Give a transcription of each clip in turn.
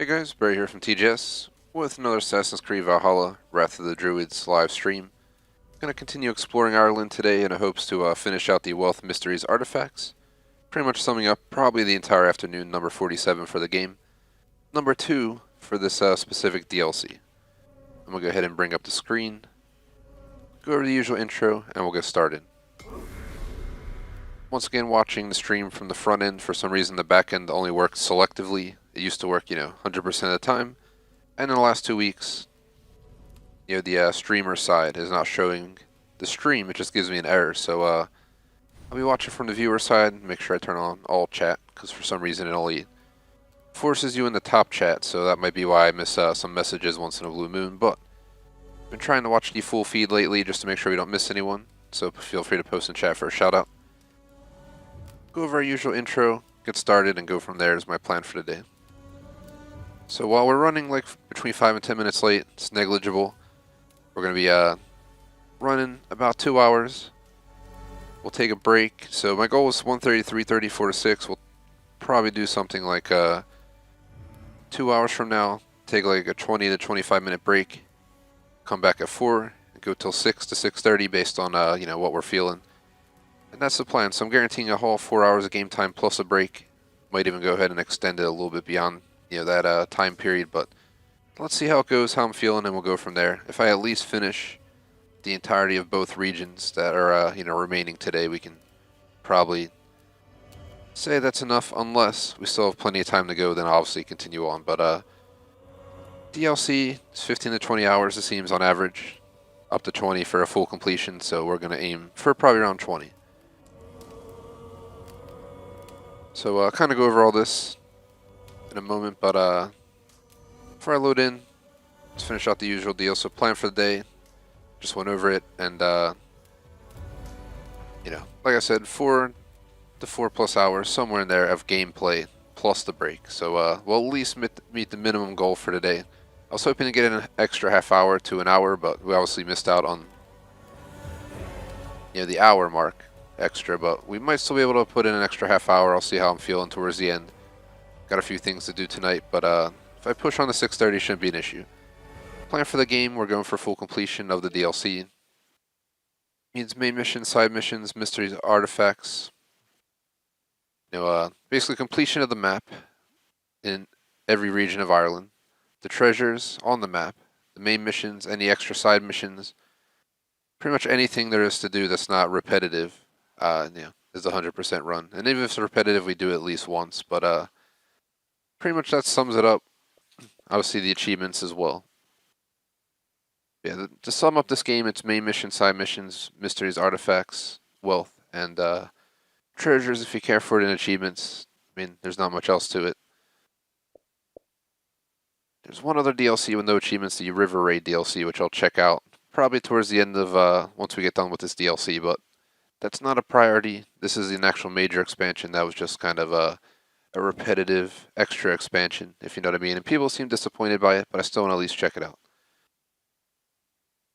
Hey guys, Barry here from TGS with another Assassin's Creed Valhalla Wrath of the Druids live stream. Going to continue exploring Ireland today in hopes to finish out the Wealth Mysteries artifacts. Pretty much summing up probably the entire afternoon, number 47 for the game. Number 2 for this specific DLC. I'm going to go ahead and bring up the screen, go over the usual intro, and we'll get started. Once again, watching the stream from the front end. For some reason the back end only works selectively. It used to work, 100% of the time. And in the last 2 weeks, the streamer side is not showing the stream. It just gives me an error. So I'll be watching from the viewer side. Make sure I turn on all chat, because for some reason it only forces you in the top chat. So that might be why I miss some messages once in a blue moon. But I've been trying to watch the full feed lately just to make sure we don't miss anyone. So feel free to post in chat for a shout out. Go over our usual intro, get started, and go from there is my plan for today. So while we're running like between 5 and 10 minutes late, it's negligible. We're going to be running about 2 hours. We'll take a break. So my goal was 1:30 to 3:30, 4 to 6. We'll probably do something like 2 hours from now. Take like a 20 to 25 minute break. Come back at 4 and go till 6 to 6:30 based on what we're feeling. And that's the plan. So I'm guaranteeing a whole 4 hours of game time plus a break. Might even go ahead and extend it a little bit beyond that time period, but let's see how it goes, how I'm feeling, and we'll go from there. If I at least finish the entirety of both regions that are remaining today, we can probably say that's enough, unless we still have plenty of time to go, then I'll obviously continue on. But DLC is 15 to 20 hours, it seems, on average, up to 20 for a full completion, so we're going to aim for probably around 20. So I'll kind of go over all this in a moment, but before I load in, let's finish out the usual deal. So plan for the day, just went over it, and like I said, 4 to 4+ hours, somewhere in there, of gameplay plus the break. So we'll at least meet the minimum goal for today. I was hoping to get an extra half hour to an hour, but we obviously missed out on the hour mark extra, but we might still be able to put in an extra half hour. I'll see how I'm feeling towards the end. Got a few things to do tonight, but if I push on the 6:30, shouldn't be an issue. Plan for the game, we're going for full completion of the DLC. Means main missions, side missions, mysteries, artifacts. Basically completion of the map in every region of Ireland. The treasures on the map, the main missions, any extra side missions. Pretty much anything there is to do that's not repetitive, is a 100% run. And even if it's repetitive, we do it at least once. But pretty much that sums it up. Obviously, the achievements as well. Yeah, to sum up this game, it's main mission, side missions, mysteries, artifacts, wealth, and treasures if you care for it, and achievements. I mean, there's not much else to it. There's one other DLC with no achievements, the River Raid DLC, which I'll check out probably towards the end of once we get done with this DLC, but that's not a priority. This is an actual major expansion that was just kind of a repetitive extra expansion, if you know what I mean. And people seem disappointed by it, but I still want to at least check it out.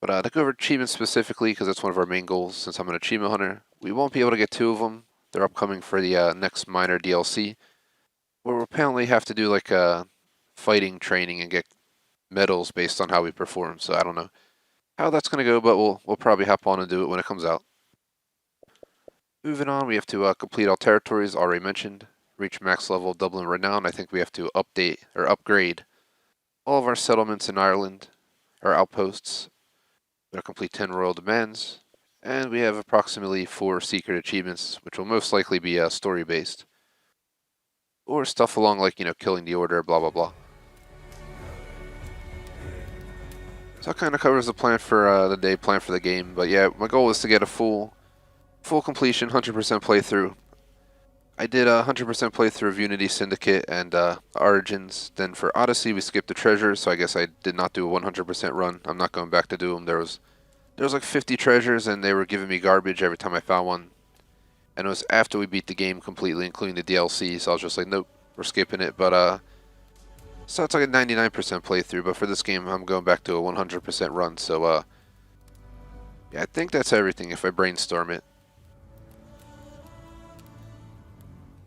But to go over achievements specifically, because that's one of our main goals, since I'm an achievement hunter, we won't be able to get 2 of them. They're upcoming for the next minor DLC, where we'll apparently have to do like fighting training and get medals based on how we perform. So I don't know how that's going to go, but we'll probably hop on and do it when it comes out. Moving on, we have to complete all territories, already mentioned. Reach max level Dublin Renown. I think we have to update or upgrade all of our settlements in Ireland, our outposts. We're going to complete 10 royal demands, and we have approximately 4 secret achievements, which will most likely be story-based. Or stuff along like, killing the order, blah, blah, blah. So that kind of covers the plan for the day, plan for the game. But yeah, my goal is to get a full completion, 100% playthrough. I did a 100% playthrough of Unity Syndicate and Origins. Then for Odyssey, we skipped the treasures, so I guess I did not do a 100% run. I'm not going back to do them. There was like 50 treasures, and they were giving me garbage every time I found one. And it was after we beat the game completely, including the DLC, so I was just like, nope, we're skipping it. But so it's like a 99% playthrough, but for this game, I'm going back to a 100% run. So yeah, I think that's everything if I brainstorm it.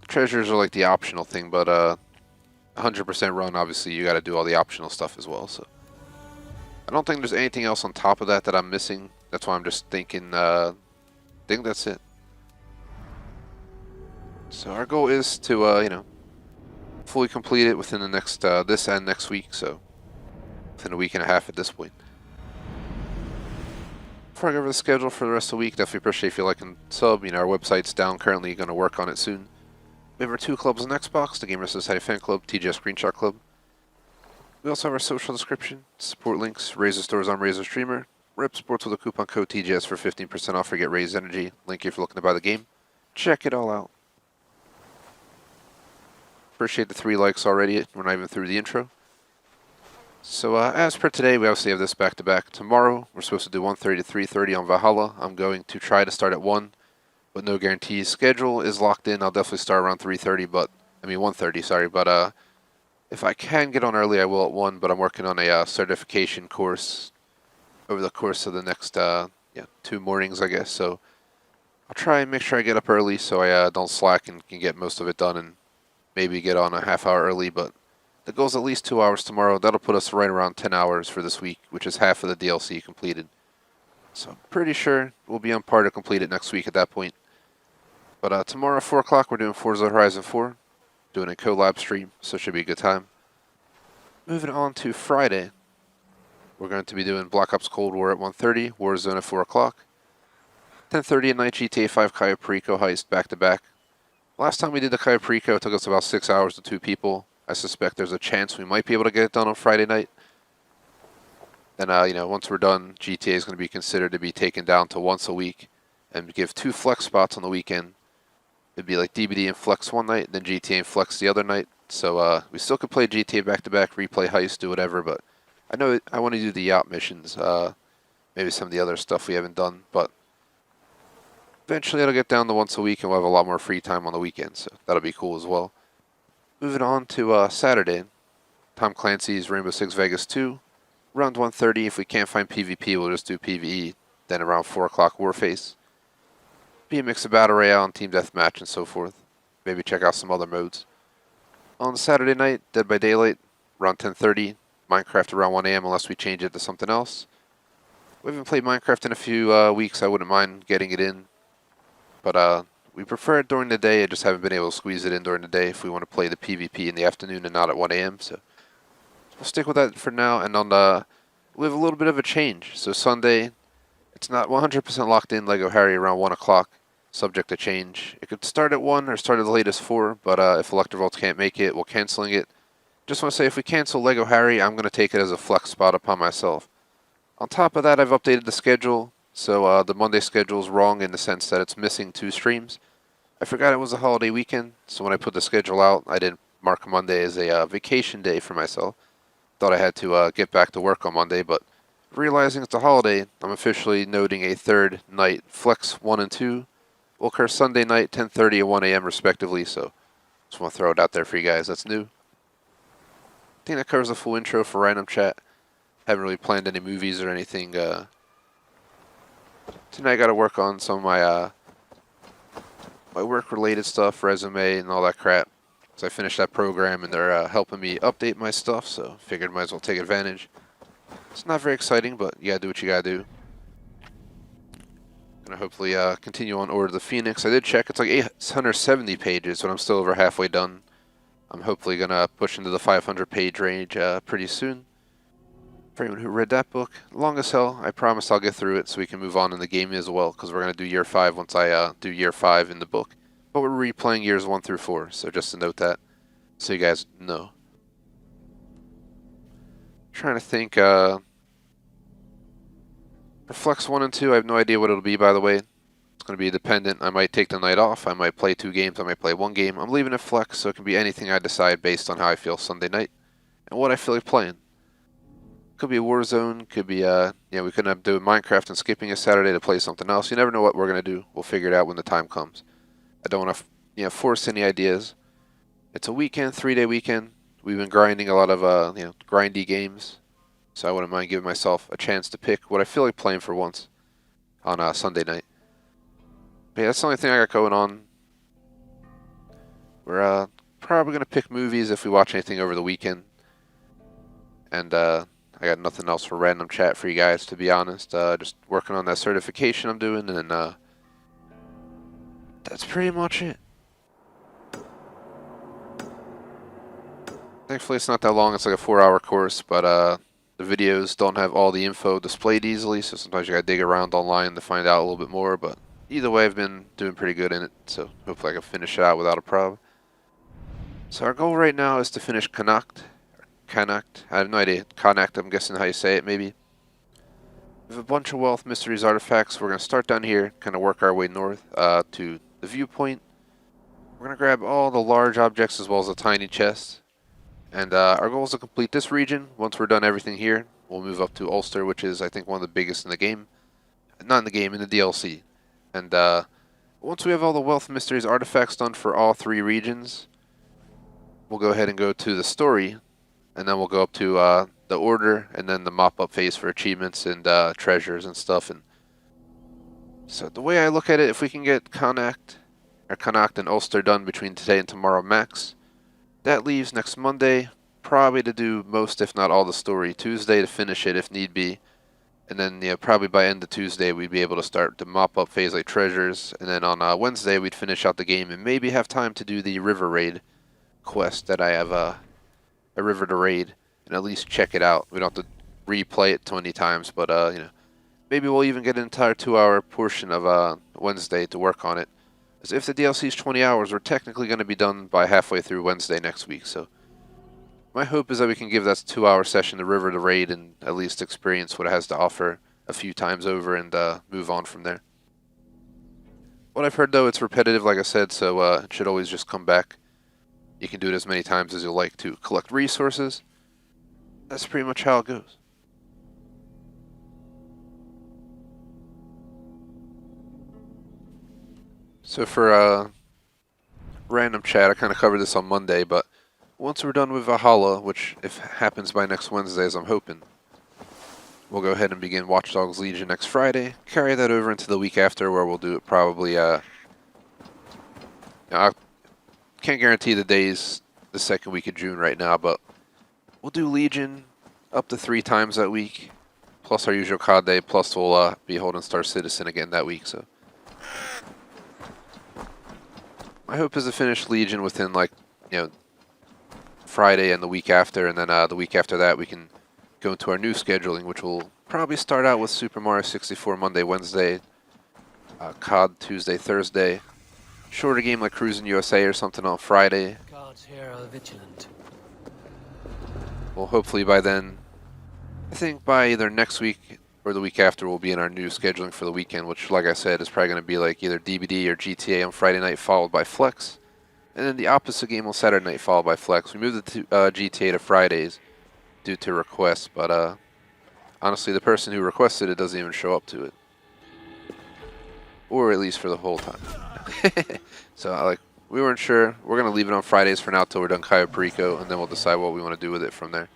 Treasures are like the optional thing, but 100% run, obviously you got to do all the optional stuff as well. So I don't think there's anything else on top of that that I'm missing. That's why I'm just thinking, think that's it. So our goal is to, fully complete it within the next, this and next week. So within a week and a half at this point. Before I go over the schedule for the rest of the week, definitely appreciate if you like and sub. Our website's down currently, going to work on it soon. We have our 2 clubs on Xbox, the Gamer Society Fan Club, TGS Screenshot Club. We also have our social description, support links, Razer Stores on Razer Streamer, Rip Sports with a coupon code TGS for 15% off or get Raze Energy, link if you're looking to buy the game. Check it all out. Appreciate the 3 likes already, we're not even through the intro. So as per today, we obviously have this back-to-back. Tomorrow, we're supposed to do 1:30 to 3:30 on Valhalla. I'm going to try to start at 1, but no guarantees. Schedule is locked in. I'll definitely start around 1:30, sorry. But if I can get on early, I will at 1, but I'm working on a certification course over the course of the next 2 mornings, I guess. So I'll try and make sure I get up early so I don't slack and can get most of it done and maybe get on a half hour early, but the goal's at least 2 hours tomorrow. That'll put us right around 10 hours for this week, which is half of the DLC completed. So I'm pretty sure we'll be on par to complete it next week at that point. But tomorrow at 4 o'clock, we're doing Forza Horizon 4, doing a collab stream, so it should be a good time. Moving on to Friday, we're going to be doing Black Ops Cold War at 1:30, Warzone at 4 o'clock. 10:30 at night, GTA 5 Cayo Perico heist back-to-back. Last time we did the Cayo Perico, it took us about 6 hours to 2 people. I suspect there's a chance we might be able to get it done on Friday night. Then, once we're done, GTA is going to be considered to be taken down to once a week and give 2 flex spots on the weekend. It'd be like DBD and flex one night, then GTA and flex the other night. So we still could play GTA back-to-back, replay heist, do whatever, but I know I want to do the yacht missions, maybe some of the other stuff we haven't done, but eventually it'll get down to once a week and we'll have a lot more free time on the weekend, so that'll be cool as well. Moving on to Saturday, Tom Clancy's Rainbow Six Vegas 2. Around 1:30, if we can't find PvP, we'll just do PvE. Then around 4 o'clock, Warface. Be a mix of Battle Royale and Team Deathmatch and so forth. Maybe check out some other modes. On Saturday night, Dead by Daylight, around 10:30. Minecraft around 1 a.m. unless we change it to something else. We haven't played Minecraft in a few weeks. I wouldn't mind getting it in. But we prefer it during the day. I just haven't been able to squeeze it in during the day if we want to play the PvP in the afternoon and not at 1 a.m. So we'll stick with that for now. And we have a little bit of a change. So Sunday, it's not 100% locked in. Lego Harry around 1 o'clock, subject to change. It could start at 1 or start at the latest 4. But if Electrovolts can't make it, we're canceling it. Just want to say if we cancel Lego Harry, I'm going to take it as a flex spot upon myself. On top of that, I've updated the schedule. So the Monday schedule is wrong in the sense that it's missing 2 streams. I forgot it was a holiday weekend, so when I put the schedule out, I didn't mark Monday as a vacation day for myself. Thought I had to get back to work on Monday, but realizing it's a holiday, I'm officially noting a 3rd night flex 1 and 2 will occur Sunday night, 10:30 and 1 a.m. respectively, so just want to throw it out there for you guys. That's new. I think that covers the full intro for Random Chat. Haven't really planned any movies or anything. Tonight I got to work on some of my work-related stuff, resume and all that crap. So I finished that program and they're helping me update my stuff, so figured might as well take advantage. It's not very exciting, but you gotta do what you gotta do. Gonna hopefully continue on Order of the Phoenix. I did check, it's like 870 pages, but I'm still over halfway done. I'm hopefully gonna push into the 500 page range pretty soon. For anyone who read that book, long as hell, I promise I'll get through it so we can move on in the game as well, because we're going to do year 5 once I do year 5 in the book. But we're replaying years 1 through 4, so just to note that, so you guys know. Trying to think, for Flex 1 and 2, I have no idea what it'll be, by the way. It's going to be dependent. I might take the night off, I might play 2 games, I might play 1 game. I'm leaving it Flex, so it can be anything I decide based on how I feel Sunday night, and what I feel like playing. Could be a Warzone, could be, we could end up doing Minecraft and skipping a Saturday to play something else. You never know what we're going to do. We'll figure it out when the time comes. I don't want to, force any ideas. It's a weekend, 3-day weekend. We've been grinding a lot of, grindy games. So I wouldn't mind giving myself a chance to pick what I feel like playing for once on Sunday night. But yeah, that's the only thing I got going on. We're probably going to pick movies if we watch anything over the weekend. And I got nothing else for random chat for you guys, to be honest. Just working on that certification I'm doing, and that's pretty much it. Thankfully, it's not that long. It's like a 4-hour course, but the videos don't have all the info displayed easily, so sometimes you gotta dig around online to find out a little bit more. But either way, I've been doing pretty good in it, so hopefully I can finish it out without a problem. So our goal right now is to finish Connacht. I have no idea. Connacht, I'm guessing how you say it, maybe. We have a bunch of Wealth Mysteries artifacts. We're going to start down here, kind of work our way north to the viewpoint. We're going to grab all the large objects as well as the tiny chests. And our goal is to complete this region. Once we're done everything here, we'll move up to Ulster, which is, I think, one of the biggest in the game. Not in the game, in the DLC. And once we have all the Wealth Mysteries artifacts done for all 3 regions, we'll go ahead and go to the story. And then we'll go up to the order, and then the mop-up phase for achievements and treasures and stuff. And so the way I look at it, if we can get Connacht and Ulster done between today and tomorrow max, that leaves next Monday probably to do most, if not all, the story. Tuesday to finish it if need be. And then probably by end of Tuesday we'd be able to start the mop-up phase like treasures. And then on Wednesday we'd finish out the game and maybe have time to do the river raid quest that I have a river to raid, and at least check it out. We don't have to replay it 20 times, but maybe we'll even get an entire 2-hour portion of Wednesday to work on it. As if the DLC is 20 hours, we're technically going to be done by halfway through Wednesday next week. So my hope is that we can give that 2-hour session the river to raid and at least experience what it has to offer a few times over and move on from there. What I've heard though, it's repetitive, like I said, so it should always just come back. You can do it as many times as you like to collect resources. That's pretty much how it goes. So for random chat, I kind of covered this on Monday, but once we're done with Valhalla, which if happens by next Wednesday as I'm hoping, we'll go ahead and begin Watch Dogs Legion next Friday. Carry that over into the week after, where we'll do it probably can't guarantee the days the second week of June right now, but we'll do Legion up to 3 times that week, plus our usual COD day, plus we'll be holding Star Citizen again that week. So my hope is to finish Legion within Friday and the week after, and then the week after that we can go into our new scheduling, which will probably start out with Super Mario 64 Monday, Wednesday, COD Tuesday, Thursday. Shorter game like Cruising USA or something on Friday. Guards here are vigilant. Well, hopefully by then, I think by either next week or the week after, we'll be in our new scheduling for the weekend, which, like I said, is probably going to be like either DBD or GTA on Friday night, followed by Flex. And then the opposite game on Saturday night, followed by Flex. We moved the GTA to Fridays due to requests, but honestly, the person who requested it doesn't even show up to it. Or at least for the whole time. So we weren't sure. We're going to leave it on Fridays for now till we're done Cayo Perico, and then we'll decide what we want to do with it from there.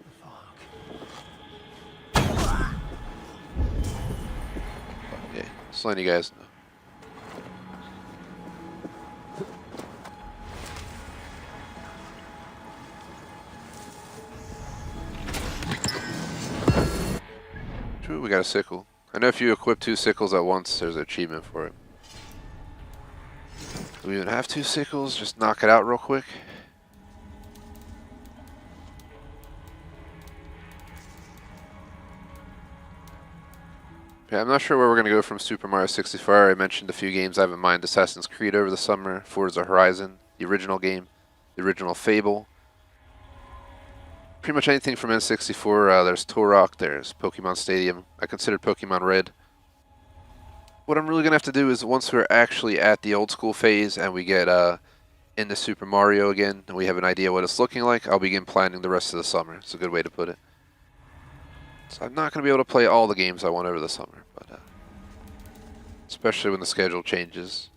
Okay, just letting you guys know. True, we got a sickle. I know if you equip 2 sickles at once, there's an achievement for it. Do we even have 2 sickles? Just knock it out real quick. Yeah, I'm not sure where we're going to go from Super Mario 64. I mentioned a few games I have in mind. Assassin's Creed over the summer, Forza Horizon, the original game, the original Fable. Pretty much anything from N64. There's Turok, there's Pokemon Stadium. I considered Pokemon Red. What I'm really going to have to do is once we're actually at the old school phase and we get into Super Mario again and we have an idea what it's looking like, I'll begin planning the rest of the summer. It's a good way to put it. So I'm not going to be able to play all the games I want over the summer, but especially when the schedule changes.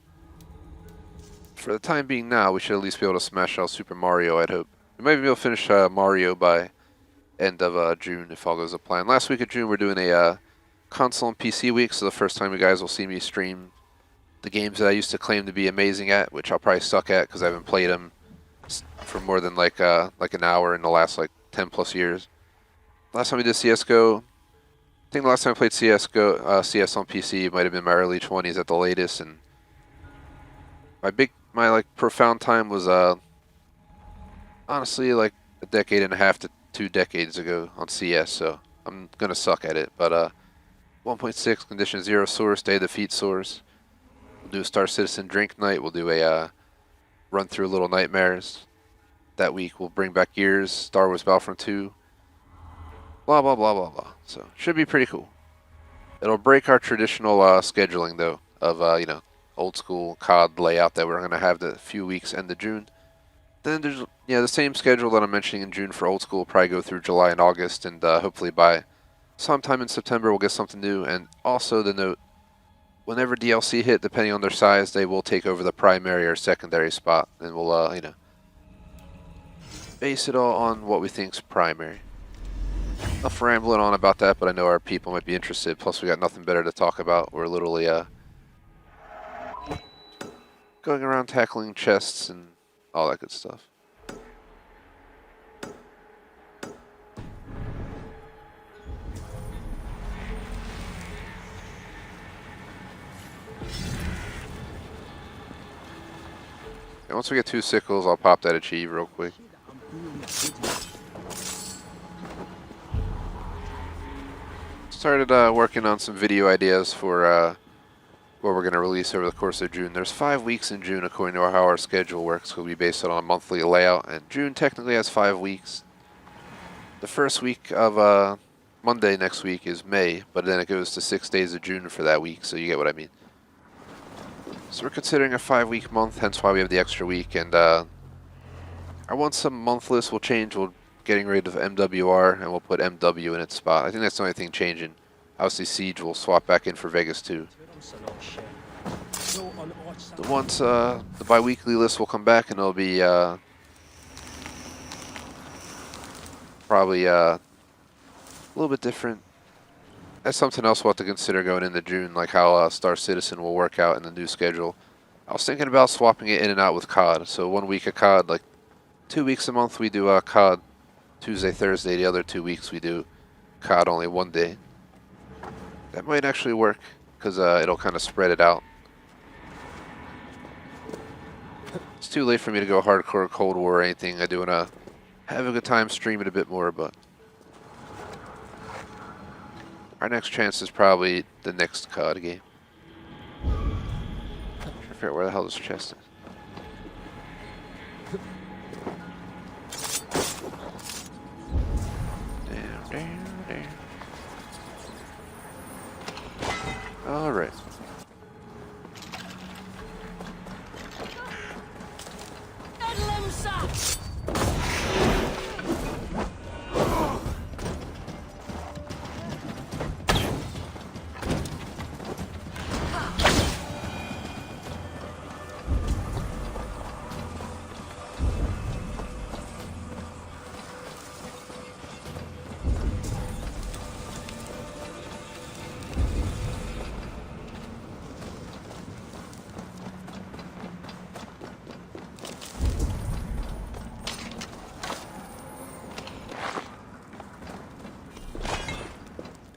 For the time being now, we should at least be able to smash out Super Mario, I'd hope. We might be able to finish Mario by end of June if all goes to plan. Last week of June we're doing a console and PC week, so the first time you guys will see me stream the games that I used to claim to be amazing at, which I'll probably suck at because I haven't played them for more than like an hour in the last like 10 plus years. Last time we did CS:GO, I think the last time I played CS on PC might have been my early 20s at the latest, and my like profound time was honestly like a decade and a half to 2 decades ago on CS. So I'm gonna suck at it, but 1.6 condition 0 source, day defeat source. We'll do a Star Citizen drink night. We'll do a run through Little Nightmares. That week we'll bring back Gears, Star Wars Battlefront 2, blah blah blah blah blah. So should be pretty cool. It'll break our traditional scheduling though of old school COD layout that we're gonna have the few weeks end of June. Then there's the same schedule that I'm mentioning in June for old school will probably go through July and August, and hopefully by sometime in September we'll get something new. And also the note, whenever DLC hit, depending on their size, they will take over the primary or secondary spot, and we'll base it all on what we think's primary. Enough rambling on about that, but I know our people might be interested. Plus, we got nothing better to talk about. We're literally going around tackling chests and all that good stuff. And once we get 2 sickles, I'll pop that achieve real quick. Started working on some video ideas for what we're going to release over the course of June. There's 5 weeks in June according to how our schedule works. We'll be based on a monthly layout, and June technically has 5 weeks. The first week of Monday next week is May, but then it goes to 6 days of June for that week, so you get what I mean. So we're considering a 5-week month, hence why we have the extra week, and our once a month list will change. We're getting rid of MWR, and we'll put MW in its spot. I think that's the only thing changing. Obviously Siege will swap back in for Vegas too. Once the bi-weekly list will come back, and it'll be probably a little bit different. That's something else we'll have to consider going into June, like how Star Citizen will work out in the new schedule. I was thinking about swapping it in and out with COD. So 1 week of COD, like 2 weeks a month we do COD Tuesday, Thursday. The other 2 weeks we do COD only 1 day. That might actually work, because it'll kind of spread it out. It's too late for me to go hardcore Cold War or anything. I do want to have a good time streaming a bit more, but our next chance is probably the next COD game. Trying to figure out where the hell this chest is. Damn. All right.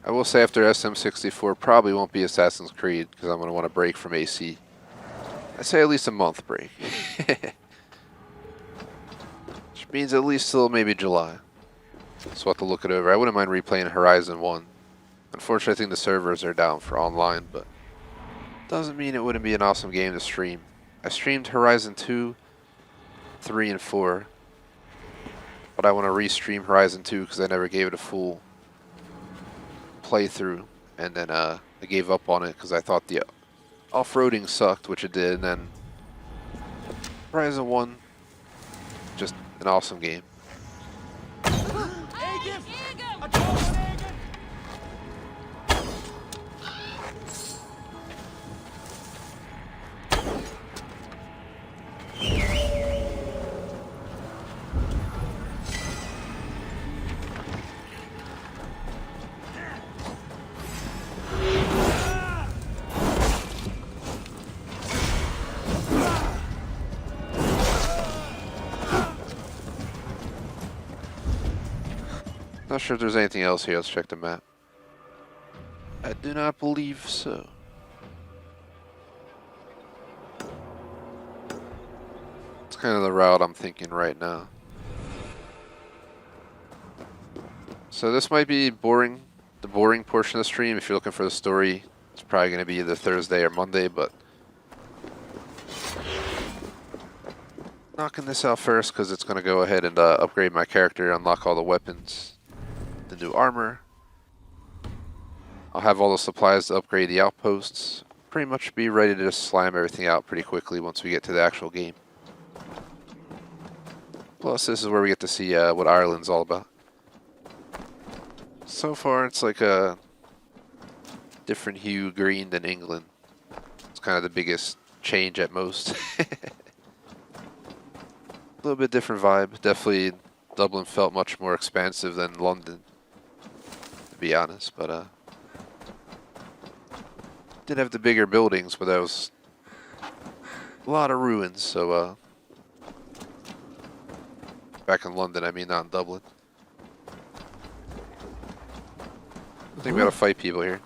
I will say after SM64 probably won't be Assassin's Creed, because I'm going to want to break from AC. I say at least a month break. Which means at least till maybe July. So we'll have to look it over. I wouldn't mind replaying Horizon 1. Unfortunately, I think the servers are down for online, but doesn't mean it wouldn't be an awesome game to stream. I streamed Horizon 2, 3, and 4. But I want to restream Horizon 2 because I never gave it a full playthrough, and then I gave up on it because I thought the off-roading sucked, which it did, and then Horizon 1, just an awesome game. Not sure if there's anything else here. Let's check the map. I do not believe so. It's kind of the route I'm thinking right now. So this might be boring, the boring portion of the stream. If you're looking for the story, it's probably going to be either Thursday or Monday, but knocking this out first because it's going to go ahead and upgrade my character, unlock all the weapons, the new armor. I'll have all the supplies to upgrade the outposts. Pretty much be ready to just slam everything out pretty quickly once we get to the actual game. Plus, this is where we get to see what Ireland's all about. So far, it's like a different hue green than England. It's kind of the biggest change at most. A little bit different vibe. Definitely, Dublin felt much more expansive than London, to be honest. But did have the bigger buildings, but that was a lot of ruins. So back in London, I mean, not in Dublin. I think we gotta fight people here.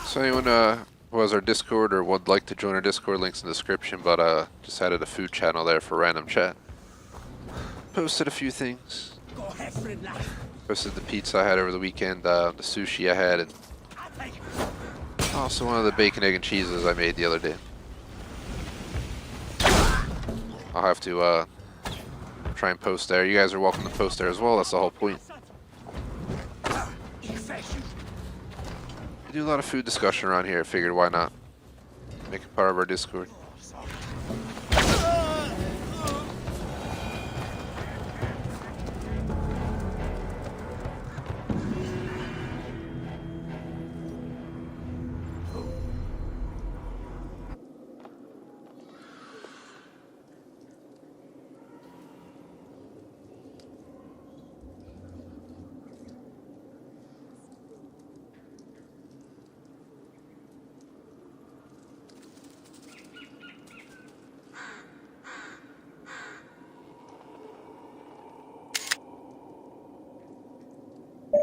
So anyone who has our Discord or would like to join our Discord, links in the description, but just added a food channel there for random chat. Posted a few things. Posted the pizza I had over the weekend, the sushi I had, and also one of the bacon, egg, and cheeses I made the other day. I'll have to try and post there. You guys are welcome to post there as well. That's the whole point. We do a lot of food discussion around here. I figured why not make it part of our Discord.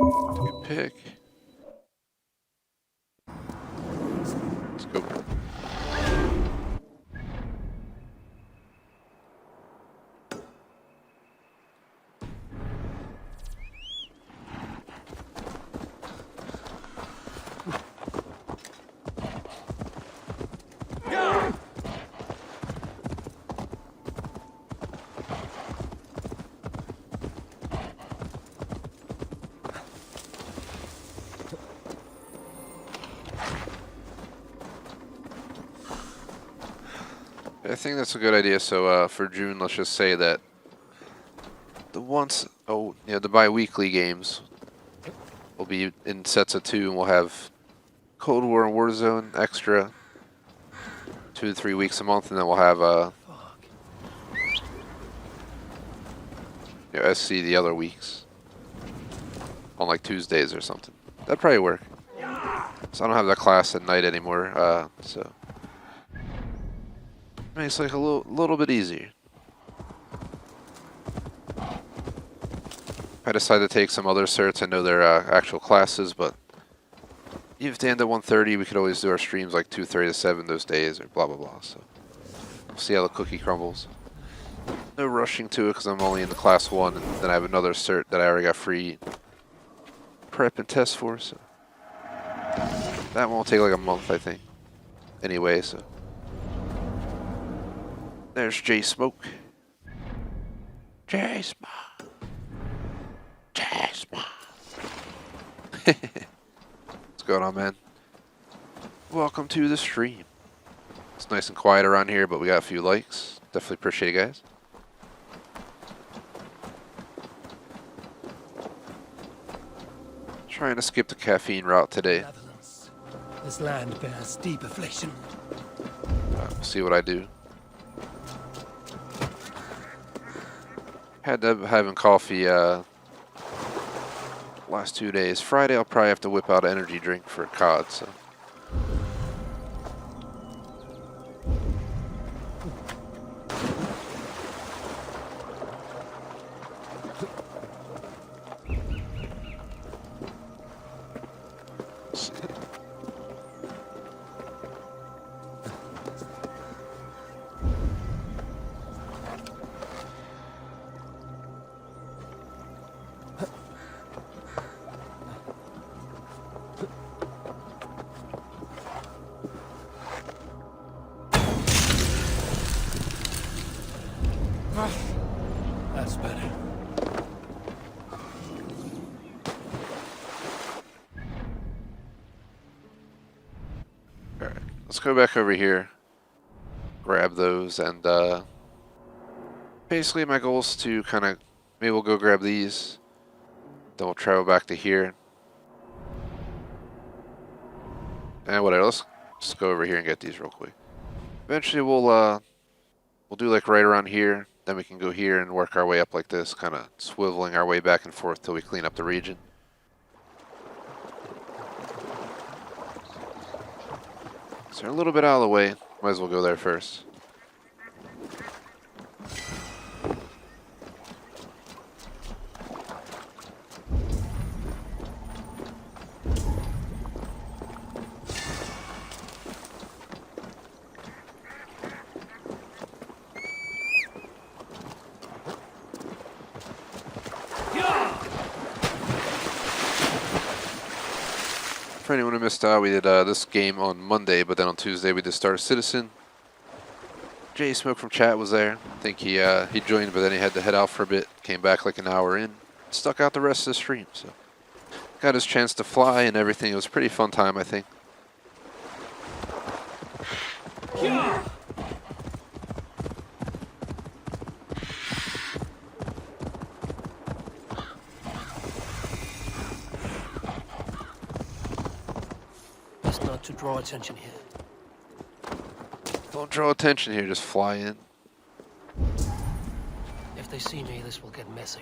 Good pick. Let's go. I think that's a good idea. So for June, let's just say that the bi-weekly games will be in sets of 2, and we'll have Cold War and Warzone extra 2 to 3 weeks a month, and then we'll have SC the other weeks on like Tuesdays or something. That'd probably work. So I don't have that class at night anymore, so makes like a little bit easier. I decided to take some other certs. I know they're actual classes, but even if they end at 1:30, we could always do our streams like 2:30 to 7 those days, or blah blah blah. So we'll see how the cookie crumbles. No rushing to it because I'm only in the class 1, and then I have another cert that I already got free prep and test for. So that won't take like a month, I think. Anyway, so. There's J Smoke. J Smoke. J Smoke. What's going on, man? Welcome to the stream. It's nice and quiet around here, but we got a few likes. Definitely appreciate it, guys. Trying to skip the caffeine route today. This land bears deep affliction. We'll see what I do. Had to having coffee last 2 days. Friday I'll probably have to whip out an energy drink for COD. So. That's better. Alright, let's go back over here, grab those, and basically my goal is to kind of, maybe we'll go grab these, then we'll travel back to here. And whatever, let's just go over here and get these real quick. Eventually we'll do like right around here, then we can go here and work our way up like this, kind of swiveling our way back and forth till we clean up the region. So they're a little bit out of the way, might as well go there first. For anyone who missed out, we did this game on Monday, but then on Tuesday we did Star Citizen. Jay Smoke from chat was there. I think he joined, but then he had to head out for a bit. Came back like an hour in. Stuck out the rest of the stream, so got his chance to fly and everything. It was a pretty fun time, I think. Best not to draw attention here. Don't draw attention here, just fly in. If they see me, this will get messy.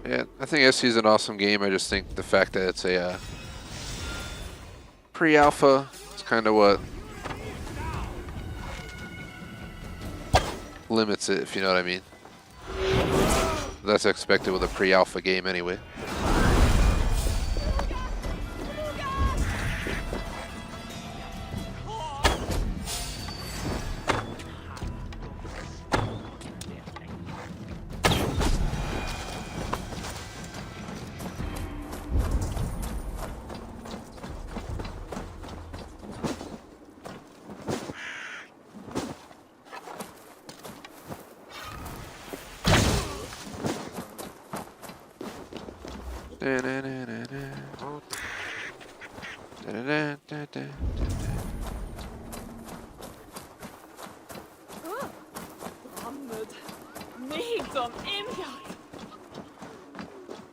Yeah, I think SC is an awesome game. I just think the fact that it's a pre-alpha is kind of what limits it, if you know what I mean. That's expected with a pre-alpha game anyway.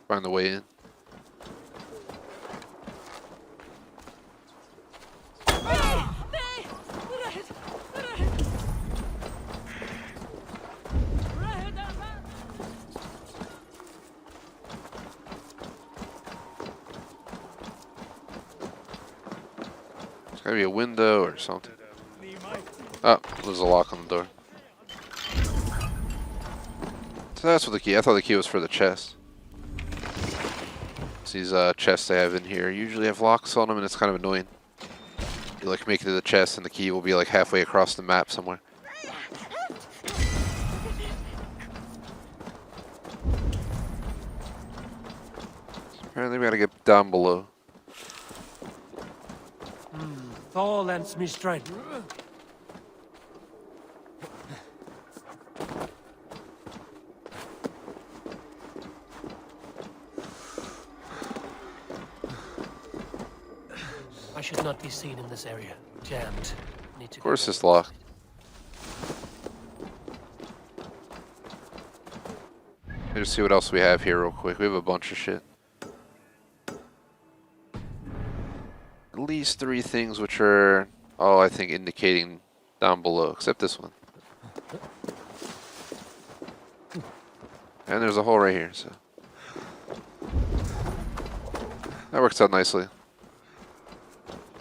Find the way in. There's gotta be a window or something. Oh, there's a lock on the door. So that's what the key. I thought the key was for the chest. These chests they have in here usually have locks on them, and it's kind of annoying. You like make it to the chest, and the key will be like halfway across the map somewhere. Apparently we gotta get down below. Thor lends me strength. I should not be seen in this area. Jammed. Need to. Of course it's locked. Let's see what else we have here real quick. We have a bunch of shit. At least 3 things which are all I think indicating down below, except this one. And there's a hole right here, so that works out nicely.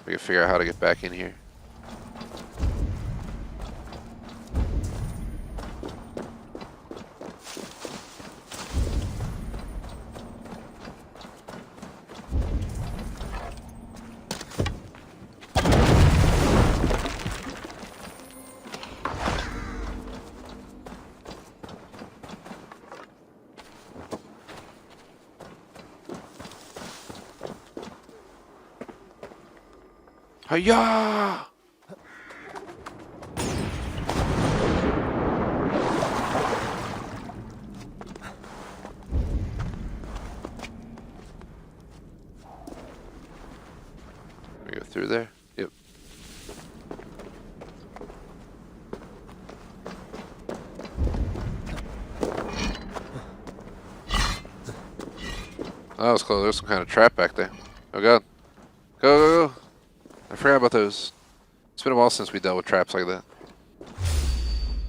We can figure out how to get back in here. Hiya! We go through there. Yep. That was close. There's some kind of trap back there. Oh god. Go, go, go. I forgot about those. It's been a while since we dealt with traps like that.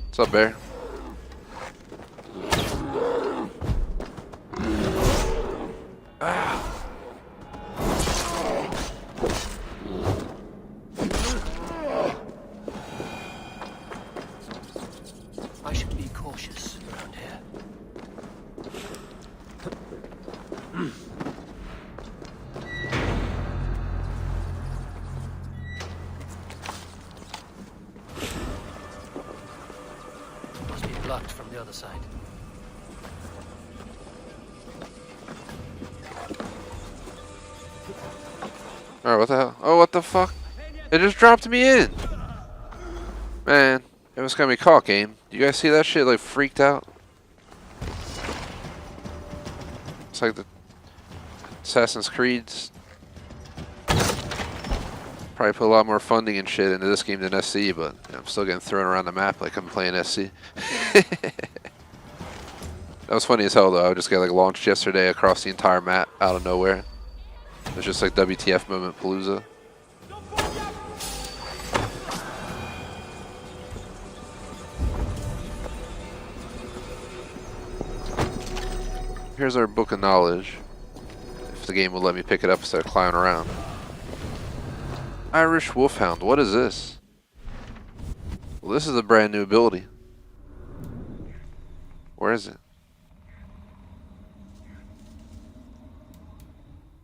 What's up, bear? Ah. I should be cautious around here. Must be blocked from the other side. Alright, what the hell? Oh, what the fuck? It just dropped me in! Man, it was gonna be caught, game. You guys see that shit, like, freaked out? It's like the Assassin's Creed's probably put a lot more funding and shit into this game than SC, but I'm still getting thrown around the map like I'm playing SC. That was funny as hell though. I just got like launched yesterday across the entire map out of nowhere. It was just like WTF moment palooza. Here's our book of knowledge. If the game will let me pick it up instead of climbing around. Irish Wolfhound, what is this? Well, this is a brand new ability. Where is it?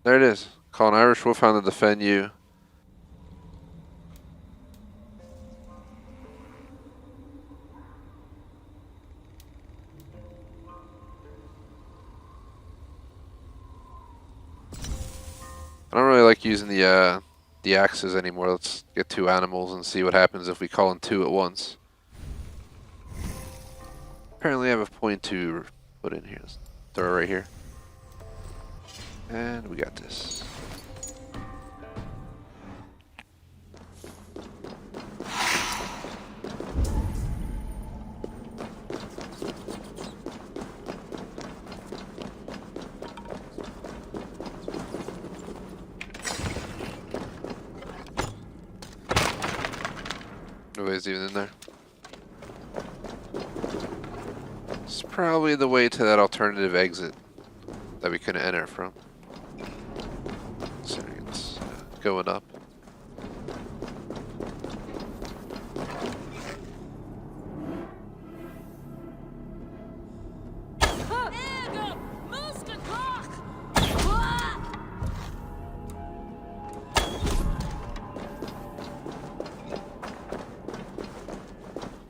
There it is. Call an Irish Wolfhound to defend you. I don't really like using the axes anymore. Let's get 2 animals and see what happens if we call in 2 at once. Apparently I have a point to put in here. Let's throw it right here. And we got this. Nobody's even in there. It's probably the way to that alternative exit that we couldn't enter from. So it's going up.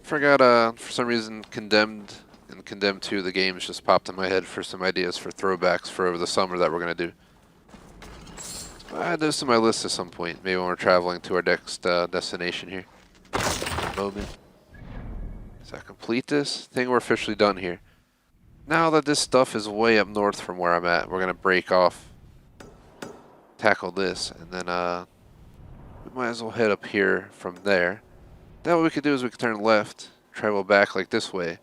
Forgot, for some reason, Condemned and Condemned 2, the games just popped in my head for some ideas for throwbacks for over the summer that we're going to do. Add those to my list at some point. Maybe when we're traveling to our next destination here. Moment. So I complete this. I think we're officially done here. Now that this stuff is way up north from where I'm at, we're gonna break off, tackle this, and then we might as well head up here from there. Then what we could do is we could turn left, travel back like this way,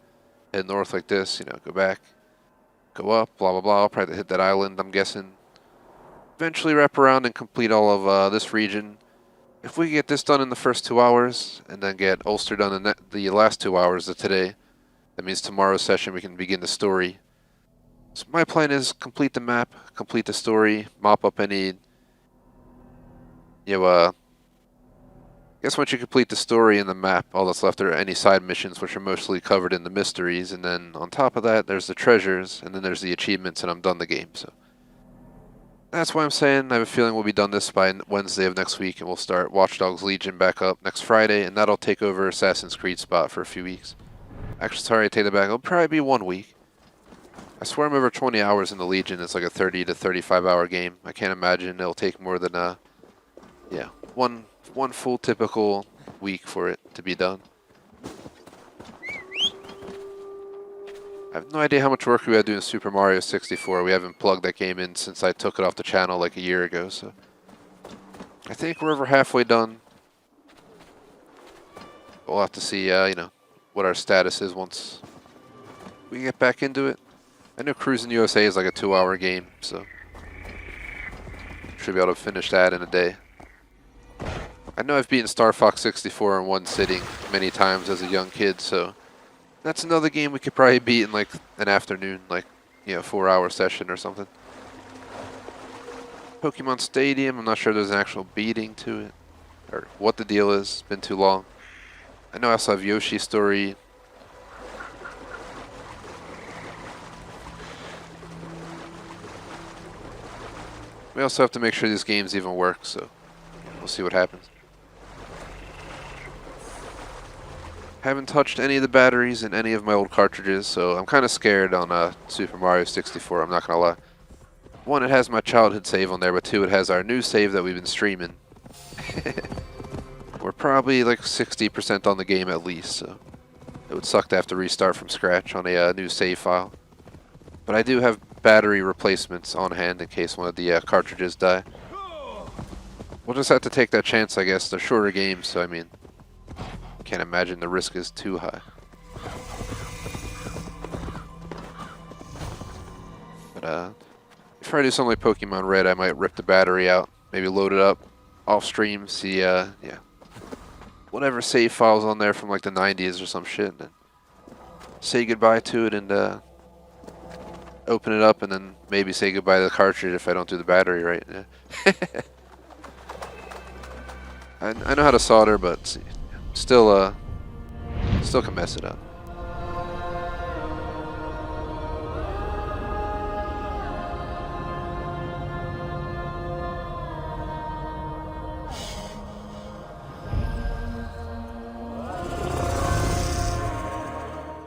head north like this, you know, go back, go up, blah blah blah. I'll probably hit that island, I'm guessing. Eventually wrap around and complete all of this region. If we get this done in the first 2 hours, and then get Ulster done in the last 2 hours of today, that means tomorrow's session we can begin the story. So my plan is complete the map, complete the story, mop up any, I guess once you complete the story and the map, all that's left are any side missions, which are mostly covered in the mysteries, and then on top of that, there's the treasures, and then there's the achievements, and I'm done the game. So that's why I'm saying I have a feeling we'll be done this by Wednesday of next week, and we'll start Watch Dogs Legion back up next Friday, and that'll take over Assassin's Creed spot for a few weeks. Actually, sorry, I take it back. It'll probably be 1 week. I swear I'm over 20 hours in the Legion. It's like a 30 to 35 hour game. I can't imagine it'll take more than one full typical week for it to be done. I have no idea how much work we had doing Super Mario 64. We haven't plugged that game in since I took it off the channel like a year ago, so I think we're over halfway done. We'll have to see, what our status is once we get back into it. I know Cruising USA is like a 2-hour game, so should be able to finish that in a day. I know I've beaten Star Fox 64 in one sitting many times as a young kid, so that's another game we could probably beat in like an afternoon, like, 4-hour session or something. Pokemon Stadium, I'm not sure there's an actual beating to it, or what the deal is. It's been too long. I know I also have Yoshi's Story. We also have to make sure these games even work, so we'll see what happens. Haven't touched any of the batteries in any of my old cartridges, so I'm kind of scared on Super Mario 64, I'm not going to lie. 1, it has my childhood save on there, but 2, it has our new save that we've been streaming. We're probably like 60% on the game at least, so it would suck to have to restart from scratch on a new save file. But I do have battery replacements on hand in case one of the cartridges die. We'll just have to take that chance, I guess. They're shorter games, so I mean, can't imagine the risk is too high. But if I do something like Pokemon Red, I might rip the battery out, maybe load it up off stream, see whatever save files on there from like the 90s or some shit, and then say goodbye to it and open it up and then maybe say goodbye to the cartridge if I don't do the battery right. I know how to solder, but still can mess it up.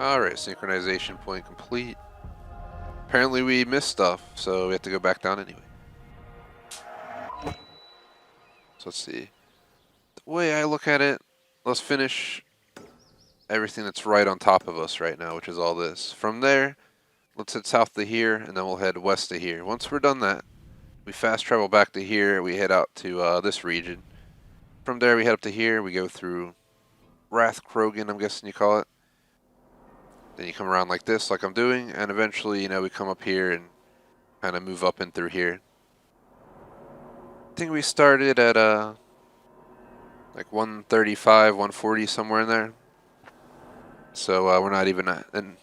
Alright, synchronization point complete. Apparently we missed stuff, so we have to go back down anyway. So let's see. The way I look at it, let's finish everything that's right on top of us right now, which is all this. From there, let's head south to here, and then we'll head west to here. Once we're done that, we fast travel back to here, we head out to this region. From there we head up to here, we go through Wrath Krogan, I'm guessing you call it. Then you come around like this, like I'm doing, and eventually, we come up here and kind of move up and through here. I think we started at like 135, 140, somewhere in there. So we're not even an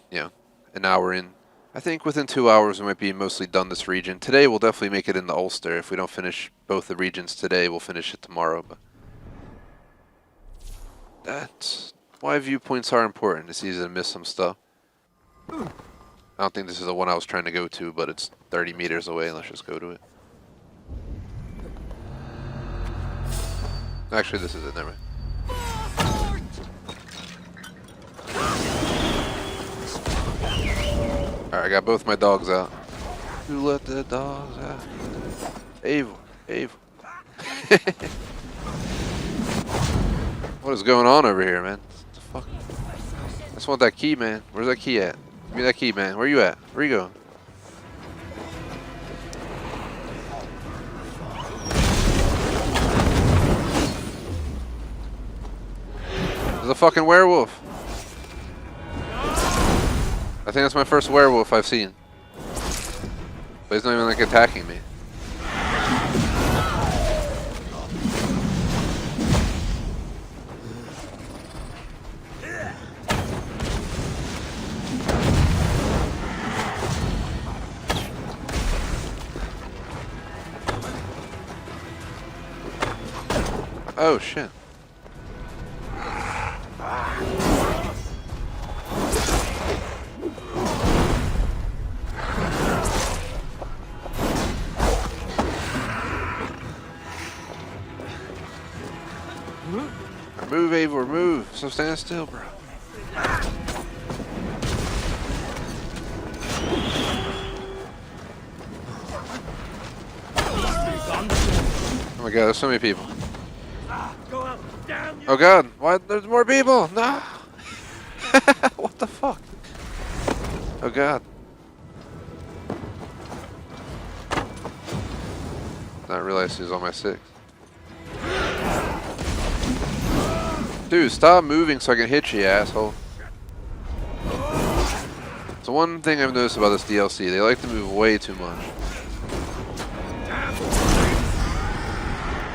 hour in. I think within 2 hours we might be mostly done this region. Today we'll definitely make it into Ulster. If we don't finish both the regions today, we'll finish it tomorrow. But that's why viewpoints are important. It's easy to miss some stuff. I don't think this is the one I was trying to go to, but it's 30 meters away. Let's just go to it. Actually, this is it. Never mind. Alright, I got both my dogs out. Who let the dogs out? Ava, Ava. What is going on over here, man? What the fuck? I just want that key, man. Where's that key at? Give me that key, man. Where you at? Where you going? There's a fucking werewolf. I think that's my first werewolf I've seen. But he's not even like attacking me. Oh shit. Move, Eivor, move. So stand still, bro. Oh my god, there's so many people. Oh god, why? There's more people! No! What the fuck? Oh god. I realized he was on my 6. Dude, stop moving so I can hit you, asshole. So one thing I've noticed about this DLC, they like to move way too much.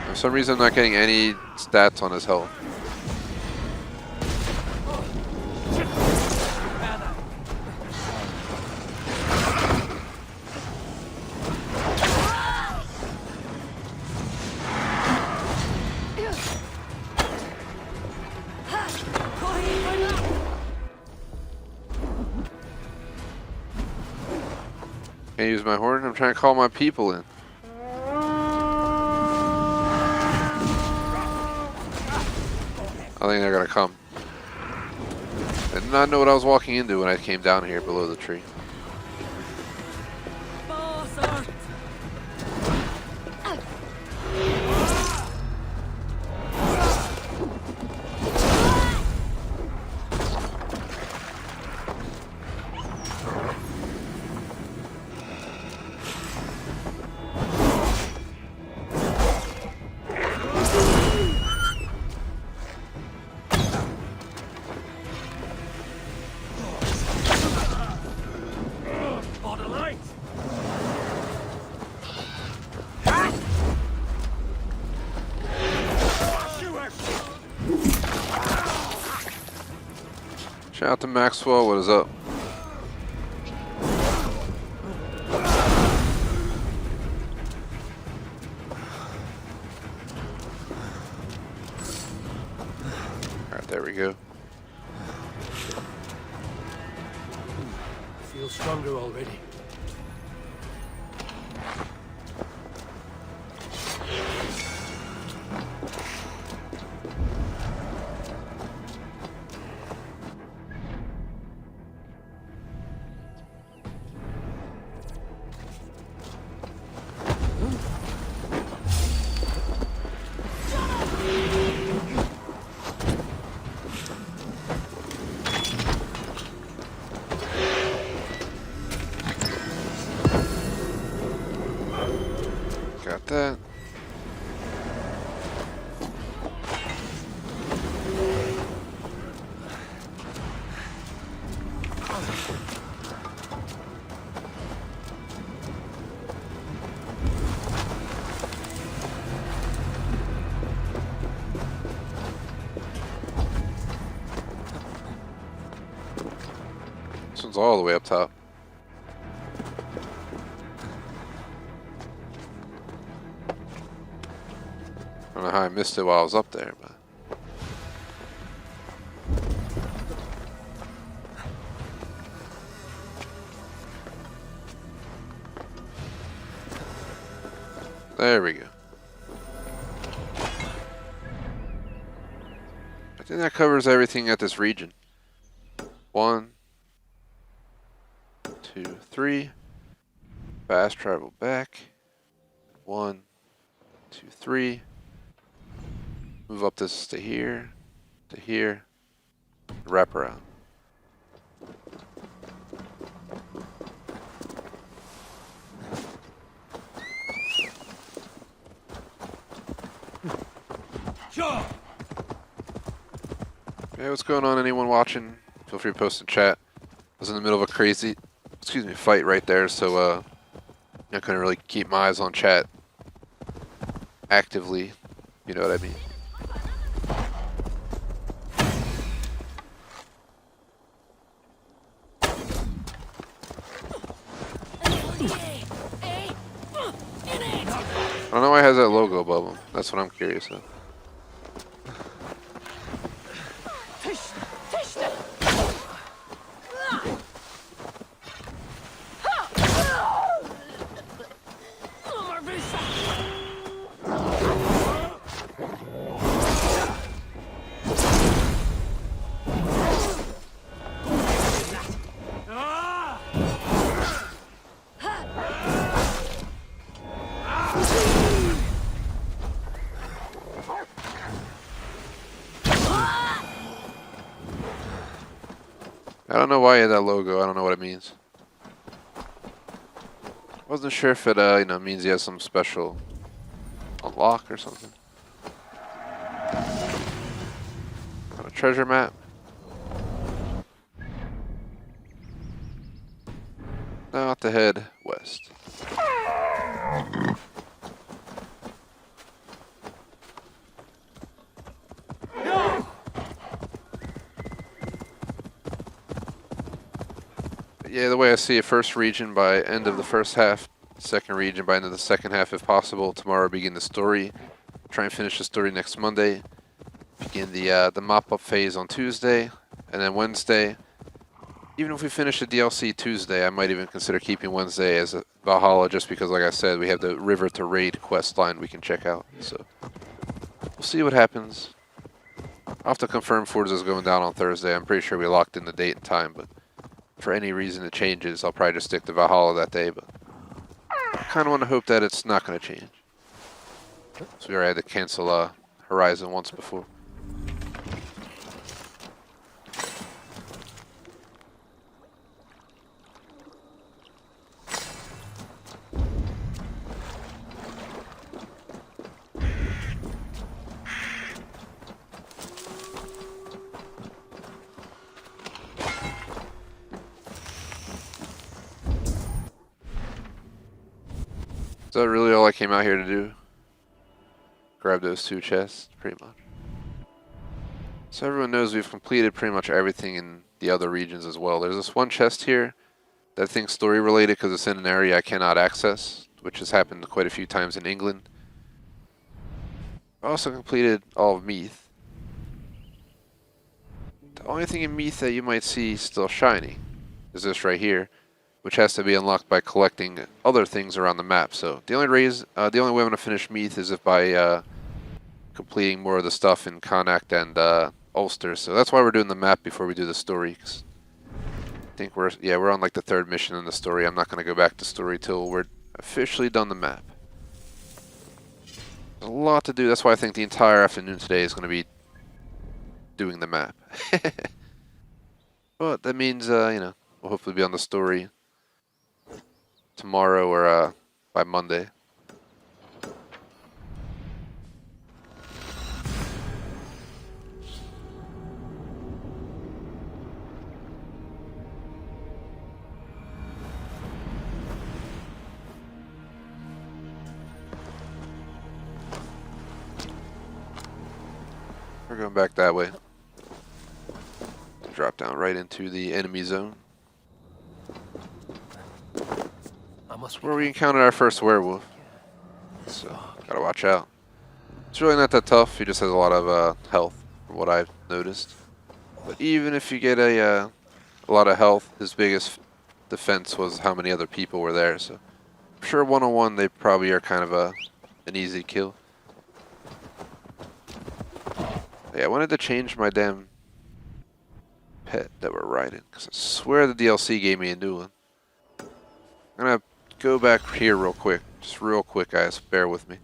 For some reason I'm not getting any stats on his health. Can't use my horn, I'm trying to call my people in. I think they're gonna come. I did not know what I was walking into when I came down here below the tree. Shout out to Maxwell, what is up? Alright, there we go. Feel stronger already. Got that. This one's all the way up top. I don't know how I missed it while I was up there, but there we go. I think that covers everything at this region. 1, 2, 3. Fast travel back. 1, 2, 3. Move up this to here, wrap around. Hey, what's going on? Anyone watching? Feel free to post in chat. I was in the middle of a crazy, fight right there, so I couldn't really keep my eyes on chat actively. You know what I mean? I don't know why it has that logo above him. That's what I'm curious of. I don't know why he had that logo. I don't know what it means. Wasn't sure if it, means he has some special unlock or something. Got a treasure map. Now to head west. Yeah, the way I see it, first region by end of the first half, second region by end of the second half if possible. Tomorrow begin the story. Try and finish the story next Monday. Begin the mop-up phase on Tuesday, and then Wednesday. Even if we finish the DLC Tuesday, I might even consider keeping Wednesday as a Valhalla just because, like I said, we have the River to Raid quest line we can check out. So we'll see what happens. I'll have to confirm Forza's going down on Thursday. I'm pretty sure we locked in the date and time, but for any reason it changes, I'll probably just stick to Valhalla that day, but I kind of want to hope that it's not going to change. So we already had to cancel Horizon once before. Is that really all I came out here to do? Grab those 2 chests, pretty much. So everyone knows we've completed pretty much everything in the other regions as well. There's this one chest here that I think story related because it's in an area I cannot access, which has happened quite a few times in England. I also completed all of Meath. The only thing in Meath that you might see still shiny is this right here, which has to be unlocked by collecting other things around the map. So the only way I'm going to finish Meath is if by completing more of the stuff in Connacht and Ulster. So that's why we're doing the map before we do the story. 'Cause I think we're on like the 3rd mission in the story. I'm not going to go back to story till we're officially done the map. There's a lot to do. That's why I think the entire afternoon today is going to be doing the map. But that means we'll hopefully be on the story tomorrow or by Monday. We're going back that way. Drop down right into the enemy zone. Where we encountered our first werewolf. So, gotta watch out. It's really not that tough, he just has a lot of health, from what I've noticed. But even if you get a lot of health, his biggest defense was how many other people were there. So, I'm sure one-on-one they probably are kind of an easy kill. Yeah, I wanted to change my damn pet that we're riding, because I swear the DLC gave me a new one. I'm gonna go back here real quick. Just real quick, guys. Bear with me.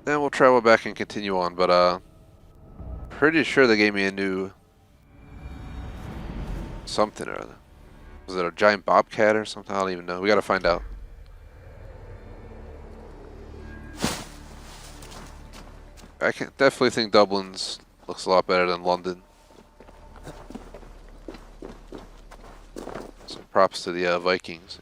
Then we'll travel back and continue on, but pretty sure they gave me a new something or other. Was it a giant bobcat or something? I don't even know. We gotta find out. I can definitely think Dublin's looks a lot better than London. So props to the Vikings.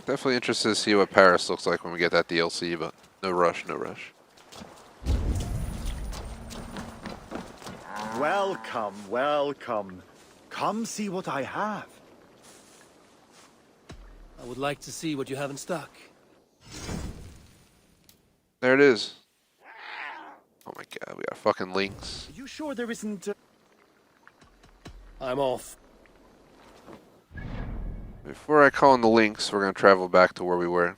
Definitely interested to see what Paris looks like when we get that DLC, but no rush, no rush. Welcome, welcome. Come see what I have. I would like to see what you have in stock. There it is. Oh my god, we got fucking links. Are you sure there isn't... I'm off. Before I call in the links, we're gonna travel back to where we were.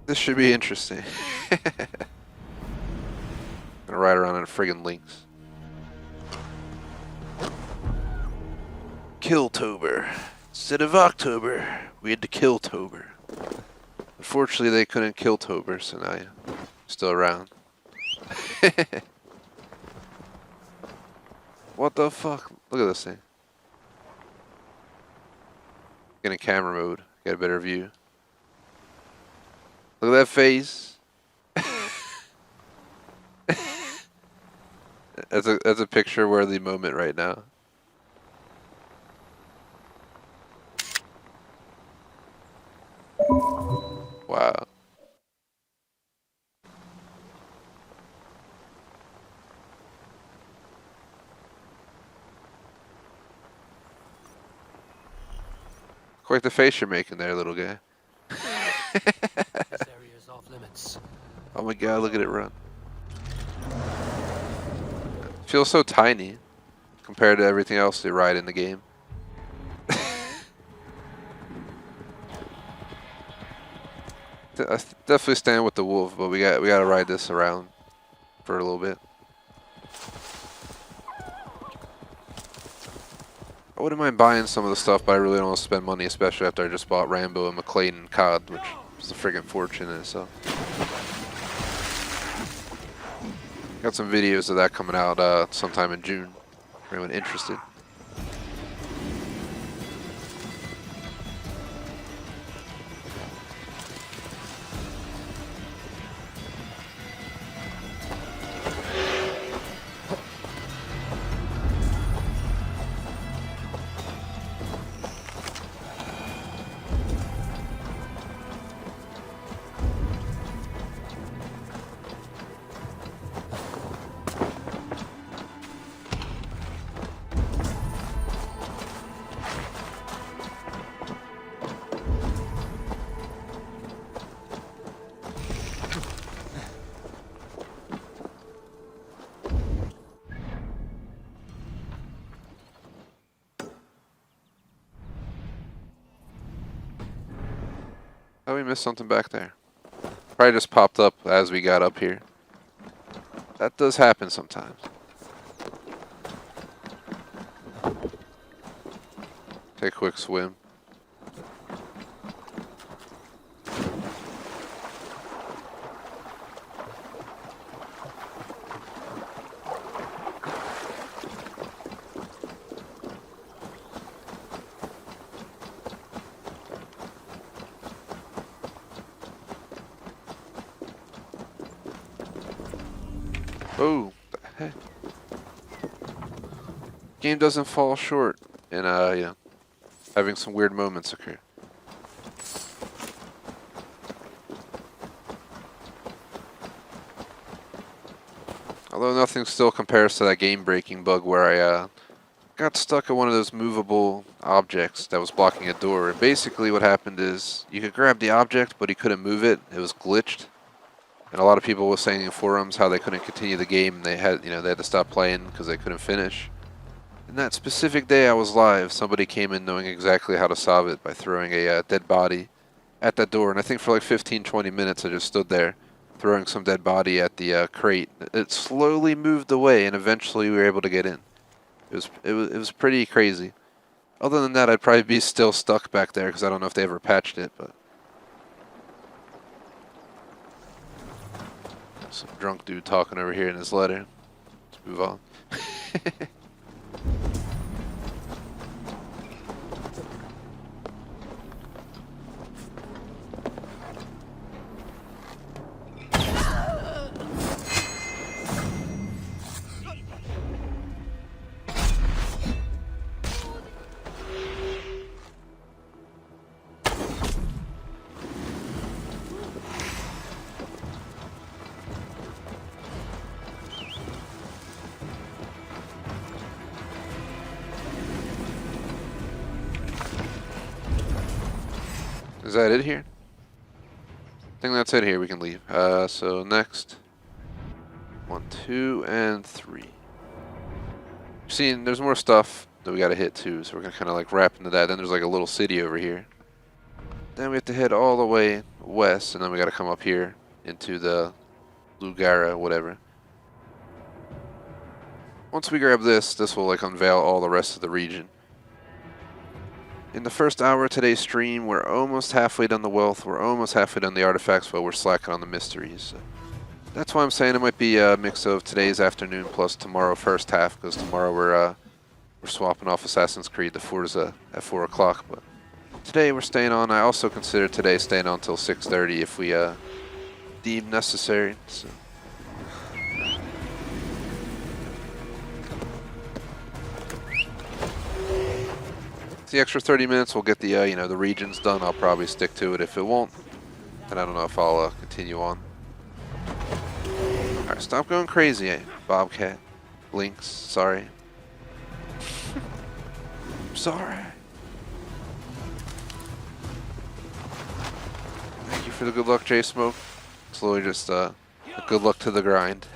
This should be interesting. Gonna ride around in friggin' links. Killtober. Instead of October, we had to Killtober. Unfortunately, they couldn't Killtober, so now you're still around. What the fuck? Look at this thing. Get in camera mode. Get a better view. Look at that face. That's a picture worthy moment right now. Wow. Quite the face you're making there, little guy. This area is off limits. Oh my god, look at it run. Feels so tiny compared to everything else they ride in the game. I definitely stand with the wolf, but we gotta ride this around for a little bit. I wouldn't mind buying some of the stuff, but I really don't want to spend money, especially after I just bought Rambo and McLean and COD, which is a friggin' fortune in itself. Got some videos of that coming out sometime in June, for anyone interested. Oh, we missed something back there. Probably just popped up as we got up here. That does happen sometimes. Take a quick swim. Oh, the heck. Game doesn't fall short in having some weird moments occur. Although nothing still compares to that game-breaking bug where I got stuck at one of those movable objects that was blocking a door. And basically what happened is you could grab the object, but you couldn't move it. It was glitched. And a lot of people were saying in forums how they couldn't continue the game and they had to stop playing because they couldn't finish. And that specific day I was live, somebody came in knowing exactly how to solve it by throwing a dead body at that door. And I think for like 15-20 minutes I just stood there throwing some dead body at the crate. It slowly moved away, and eventually we were able to get in. It was pretty crazy. Other than that, I'd probably be still stuck back there because I don't know if they ever patched it. But some drunk dude talking over here in his letter. Let's move on. Is that it here? I think that's it here. We can leave. So next. 1, 2, and 3. Seeing there's more stuff that we gotta hit too, so we're gonna kinda like wrap into that. Then there's like a little city over here. Then we have to head all the way west, and then we gotta come up here into the Lugara, whatever. Once we grab this, this will like unveil all the rest of the region. In the first hour of today's stream, we're almost halfway done the wealth, we're almost halfway done the artifacts, but we're slacking on the mysteries. So that's why I'm saying it might be a mix of today's afternoon plus tomorrow first half, because tomorrow we're swapping off Assassin's Creed to Forza at 4 o'clock. But today we're staying on. I also consider today staying on until 6:30 if we deem necessary. So. The extra 30 minutes will get the the regions done. I'll probably stick to it. If it won't, then I don't know if I'll continue on. Alright, stop going crazy, Bobcat. Blinks, sorry. I'm sorry. Thank you for the good luck, J-Smoke. Slowly just good luck to the grind.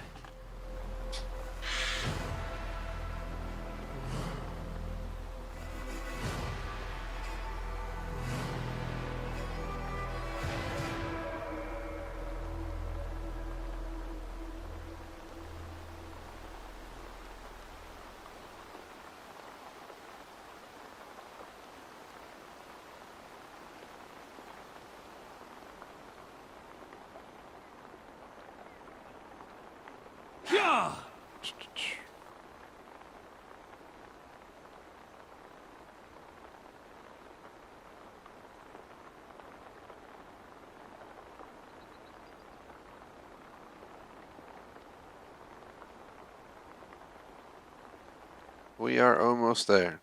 We are almost there.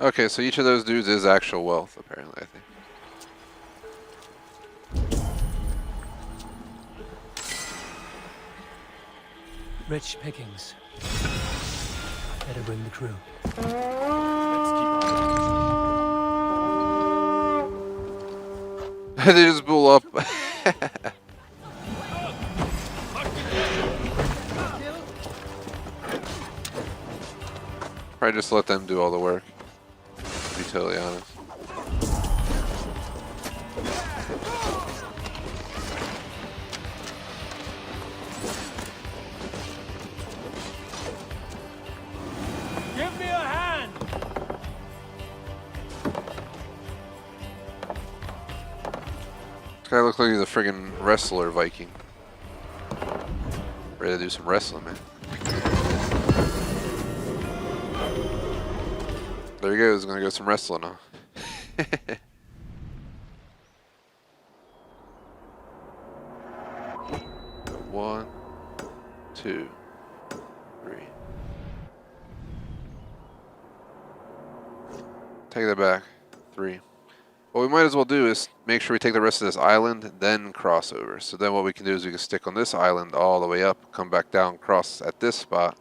Okay, so each of those dudes is actual wealth, apparently, I think. Rich pickings. Better bring the crew. They just blew up. Probably just let them do all the work, to be totally honest. Give me a hand! This guy looks like he's a friggin' wrestler Viking. Ready to do some wrestling, man. There he goes, gonna go some wrestling, huh? 1, 2, 3. Take that back. 3. What we might as well do is make sure we take the rest of this island, then cross over. So then what we can do is we can stick on this island all the way up, come back down, cross at this spot,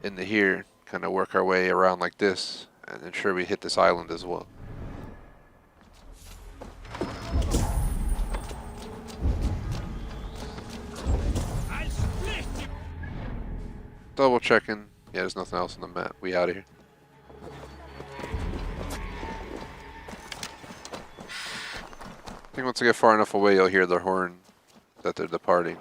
into here, kind of work our way around like this, and ensure we hit this island as well. Double checking. Yeah, there's nothing else on the map. We out of here. I think once I get far enough away, you'll hear the horn that they're departing.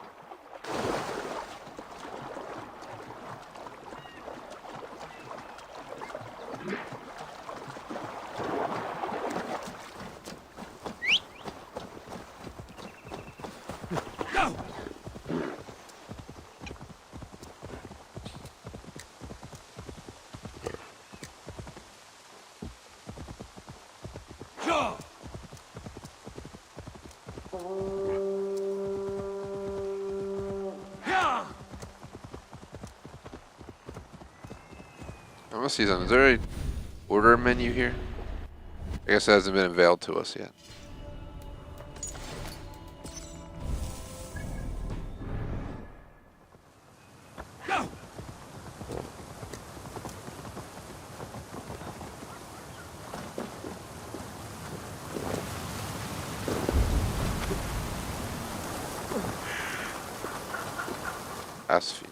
I must see something. Is there a order menu here? I guess it hasn't been unveiled to us yet. Ass feet.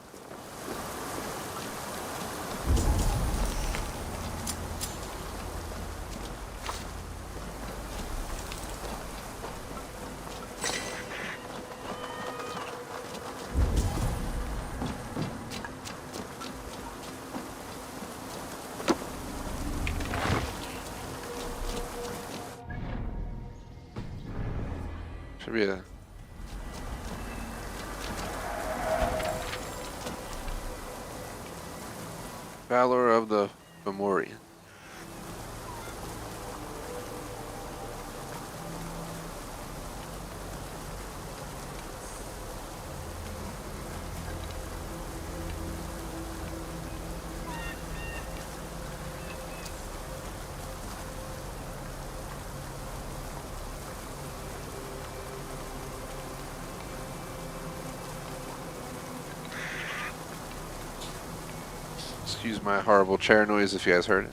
Should be a Valor of the Memorial. Excuse my horrible chair noise if you guys heard it.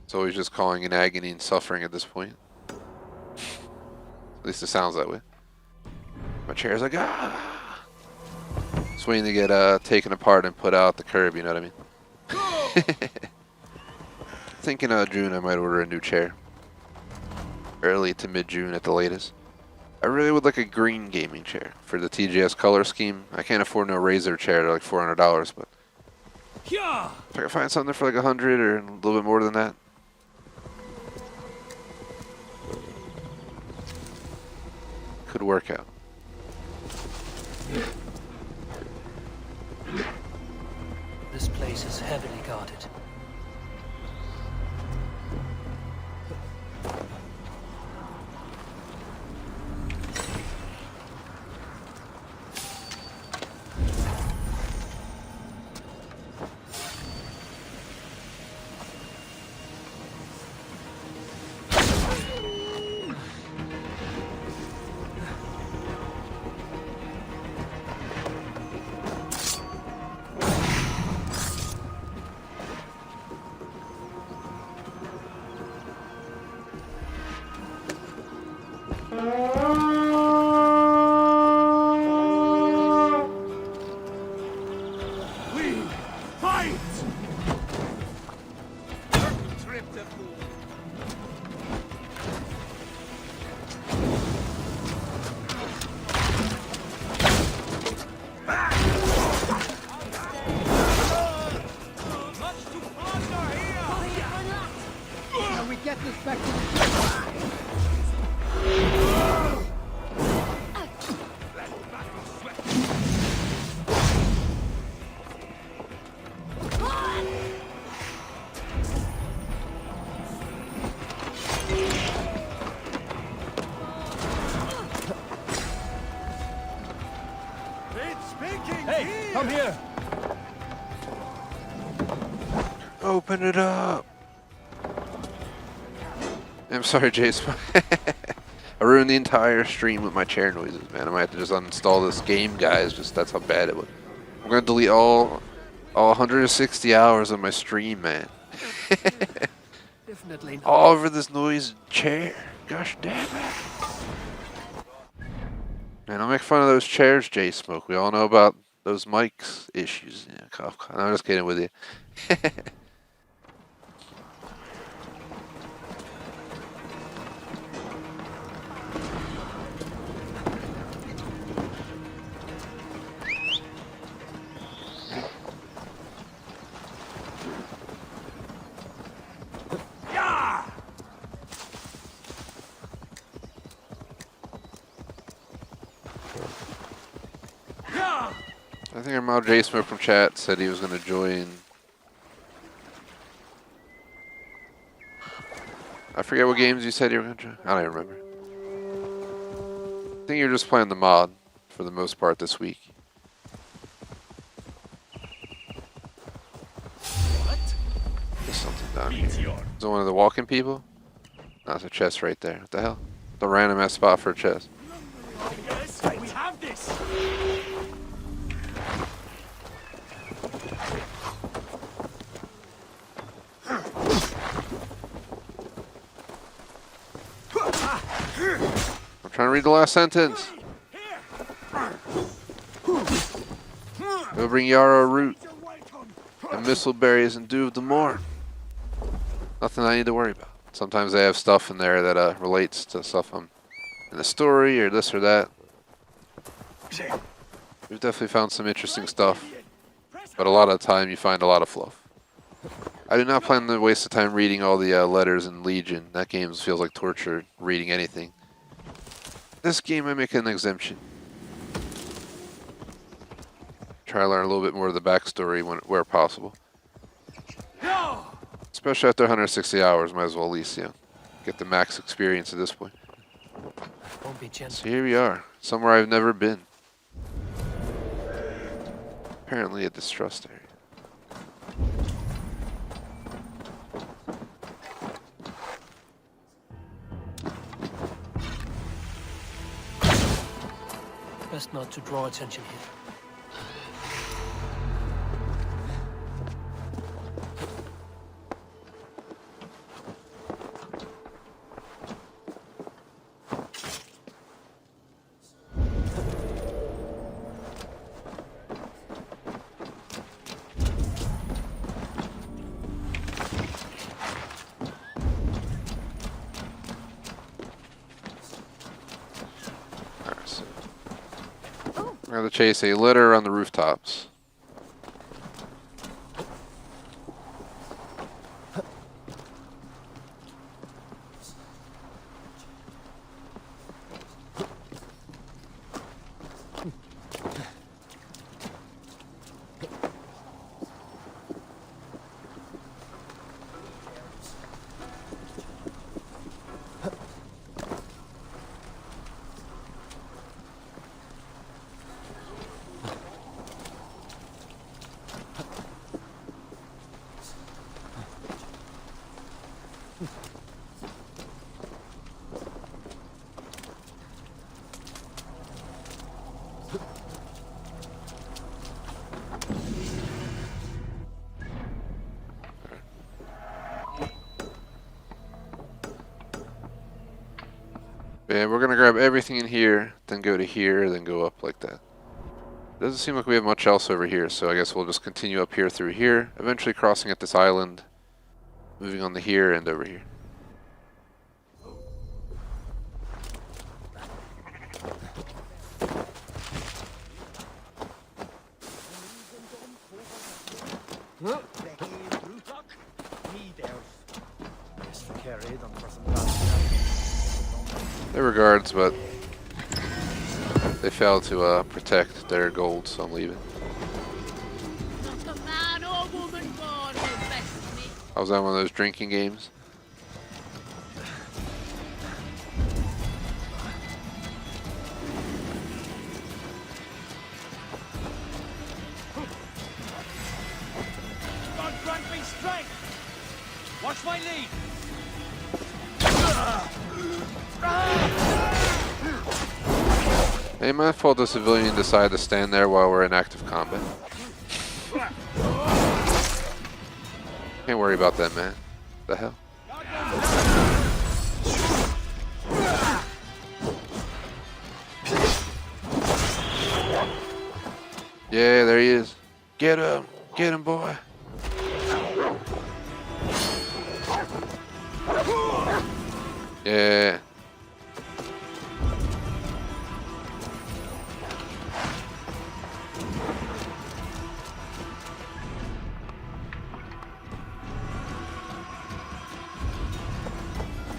It's always just calling in agony and suffering at this point. At least it sounds that way. My chair's like, ah! It's waiting to get taken apart and put out the curb, you know what I mean? Thinking June I might order a new chair. Early to mid-June at the latest. I really would like a green gaming chair for the TGS color scheme. I can't afford no Razer chair. They're like $400, but if I can find something for like 100 or a little bit more than that, could work out. This place is heavily guarded. Hey, come here! Open it up! I'm sorry, Jason. I ruined the entire stream with my chair noises, man. I might have to just uninstall this game, guys. Just that's how bad it was. I'm gonna delete all 160 hours of my stream, man. Definitely not. All over this noise chair. Gosh damn it. Man, don't make fun of those chairs, J Smoke. We all know about those mics issues. Yeah, cough, cough. I'm just kidding with you. I think our Mal J Smoke from chat said he was going to join. I forget what games you said you were going to join. I don't even remember. I think you're just playing the mod for the most part this week. There's something down here. Is it one of the walking people? No, it's a chest right there. What the hell? The random ass spot for a chest. Yes, we have this. I'm trying to read the last sentence. We'll bring Yarrow root and missile berries and dew of the morn. Nothing I need to worry about. Sometimes they have stuff in there that relates to stuff in the story or this or that. We've definitely found some interesting stuff, but a lot of the time you find a lot of fluff. I do not plan to waste the time reading all the letters in Legion. That game feels like torture reading anything. This game I make an exemption. Try to learn a little bit more of the backstory where possible. Especially after 160 hours, might as well at least, you know, get the max experience at this point. Won't be gentle. So here we are, somewhere I've never been. Apparently a distrust area. Best not to draw attention here. We're going to chase a litter on the rooftops. And we're going to grab everything in here, then go to here, then go up like that. Doesn't seem like we have much else over here, so I guess we'll just continue up here through here, eventually crossing at this island, moving on to here and over here. Their regards, but they failed to protect their gold, so I'm leaving. I was on one of those drinking games. God grant me strength. Watch my lead. Ain't my fault the civilian decided to stand there while we're in active combat. Can't worry about that, man. The hell? Yeah, there he is. Get him. Get him, boy. Yeah.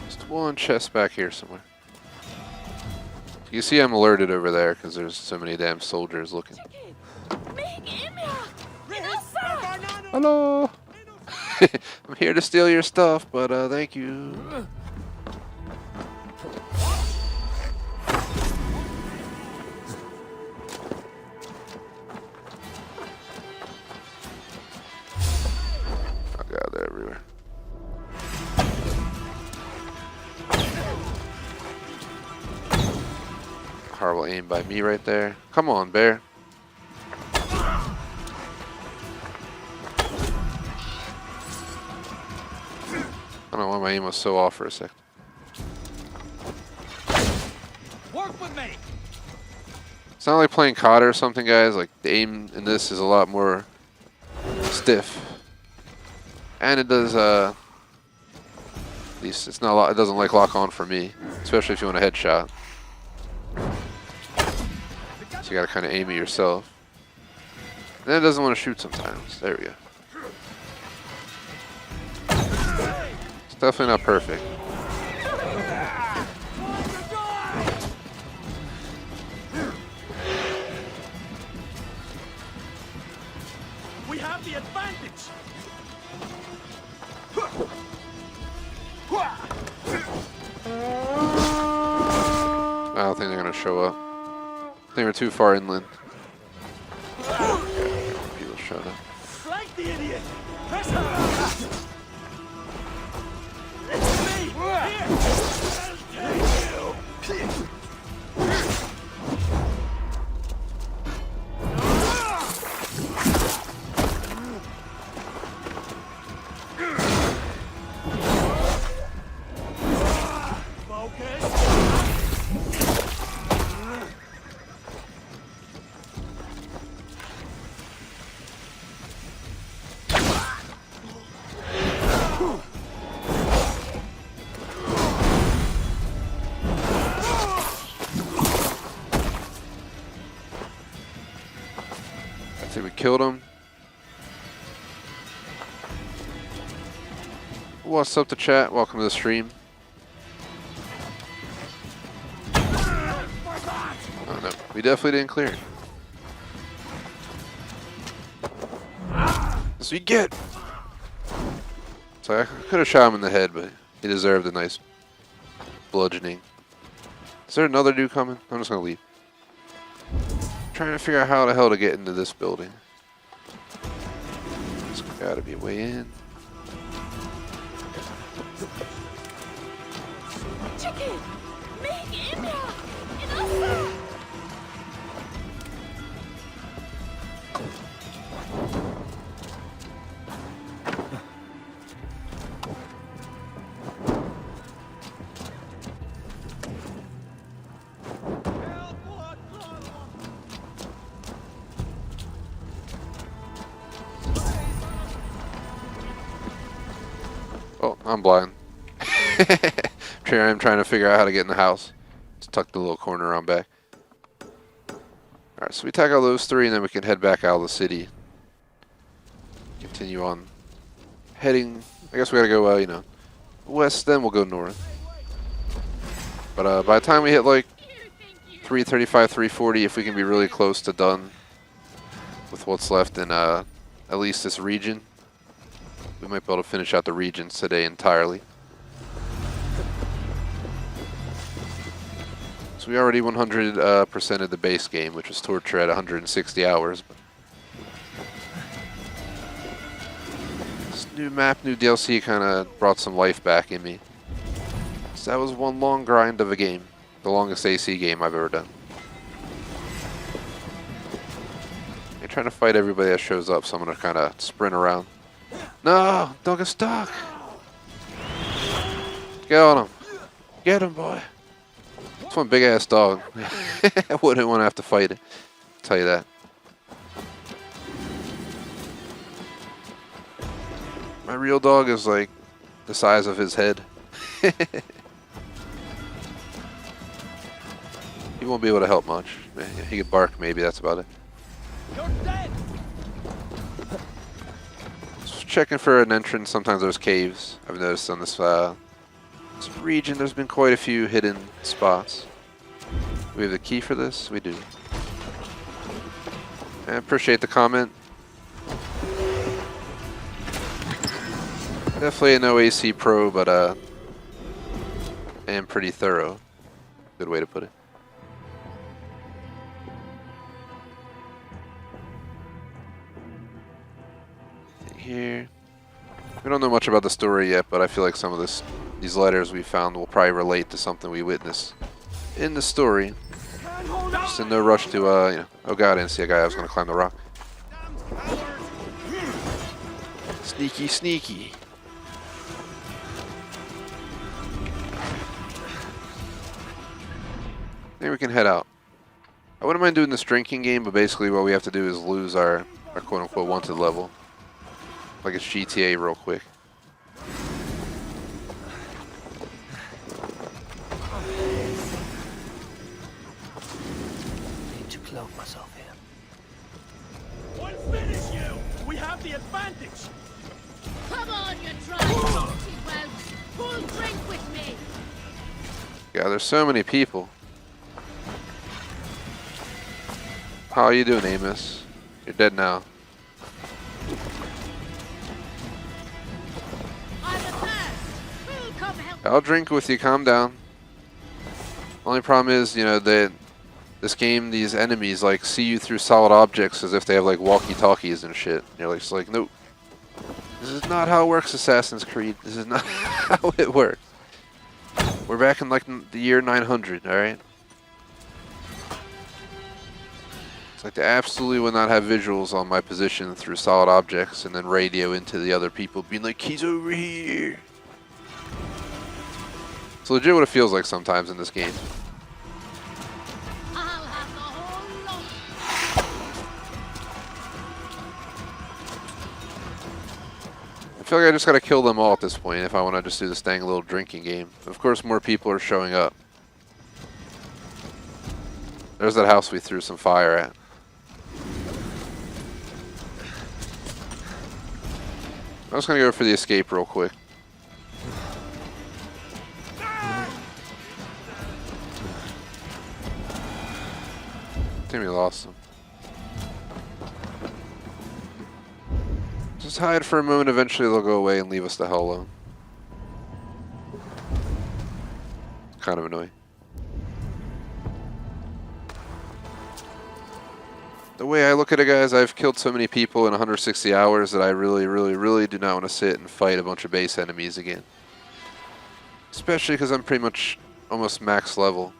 Just one chest back here somewhere. You see I'm alerted over there because there's so many damn soldiers looking. Hello! I'm here to steal your stuff, but thank you. Oh god, they're everywhere. Horrible aim by me right there. Come on, bear. I don't know why my aim was so off for a second. Work with me. It's not like playing COD or something, guys. Like, the aim in this is a lot more stiff. And it does, at least it's not it doesn't like lock on for me. Especially if you want a headshot. So you gotta kind of aim it yourself. And then it doesn't want to shoot sometimes. There we go. It's definitely not perfect. We have the advantage. I don't think they're gonna show up. I think we're too far inland. People showed up. Flank the idiot. Press her. It's me. Here. Take you. I think we killed him. What's up to chat? Welcome to the stream. Oh no, we definitely didn't clear it. That's what you get! So I could have shot him in the head, but he deserved a nice bludgeoning. Is there another dude coming? I'm just gonna leave. Trying to figure out how the hell to get into this building. There's gotta be a way in. Chicken! Make India! Enough! Oh, I'm blind. I'm trying to figure out how to get in the house. Just tuck the little corner around back. Alright, so we tackle those three and then we can head back out of the city. Continue on heading. I guess we gotta go, you know, west, then we'll go north. But by the time we hit like 335, 340, if we can be really close to done with what's left in at least this region, we might be able to finish out the regions today entirely. So we already 100% of the base game, which was torture at 160 hours. But this new map, new DLC kind of brought some life back in me. So that was one long grind of a game. The longest AC game I've ever done. trying to fight everybody that shows up, so I'm gonna kind of sprint around. No, don't get stuck. Get on him. Get him, boy. It's one big ass dog. I wouldn't want to have to fight it. I'll tell you that. My real dog is like the size of his head. He won't be able to help much. He could bark maybe, that's about it. You're dead. Just checking for an entrance. Sometimes there's caves. I've noticed on this region there's been quite a few hidden spots. Do we have the key for this? We do. I appreciate the comment. Definitely no AC pro, but I am pretty thorough. Good way to put it. Here. We don't know much about the story yet, but I feel like some of these letters we found will probably relate to something we witnessed in the story. Just in no rush to, you know. Oh god, I didn't see a guy that was going to climb the rock. Sneaky, sneaky. Maybe we can head out. I wouldn't mind doing this drinking game, but basically what we have to do is lose our quote-unquote wanted level. Like it's GTA real quick. Need to cloak myself here. We'll finish you! We have the advantage! Come on, you try. Full drink with me. Yeah, there's so many people. How are you doing, Amos? You're dead now. I'm the first. Who'll come help? I'll drink with you, calm down. Only problem is, you know, that this game, these enemies, like, see you through solid objects as if they have, like, walkie-talkies and shit. And you're like, just like, nope. This is not how it works, Assassin's Creed. This is not how it works. We're back in, like, the year 900, alright? It's like they absolutely would not have visuals on my position through solid objects and then radio into the other people being like, he's over here. It's legit what it feels like sometimes in this game. I'll have the whole lot. I feel like I just gotta kill them all at this point if I want to just do this dang little drinking game. Of course more people are showing up. There's that house we threw some fire at. I'm just gonna go for the escape real quick. I think we lost them. Just hide for a moment, eventually they'll go away and leave us the hell alone. Kind of annoying. The way I look at it, guys, I've killed so many people in 160 hours that I really do not want to sit and fight a bunch of base enemies again. Especially because I'm pretty much almost max level.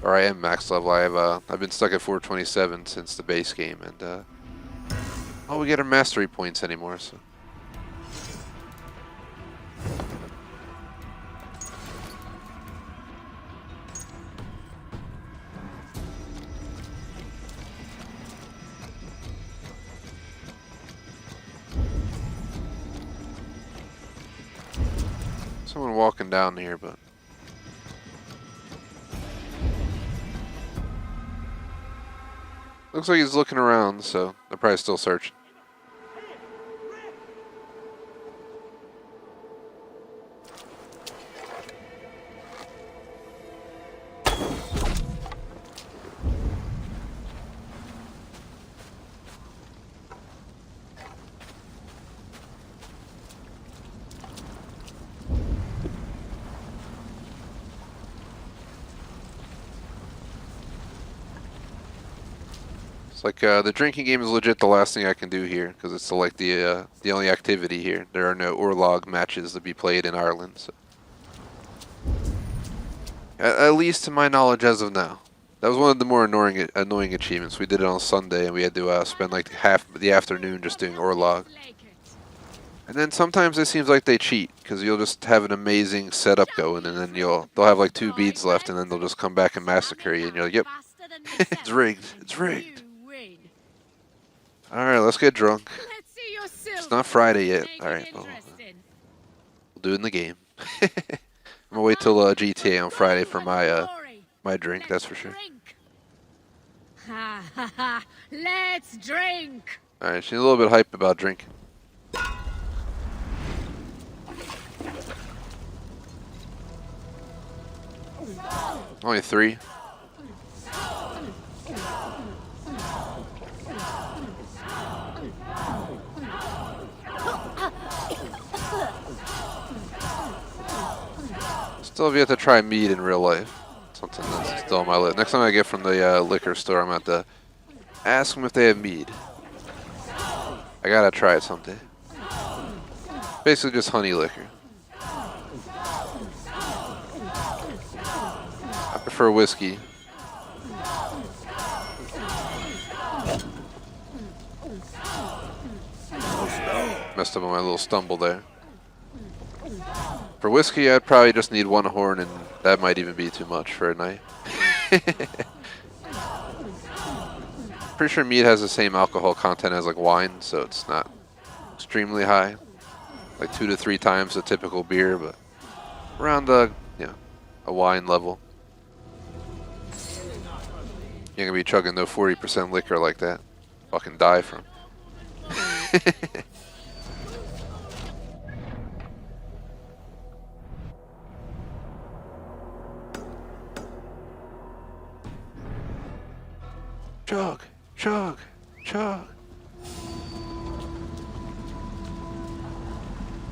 Or I am max level. I've been stuck at 427 since the base game, and all we get are mastery points anymore. So. Someone walking down here, but looks like he's looking around, so they're probably still searching. It's like the drinking game is legit the last thing I can do here because it's like the only activity here. There are no Orlog matches to be played in Ireland. So. At least to my knowledge as of now. That was one of the more annoying achievements. We did it on Sunday, and we had to spend like half the afternoon just doing Orlog. And then sometimes it seems like they cheat, because you'll just have an amazing setup going, and then they'll have like 2 beads left, and then they'll just come back and massacre you, and you're like, yep, it's rigged. It's rigged. All right, let's get drunk. It's not Friday yet. All right, well, we'll do it in the game. I'm gonna wait till GTA on Friday for my drink. That's for sure. Ha ha ha! Let's drink. All right, she's a little bit hyped about drinking. Only 3. Still have yet to try mead in real life. Something that's still on my list. Next time I get from the liquor store, I'm going to have to ask them if they have mead. I gotta try it someday. Basically just honey liquor. I prefer whiskey. Messed up on my little stumble there. For whiskey, I'd probably just need 1 horn, and that might even be too much for a night. Pretty sure mead has the same alcohol content as like wine, so it's not extremely high. Like 2 to 3 times the typical beer, but around the, a wine level. You ain't gonna be chugging no 40% liquor like that. Fucking die from. Chug, chug, chug.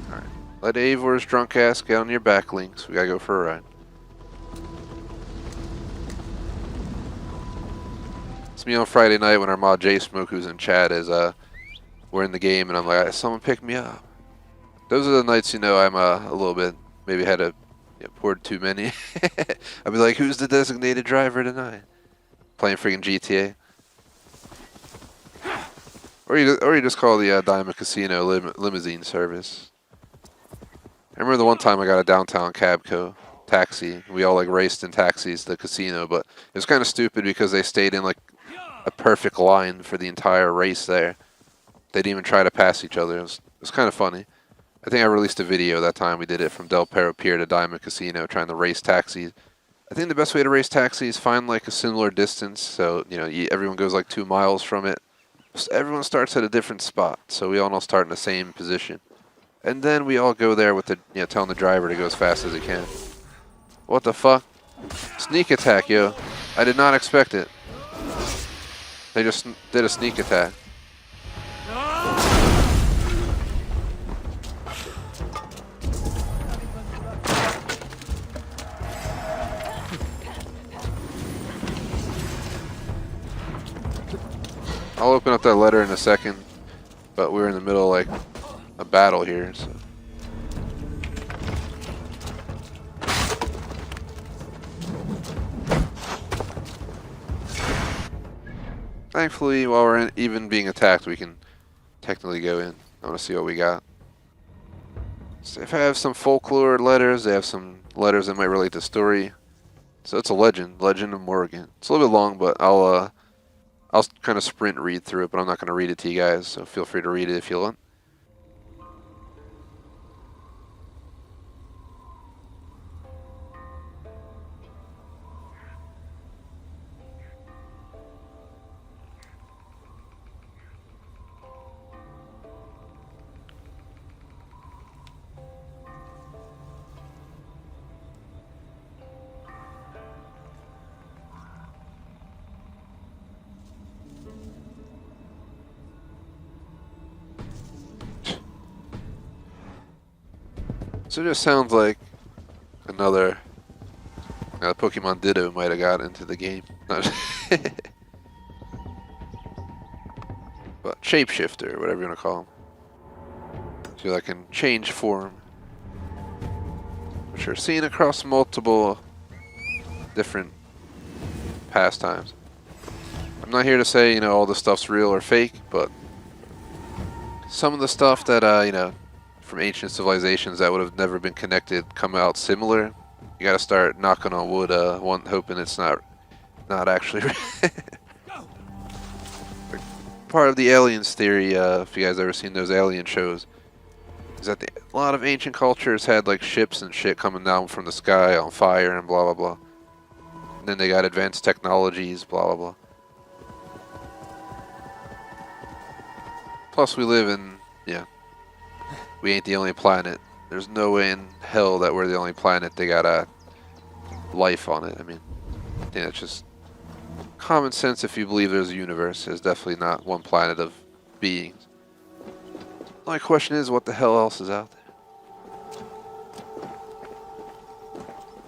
Alright. Let Eivor's drunk ass get on your back links. We gotta go for a ride. It's me on Friday night when our mod J Smoke, who's in chat, is we're in the game, and I'm like, someone pick me up. Those are the nights, I'm a little bit, maybe had poured too many. I'd be like, who's the designated driver tonight? Playing freaking GTA. Or you just call the Diamond Casino limousine service. I remember the one time I got a downtown Cabco taxi. We all like raced in taxis to the casino, but it was kind of stupid because they stayed in like a perfect line for the entire race there. They didn't even try to pass each other. It was kind of funny. I think I released a video that time. We did it from Del Perro Pier to Diamond Casino, trying to race taxis. I think the best way to race taxis is find like a similar distance, so everyone goes like 2 miles from it. Everyone starts at a different spot, so we all start in the same position. And then we all go there with the, telling the driver to go as fast as he can. What the fuck? Sneak attack, yo. I did not expect it. They just did a sneak attack. I'll open up that letter in a second, but we're in the middle of like a battle here, so. Thankfully, while we're even being attacked, we can technically go in. I want to see what we got. So if I have some folklore letters, they have some letters that might relate to story. So it's a legend of Morrigan. It's a little bit long, but I'll kind of sprint read through it, but I'm not going to read it to you guys, so feel free to read it if you want. So it just sounds like another Pokemon Ditto might have got into the game. But shapeshifter, whatever you want to call them. So that can change form. Which are seen across multiple different past times. I'm not here to say, you know, all this stuff's real or fake, but some of the stuff that, you know, from ancient civilizations that would have never been connected come out similar. You gotta start knocking on wood, hoping it's not actually part of the aliens theory, if you guys ever seen those alien shows, is that a lot of ancient cultures had like ships and shit coming down from the sky on fire and blah blah blah. And then they got advanced technologies, blah blah blah. Plus we live in, yeah, we ain't the only planet. There's no way in hell that we're the only planet they got life on it. I mean, I think that's just common sense if you believe there's a universe. There's definitely not one planet of beings. My question is, what the hell else is out there?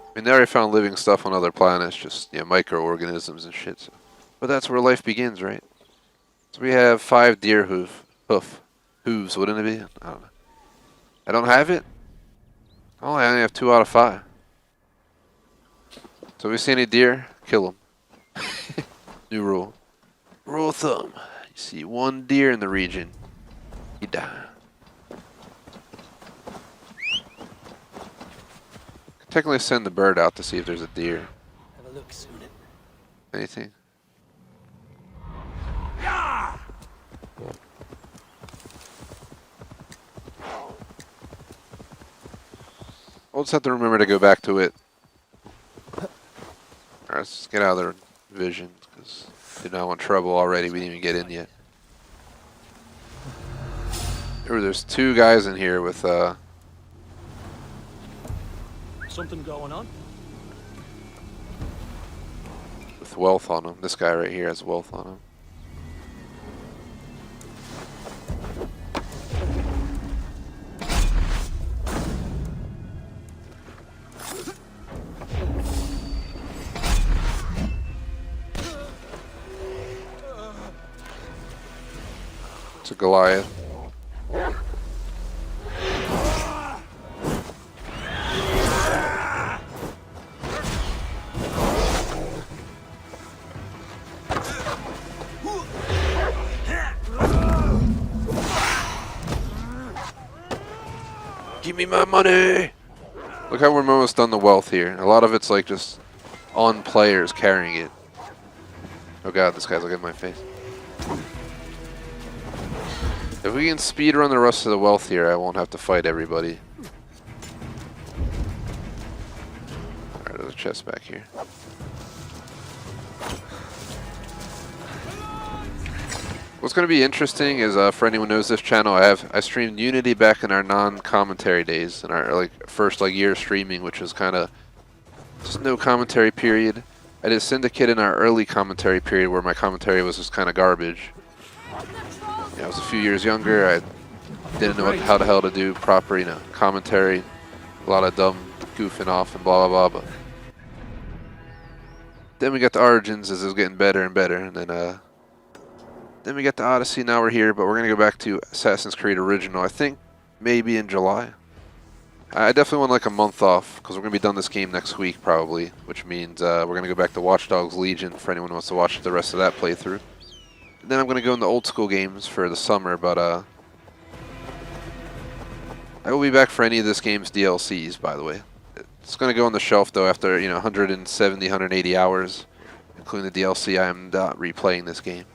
I mean, they already found living stuff on other planets, just, you know, microorganisms and shit. So. But that's where life begins, right? So we have 5 deer hooves, wouldn't it be? I don't know. I don't have it? Oh, I only have 2 out of 5. So if we see any deer, kill them. New rule. Rule of thumb. You see 1 deer in the region, you die. Technically send the bird out to see if there's a deer. Have a look, soon. Anything? We'll just have to remember to go back to it. Alright, let's get out of their vision, because we don't want trouble already. We didn't even get in yet. There's 2 guys in here with Something going on? with wealth on them. This guy right here has wealth on him. It's a Goliath. Give me my money! Look how we're almost done the wealth here. A lot of it's like just on players carrying it. Oh god, this guy's looking at my face. If we can speedrun the rest of the wealth here, I won't have to fight everybody. Alright, there's a chest back here. What's going to be interesting is, for anyone who knows this channel, I streamed Unity back in our non-commentary days, in our first year of streaming, which was kind of just no commentary period. I did Syndicate in our early commentary period, where my commentary was just kind of garbage. Yeah, I was a few years younger. I didn't know how the hell to do proper, you know, commentary. A lot of dumb goofing off and blah blah blah. But then we got the Origins as it was getting better and better, and then we got the Odyssey. Now we're here, but we're gonna go back to Assassin's Creed Original. I think maybe in July. I definitely want like a month off because we're gonna be done this game next week probably, which means we're gonna go back to Watch Dogs Legion for anyone who wants to watch the rest of that playthrough. Then I'm going to go into old school games for the summer, but I will be back for any of this game's DLCs, by the way. It's going to go on the shelf, though, after, you know, 170, 180 hours, including the DLC. I am not replaying this game.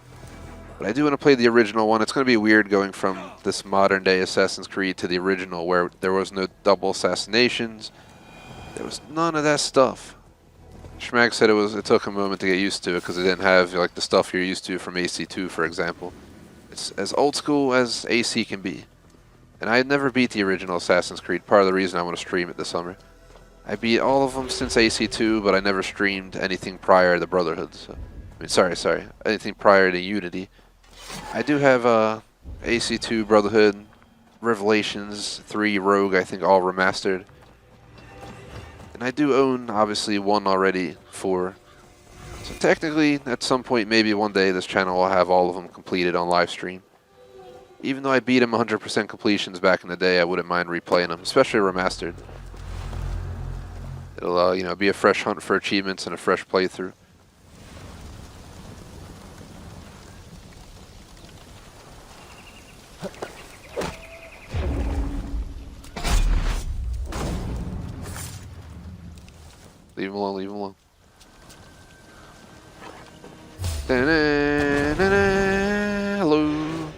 But I do want to play the original one. It's going to be weird going from this modern-day Assassin's Creed to the original, where there was no double assassinations. There was none of that stuff. Schmag said it took a moment to get used to it because it didn't have like the stuff you're used to from AC2, for example. It's as old school as AC can be. And I had never beat the original Assassin's Creed, part of the reason I want to stream it this summer. I beat all of them since AC2, but I never streamed anything prior to Brotherhood. So, I mean, sorry, anything prior to Unity. I do have AC2, Brotherhood, Revelations, 3, Rogue, I think all remastered. And I do own, obviously, 1 already, 4. So technically, at some point, maybe one day, this channel will have all of them completed on live stream. Even though I beat them 100% completions back in the day, I wouldn't mind replaying them, especially remastered. It'll, you know, be a fresh hunt for achievements and a fresh playthrough. Leave him alone, leave him alone. Da-na-na-na. Hello.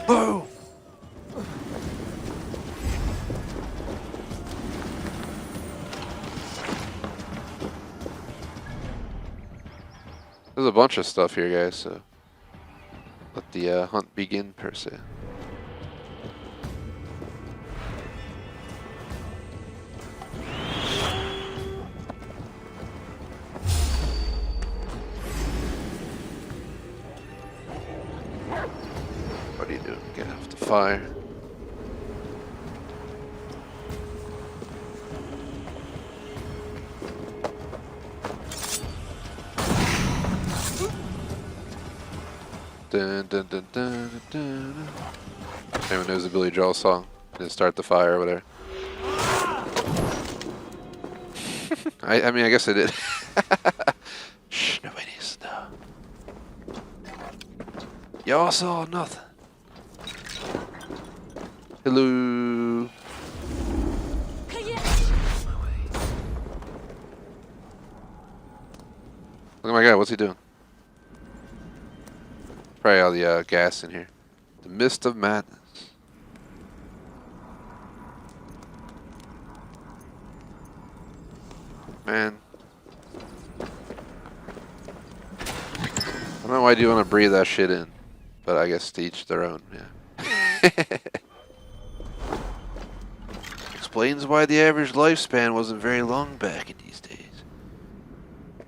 Boom. There's a bunch of stuff here, guys, so let the hunt begin, per se. What are you doing? Get off the fire. Dun, dun, dun, dun, dun, dun. Anyone knows the Billy Joel song? Didn't start the fire or whatever. I mean, I guess I did. Shh, nobody needs to know. Y'all saw nothing. Hello. Look at my guy, what's he doing? Probably all the gas in here. The Mist of Madness. Man. I don't know why do you want to breathe that shit in. But I guess to each their own, yeah. Explains why the average lifespan wasn't very long back in these days.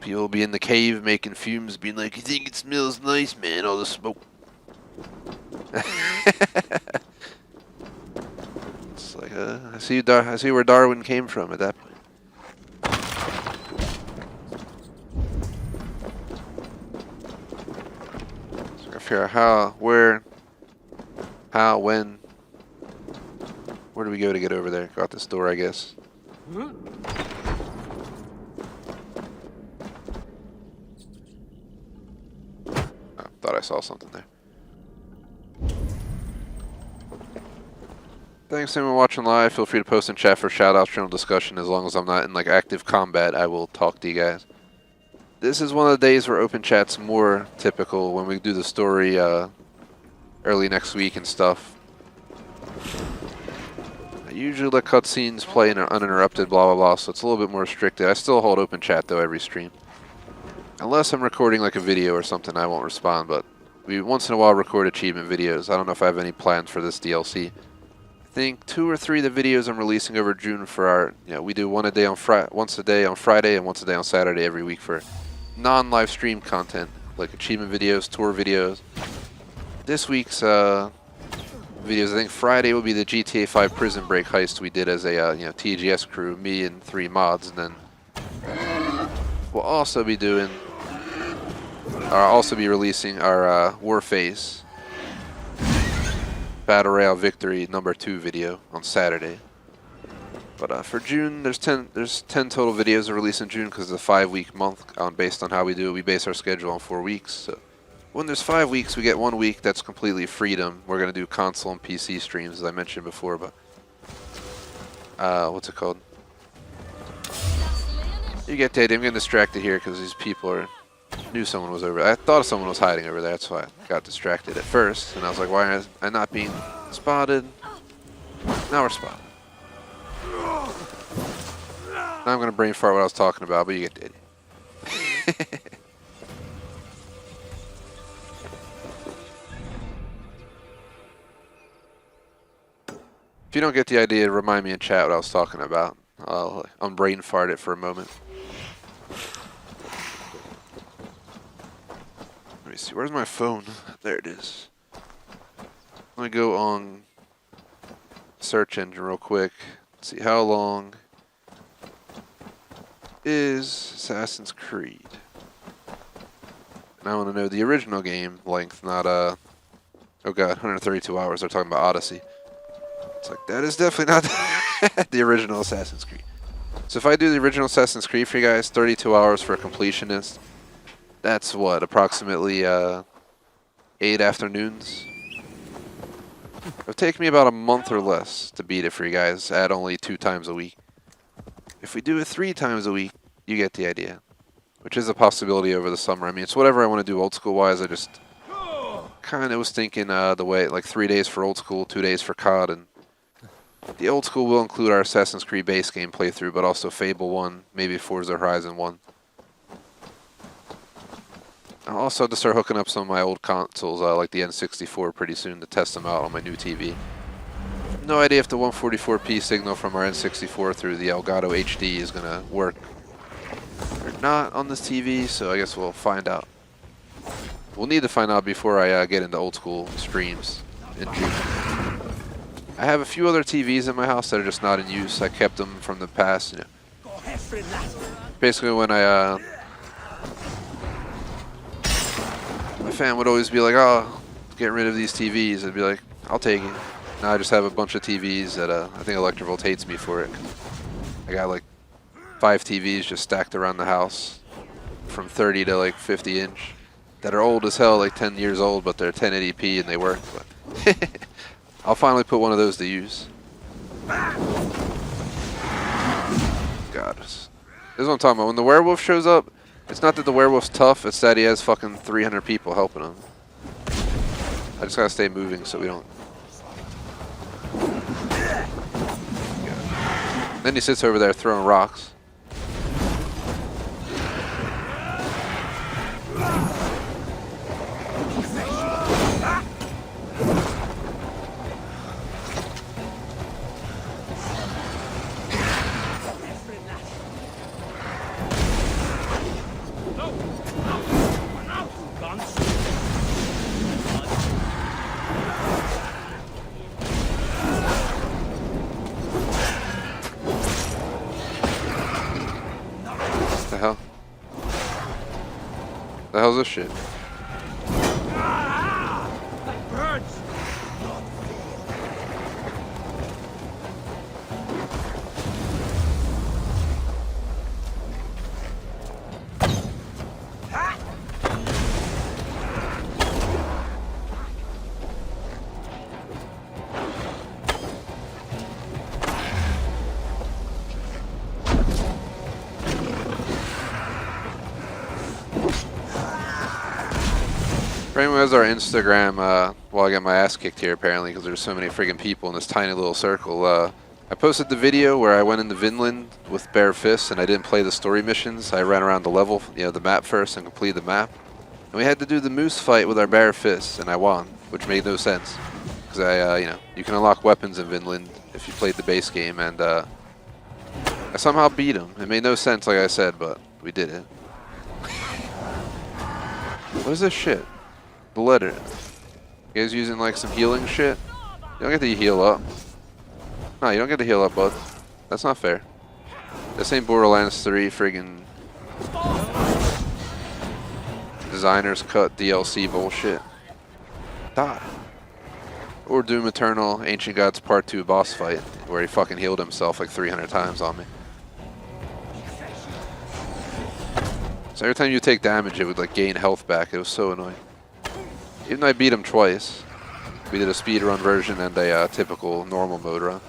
People will be in the cave making fumes, being like, "You think it smells nice, man? All the smoke." It's like, I see where Darwin came from at that point. So I gotta figure out how, where, when. Where do we go to get over there? Go out this door, I guess. Thought I saw something there. Thanks to anyone watching live. Feel free to post in chat for shoutouts, general discussion. As long as I'm not in like active combat, I will talk to you guys. This is one of the days where open chat's more typical when we do the story early next week and stuff. I usually let cutscenes play uninterrupted, blah blah blah, so it's a little bit more restricted. I still hold open chat though every stream. Unless I'm recording like a video or something, I won't respond, but we once in a while record achievement videos. I don't know if I have any plans for this DLC. I think 2 or 3 of the videos I'm releasing over June for our, we do once a day on Friday and once a day on Saturday every week for non-live stream content, like achievement videos, tour videos. This week's videos, I think Friday will be the GTA 5 Prison Break heist we did as a TGS crew, me and 3 mods, and then we'll also be doing. I'll also be releasing our Warface Battle Royale Victory #2 video on Saturday. But for June, there's 10 total videos to release in June because it's a 5-week month based on how we do it. We base our schedule on 4 weeks. So when there's 5 weeks, we get 1 week that's completely freedom. We're going to do console and PC streams, as I mentioned before. But what's it called? You get the idea. I'm getting distracted here because these people knew someone was over there. I thought someone was hiding over there. That's why I got distracted at first. And I was like, why am I not being spotted? Now we're spotted. Now I'm going to brain fart what I was talking about, but you get the idea. If you don't get the idea, remind me in chat what I was talking about. I'll unbrain fart it for a moment. Let me see, where's my phone? There it is. Let me go on search engine real quick. Let's see, how long is Assassin's Creed? And I want to know the original game length, not oh god, 132 hours. They're talking about Odyssey. It's like, that is definitely not the original Assassin's Creed. So if I do the original Assassin's Creed for you guys, 32 hours for a completionist, that's what, approximately 8 afternoons? It'll take me about a month or less to beat it for you guys at only 2 times a week. If we do it 3 times a week, you get the idea. Which is a possibility over the summer. I mean, it's whatever I want to do old school wise. I just kind of was thinking the way, like 3 days for old school, 2 days for COD, and the old school will include our Assassin's Creed base game playthrough, but also Fable 1, maybe Forza Horizon 1. I'll also have to start hooking up some of my old consoles, like the N64, pretty soon to test them out on my new TV. No idea if the 144p signal from our N64 through the Elgato HD is going to work or not on this TV, so I guess we'll find out. We'll need to find out before I get into old school streams in June. I have a few other TVs in my house that are just not in use. I kept them from the past, you know. Basically when my fan would always be like, oh, get rid of these TVs. I'd be like, I'll take it. Now I just have a bunch of TVs that I think Electrovolt hates me for it. I got like 5 TVs just stacked around the house from 30 to like 50 inch that are old as hell, like 10 years old, but they're 1080p and they work. But I'll finally put one of those to use. God, this is what I'm talking about. When the werewolf shows up, it's not that the werewolf's tough, it's that he has fucking 300 people helping him. I just gotta stay moving so we don't... God. Then he sits over there throwing rocks. The hell's this shit? For anyone who has our Instagram, well, I got my ass kicked here apparently because there's so many friggin' people in this tiny little circle. I posted the video where I went into Vinland with bare fists and I didn't play the story missions. I ran around the level, you know, the map first and completed the map. And we had to do the moose fight with our bare fists and I won, which made no sense. Because you know, you can unlock weapons in Vinland if you played the base game, and I somehow beat him. It made no sense, like I said, but we did it. What is this shit? The letter. You guys using like some healing shit? You don't get to heal up. No, you don't get to heal up, bud. That's not fair. This ain't Borderlands 3 friggin' designers cut DLC bullshit. Die. Or Doom Eternal Ancient Gods Part 2 boss fight, where he fucking healed himself like 300 times on me. So every time you take damage, it would like gain health back. It was so annoying. Even though I beat him twice. We did a speedrun version and a typical normal mode run.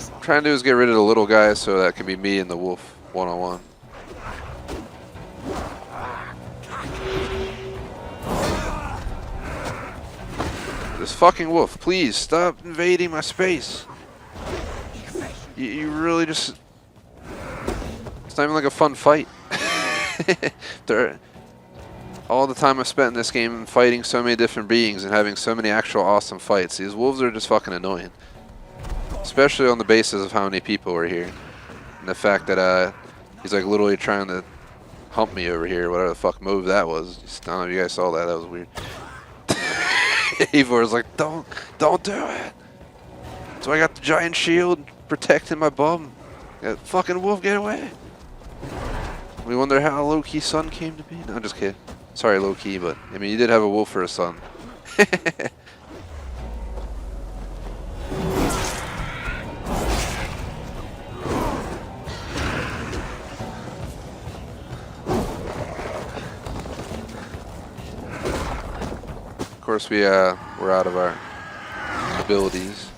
What I'm trying to do is get rid of the little guys so that can be me and the wolf one-on-one. This fucking wolf, please stop invading my space. You really just... It's not even like a fun fight. All the time I spent in this game fighting so many different beings and having so many actual awesome fights. These wolves are just fucking annoying. Especially on the basis of how many people are here. And the fact that he's like literally trying to hump me over here, whatever the fuck move that was. I don't know if you guys saw that, that was weird. Evor's like, don't do it. So I got the giant shield protecting my bum. That fucking wolf, get away. We wonder how low-key son came to be. No, I'm just kidding. Sorry, low-key, but I mean, you did have a wolf for a son. course, we're out of our abilities.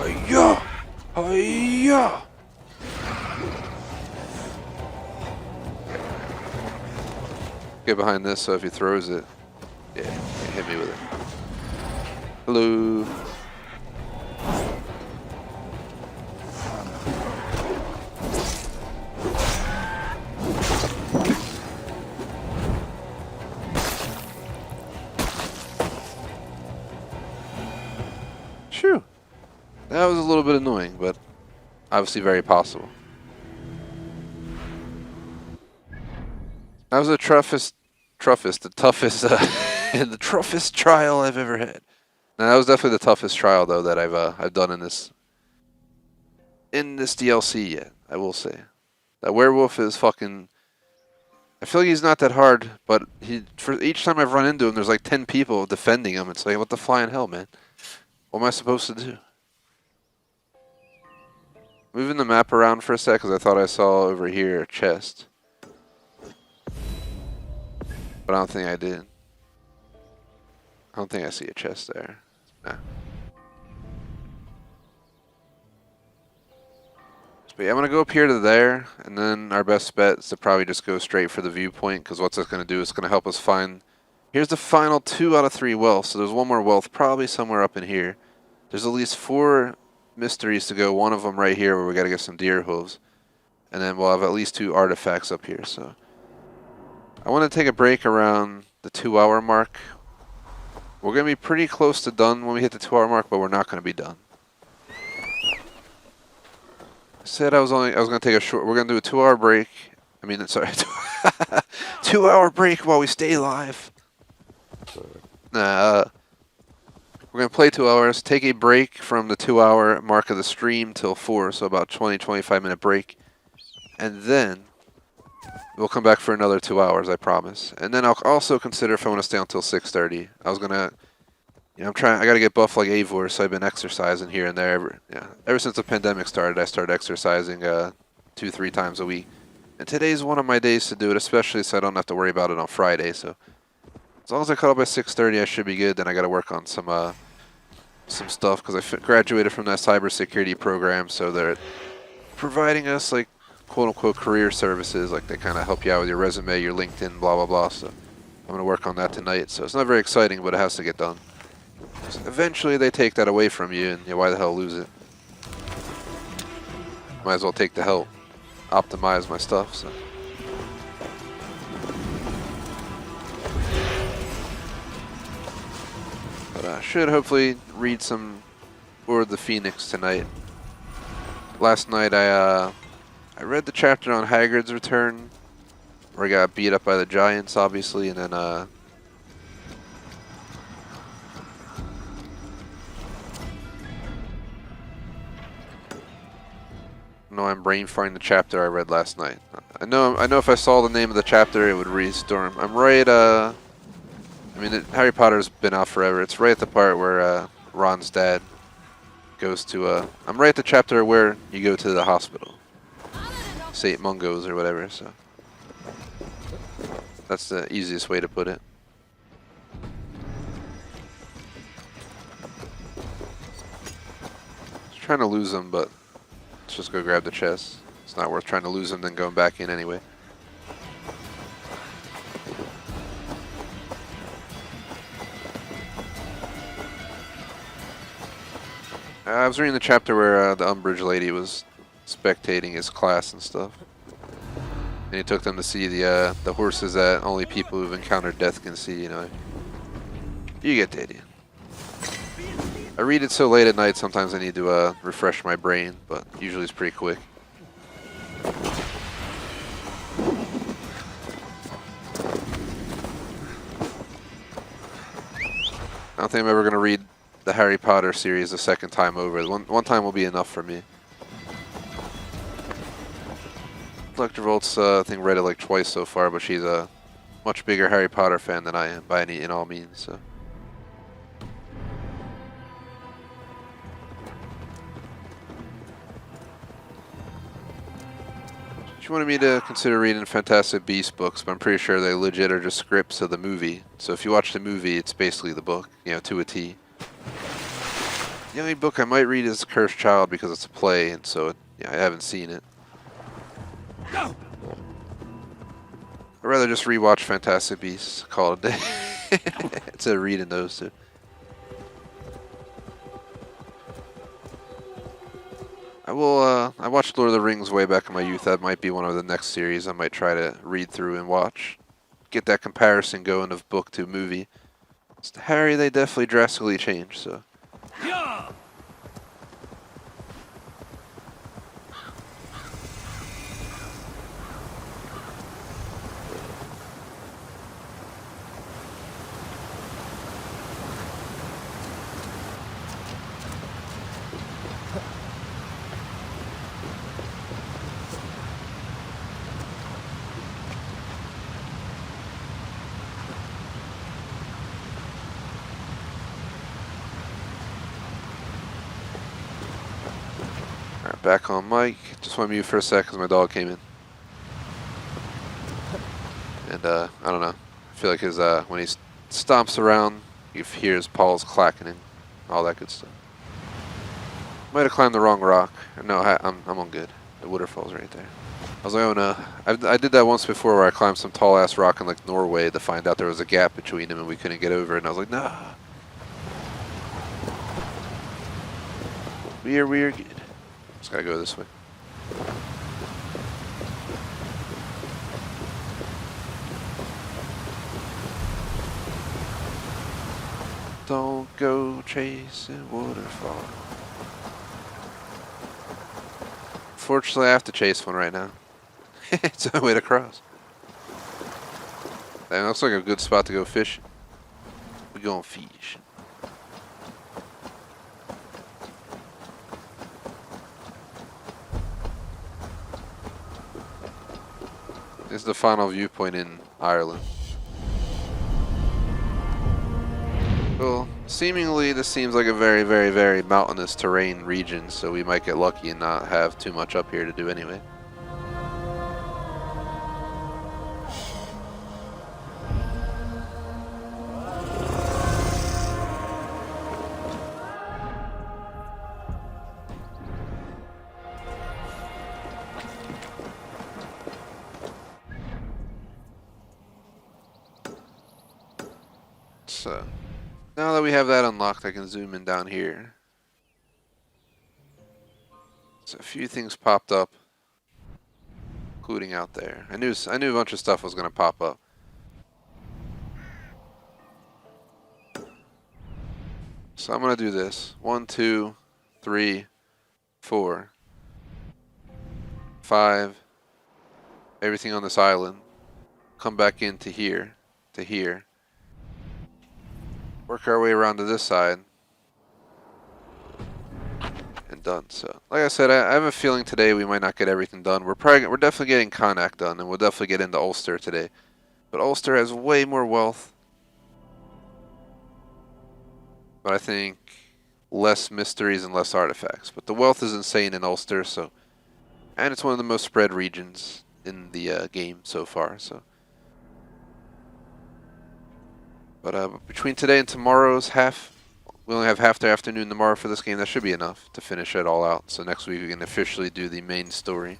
Hiya! Hiya! Get behind this, so if he throws it, yeah, he can hit me with it. Hello. Phew. That was a little bit annoying, but obviously very possible. That was the toughest, the toughest trial I've ever had. Now, that was definitely the toughest trial though that I've done in this DLC yet. I will say that werewolf is fucking. I feel like he's not that hard, but for each time I've run into him, there's like 10 people defending him. It's like, what the flying hell, man? What am I supposed to do? Moving the map around for a sec, because I thought I saw over here a chest. But I don't think I did. I don't think I see a chest there. Nah. But yeah, I'm going to go up here to there, and then our best bet is to probably just go straight for the viewpoint, because what's it's going to do is going to help us find... Here's the final 2 out of 3 wealth, so there's one more wealth probably somewhere up in here. There's at least 4 mysteries to go, one of them right here where we got to get some deer hooves. And then we'll have at least 2 artifacts up here, so... I want to take a break around the 2-hour mark. We're going to be pretty close to done when we hit the 2-hour mark, but we're not going to be done. I said I was going to take a short, we're going to do a 2-hour break. I mean, sorry, 2-hour break while we stay live. Nah, we're going to play 2 hours, take a break from the 2-hour mark of the stream till 4, so about 20-25 minute break. And then we'll come back for another 2 hours, I promise. And then I'll also consider if I want to stay until 6:30. I was going to, I got to get buff like Eivor, so I've been exercising here and there. Ever since the pandemic started, I started exercising 2-3 times a week. And today's one of my days to do it, especially so I don't have to worry about it on Friday. So as long as I cut up by 6:30, I should be good. Then I got to work on some stuff because I graduated from that cybersecurity program, so they're providing us like quote-unquote career services, like they kind of help you out with your resume, your LinkedIn, blah blah blah. So I'm going to work on that tonight. So it's not very exciting, but it has to get done. So eventually they take that away from you, and why the hell lose it? Might as well take the help, optimize my stuff. So. But I should hopefully read some Lord of the Phoenix tonight. Last night I read the chapter on Haggard's return, where he got beat up by the giants, obviously, and then no, I'm brain farting the chapter I read last night. I know if I saw the name of the chapter, it would restorm. I'm right. I mean, Harry Potter's been out forever. It's right at the part where Ron's dad goes to. I'm right at the chapter where you go to the hospital, St. Mungo's or whatever. So that's the easiest way to put it. Just trying to lose them, but. Let's just go grab the chest. It's not worth trying to lose them then going back in anyway. I was reading the chapter where the Umbridge lady was spectating his class and stuff. And he took them to see the horses that only people who've encountered death can see, you know. You get the idea. I read it so late at night, sometimes I need to refresh my brain, but usually it's pretty quick. I don't think I'm ever going to read the Harry Potter series a second time over. One time will be enough for me. Dr. Volt's, I think, read it like twice so far, but she's a much bigger Harry Potter fan than I am, in all means, so... She wanted me to consider reading Fantastic Beasts books, but I'm pretty sure they legit are just scripts of the movie. So if you watch the movie, it's basically the book, you know, to a T. The only book I might read is Cursed Child because it's a play, and so yeah, I haven't seen it. Go! I'd rather just rewatch Fantastic Beasts, call it a day. Instead of reading those two. I watched Lord of the Rings way back in my youth. That might be one of the next series I might try to read through and watch. Get that comparison going of book to movie. Harry, they definitely drastically changed, so. Yeah! Alright, back on mic. Just want to mute for a sec because my dog came in. And, I don't know. I feel like his, when he stomps around, you hear his paws clacking and all that good stuff. Might have climbed the wrong rock. No, I'm on good. The waterfall's right there. I was like, oh no. I did that once before where I climbed some tall ass rock in like Norway to find out there was a gap between them and we couldn't get over it, and I was like, nah. We're good. Just gotta go this way. Don't go chasing waterfall. Fortunately, I have to chase one right now. It's the only way to cross. That looks like a good spot to go fishing. We going fish. This is the final viewpoint in Ireland. Well, seemingly this seems like a very, very, very mountainous terrain region, so we might get lucky and not have too much up here to do anyway. So, now that we have that unlocked, I can zoom in down here. So a few things popped up, including out there. I knew a bunch of stuff was going to pop up. So I'm going to do this. 1, 2, 3, 4, 5. Everything on this island. Come back into here, to here. Work our way around to this side. And done. So, like I said, I have a feeling today we might not get everything done. We're definitely getting Connacht done, and we'll definitely get into Ulster today. But Ulster has way more wealth. But I think less mysteries and less artifacts. But the wealth is insane in Ulster, so, and it's one of the most spread regions in the game so far. So. But between today and tomorrow's we only have half the afternoon tomorrow for this game. That should be enough to finish it all out. So next week we can officially do the main story.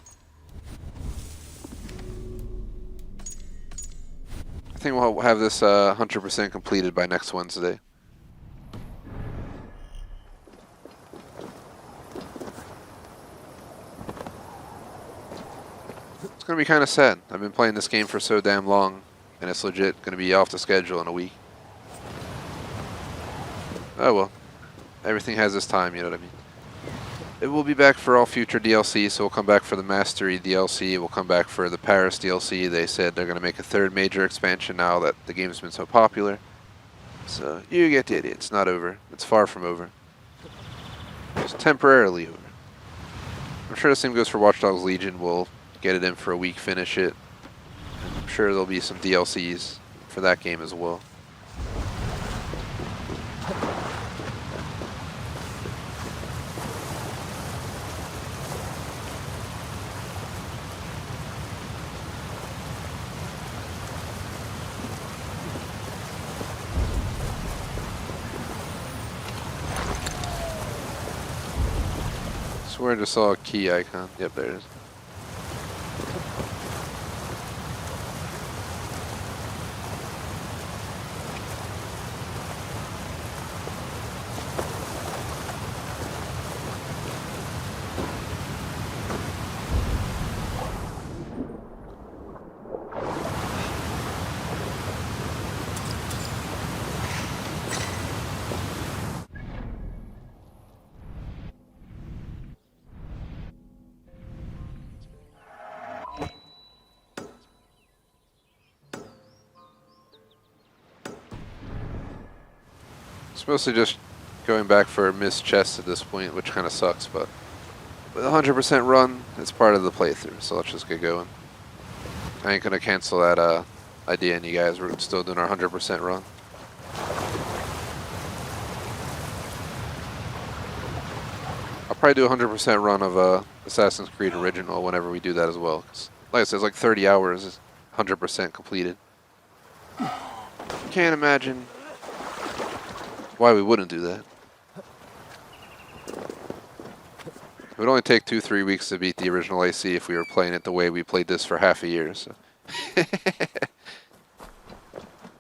I think we'll have this 100% completed by next Wednesday. It's going to be kind of sad. I've been playing this game for so damn long, and it's legit going to be off the schedule in a week. Oh well, everything has its time, you know what I mean. It will be back for all future DLC, so we'll come back for the Mastery DLC, we'll come back for the Paris DLC. They said they're going to make a third major expansion now that the game's been so popular. So, you get the idea, it's not over. It's far from over. It's temporarily over. I'm sure the same goes for Watch Dogs Legion. We'll get it in for a week, finish it. And I'm sure there'll be some DLCs for that game as well. swear I just saw a key icon. Yep, there it is. It's mostly just going back for a missed chest at this point, which kind of sucks, but with a 100% run, it's part of the playthrough, so let's just get going. I ain't gonna cancel that idea on you guys. We're still doing our 100% run. I'll probably do a 100% run of Assassin's Creed Original whenever we do that as well. 'Cause like I said, it's like 30 hours, 100% completed. Can't imagine why we wouldn't do that. It would only take 2-3 weeks to beat the original AC if we were playing it the way we played this for half a year. So.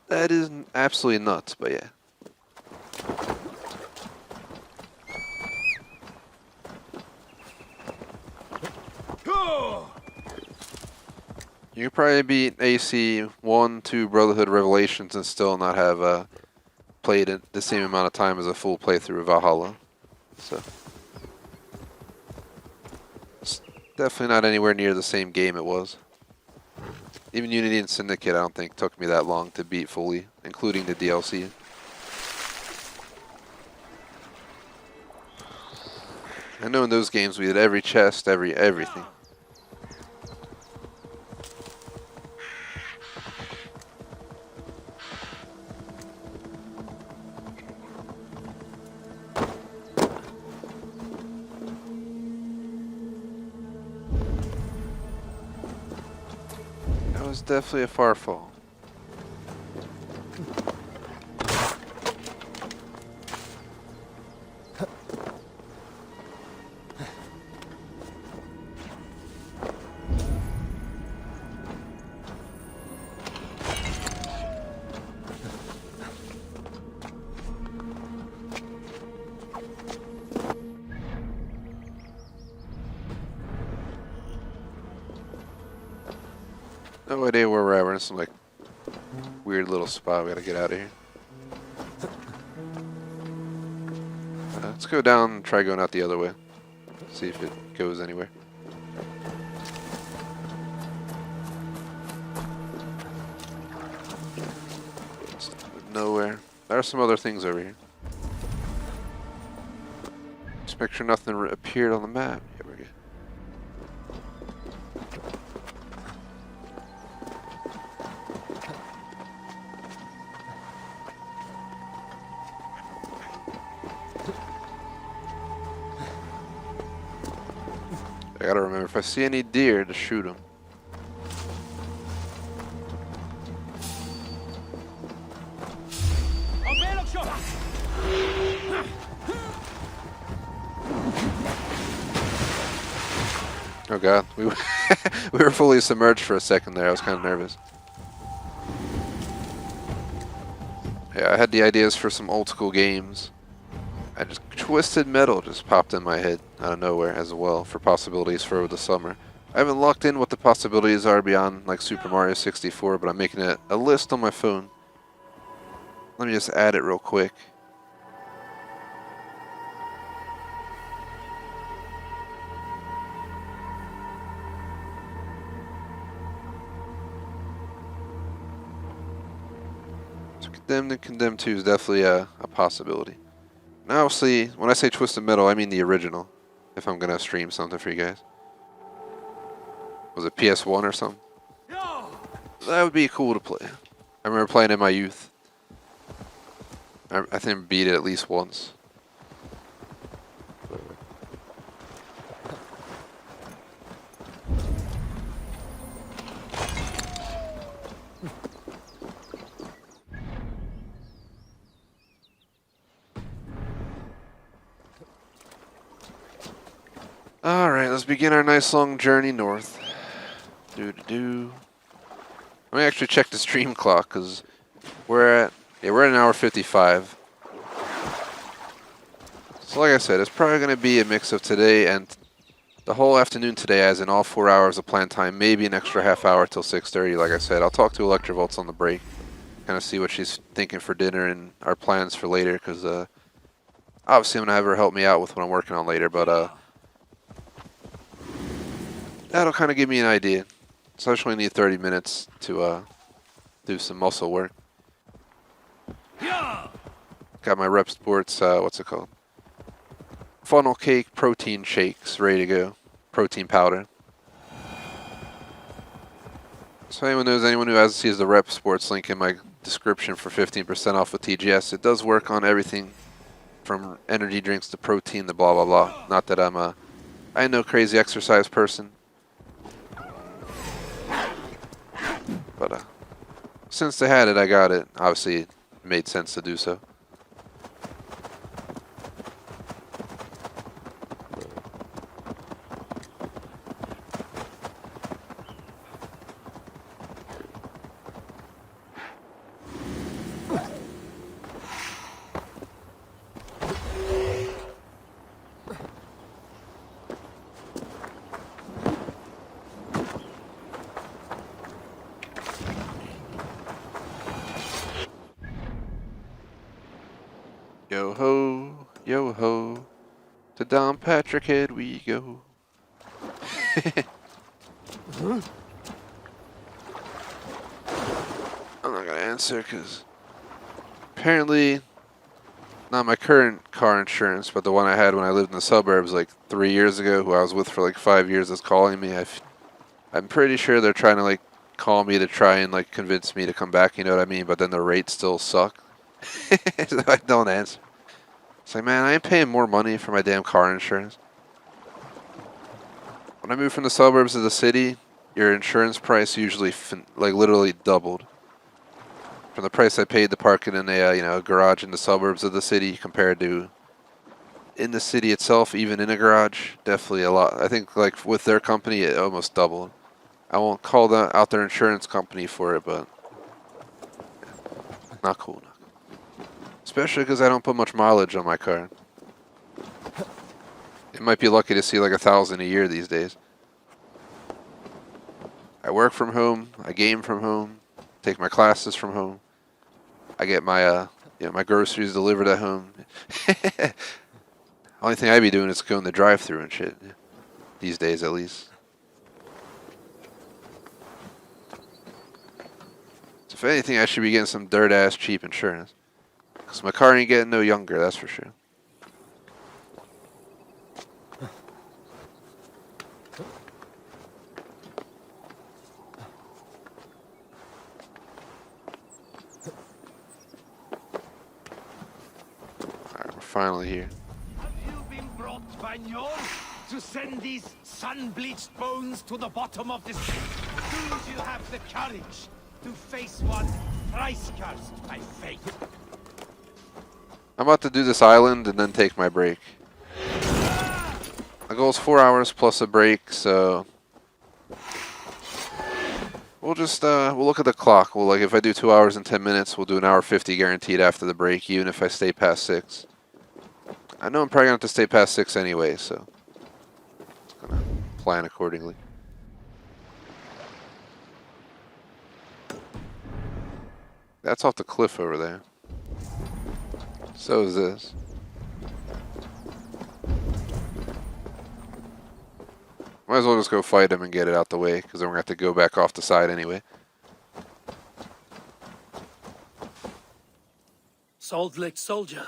That is absolutely nuts, but yeah. You could probably beat AC 1, 2 Brotherhood Revelations and still not have played it the same amount of time as a full playthrough of Valhalla. So it's definitely not anywhere near the same game it was. Even Unity and Syndicate I don't think took me that long to beat fully, including the DLC. I know in those games we did every chest, everything. That was definitely a far fall. No idea where we're at. We're in some like weird little spot. We gotta get out of here. Let's go down and try going out the other way. See if it goes anywhere. Nowhere. There are some other things over here. Just make sure nothing appeared on the map. Yeah, we're good. I gotta remember, if I see any deer, to shoot them. Oh god, we were fully submerged for a second there. I was kind of nervous. Yeah, I had the ideas for some old school games. I just Twisted Metal just popped in my head out of nowhere as well for possibilities for the summer. I haven't locked in what the possibilities are beyond like Super Mario 64, but I'm making a list on my phone. Let me just add it real quick. So Condemned and Condemned 2 is definitely a possibility. Now, obviously, when I say Twisted Metal, I mean the original. If I'm gonna stream something for you guys. Was it PS1 or something? That would be cool to play. I remember playing in my youth. I think I beat it at least once. Alright, let's begin our nice long journey north. Let me actually check the stream clock, because we're at an hour 55. So like I said, it's probably going to be a mix of today and the whole afternoon today, as in all 4 hours of planned time, maybe an extra half hour till 6:30. Like I said, I'll talk to Electrovolts on the break, kind of see what she's thinking for dinner and our plans for later, because obviously I'm going to have her help me out with what I'm working on later, but that'll kind of give me an idea. So I just only need 30 minutes to do some muscle work. Got my Rep Sports, what's it called? Funnel cake protein shakes ready to go. Protein powder. So anyone who sees the Rep Sports link in my description for 15% off with TGS, it does work on everything from energy drinks to protein to blah blah blah. Not that I ain't no crazy exercise person. But since they had it, I got it. Obviously, it made sense to do so. Yo ho, to Don Patrick Head we go. I'm not gonna answer because apparently not my current car insurance, but the one I had when I lived in the suburbs like 3 years ago, who I was with for like 5 years, is calling me. I'm pretty sure they're trying to like call me to try and like convince me to come back. You know what I mean? But then the rates still suck, so I don't answer. It's like, man, I ain't paying more money for my damn car insurance. When I moved from the suburbs to the city, your insurance price usually like literally doubled. From the price I paid to park it in a garage in the suburbs of the city compared to in the city itself, even in a garage, definitely a lot. I think like with their company, it almost doubled. I won't call out their insurance company for it, but not cool. Especially because I don't put much mileage on my car. It might be lucky to see like 1,000 a year these days. I work from home. I game from home. Take my classes from home. I get my my groceries delivered at home. Only thing I'd be doing is going the drive-through and shit. These days, at least. So if anything, I should be getting some dirt-ass cheap insurance. Because my car ain't getting no younger, that's for sure. Alright, we're finally here. Have you been brought by Njord to send these sun-bleached bones to the bottom of this pit? Do you have the courage to face one thrice cursed by fate? I'm about to do this island and then take my break. My goal is 4 hours plus a break, so we'll just we'll look at the clock. We'll, like, if I do 2 hours and 10 minutes, we'll do an hour 50 guaranteed after the break, even if I stay past 6. I know I'm probably gonna have to stay past 6 anyway, so just gonna plan accordingly. That's off the cliff over there. So is this. Might as well just go fight him and get it out the way, because then we're going to have to go back off the side anyway. Salt-licked soldier.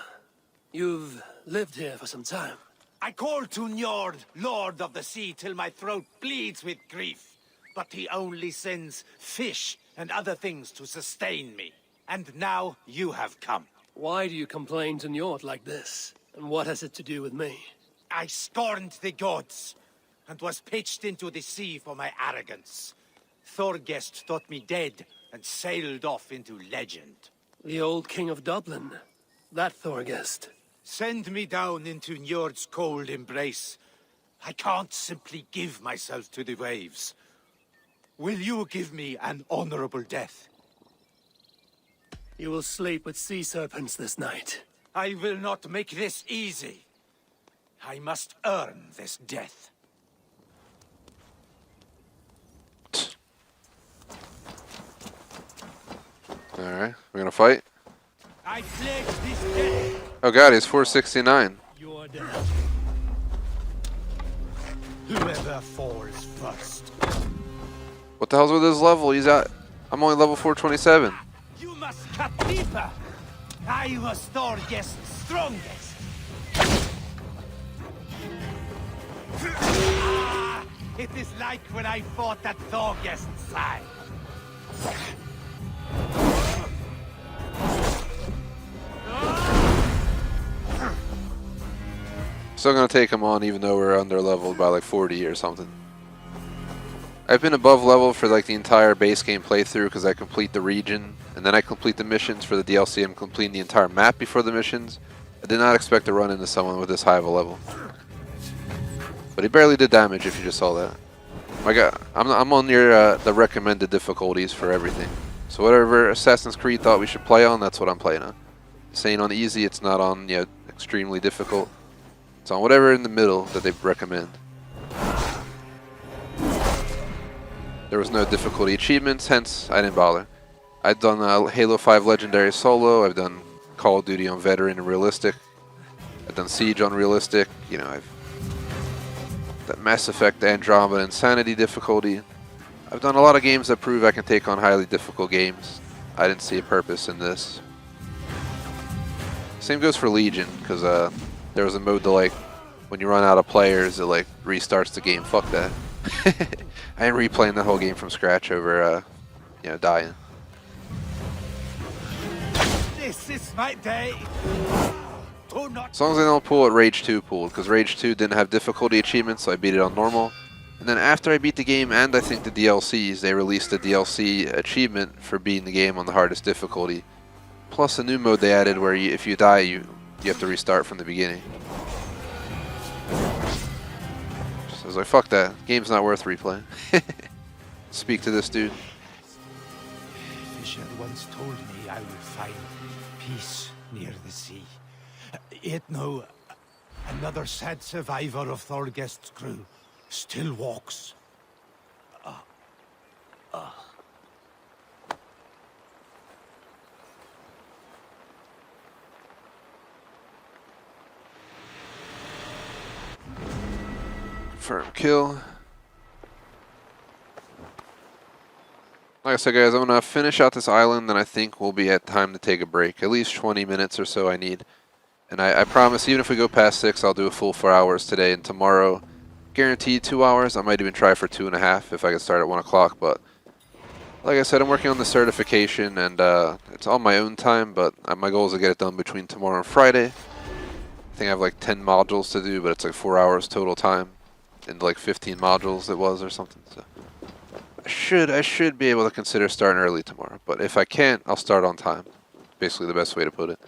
You've lived here for some time. I call to Njord, Lord of the Sea, till my throat bleeds with grief. But he only sends fish and other things to sustain me. And now you have come. Why do you complain to Njord like this? And what has it to do with me? I scorned the gods, and was pitched into the sea for my arrogance. Thorgest thought me dead, and sailed off into legend. The old king of Dublin. That Thorgest. Send me down into Njord's cold embrace, I can't simply give myself to the waves. Will you give me an honorable death? You will sleep with sea serpents this night. I will not make this easy. I must earn this death. Alright, we're gonna fight. I pledge this death. Oh god, he's 469. Your death. Whoever falls first. What the hell's with his level? He's at. I'm only level 427. You must cut deeper. I was Thorgest's strongest. Ah, it is like when I fought at Thorgest's side. Still gonna take him on even though we're under leveled by like 40 or something. I've been above level for like the entire base game playthrough because I complete the region and then I complete the missions for the DLC. I'm completing the entire map before the missions. I did not expect to run into someone with this high of a level. But he barely did damage if you just saw that. My god, I'm on your the recommended difficulties for everything. So whatever Assassin's Creed thought we should play on, that's what I'm playing on. Saying on easy, it's not on extremely difficult. It's on whatever in the middle that they recommend. There was no difficulty achievements, hence I didn't bother. I've done Halo 5 Legendary Solo, I've done Call of Duty on Veteran and Realistic, I've done Siege on Realistic, I've done Mass Effect Andromeda Insanity difficulty. I've done a lot of games that prove I can take on highly difficult games. I didn't see a purpose in this. Same goes for Legion, because there was a mode to when you run out of players, it restarts the game. Fuck that. I ain't replaying the whole game from scratch over, dying. This is my day. Do not. As long as I don't pull it Rage 2 pulled, because Rage 2 didn't have difficulty achievements, so I beat it on normal. And then after I beat the game, and I think the DLCs, they released a DLC achievement for beating the game on the hardest difficulty. Plus a new mode they added where if you die, you have to restart from the beginning. So I was like, fuck that. Game's not worth replaying. Speak to this dude. Fisher once told me I would find peace near the sea. Yet no, another sad survivor of Thorgest's crew still walks. Confirm kill. Like I said, guys, I'm going to finish out this island, then I think we'll be at time to take a break. At least 20 minutes or so I need. And I promise, even if we go past 6, I'll do a full 4 hours today. And tomorrow, guaranteed 2 hours. I might even try for 2.5 if I can start at 1 o'clock. But like I said, I'm working on the certification, and it's on my own time. But my goal is to get it done between tomorrow and Friday. I think I have like 10 modules to do, but it's like 4 hours total time. And like 15 modules it was or something. So I should be able to consider starting early tomorrow. But if I can't, I'll start on time. Basically the best way to put it.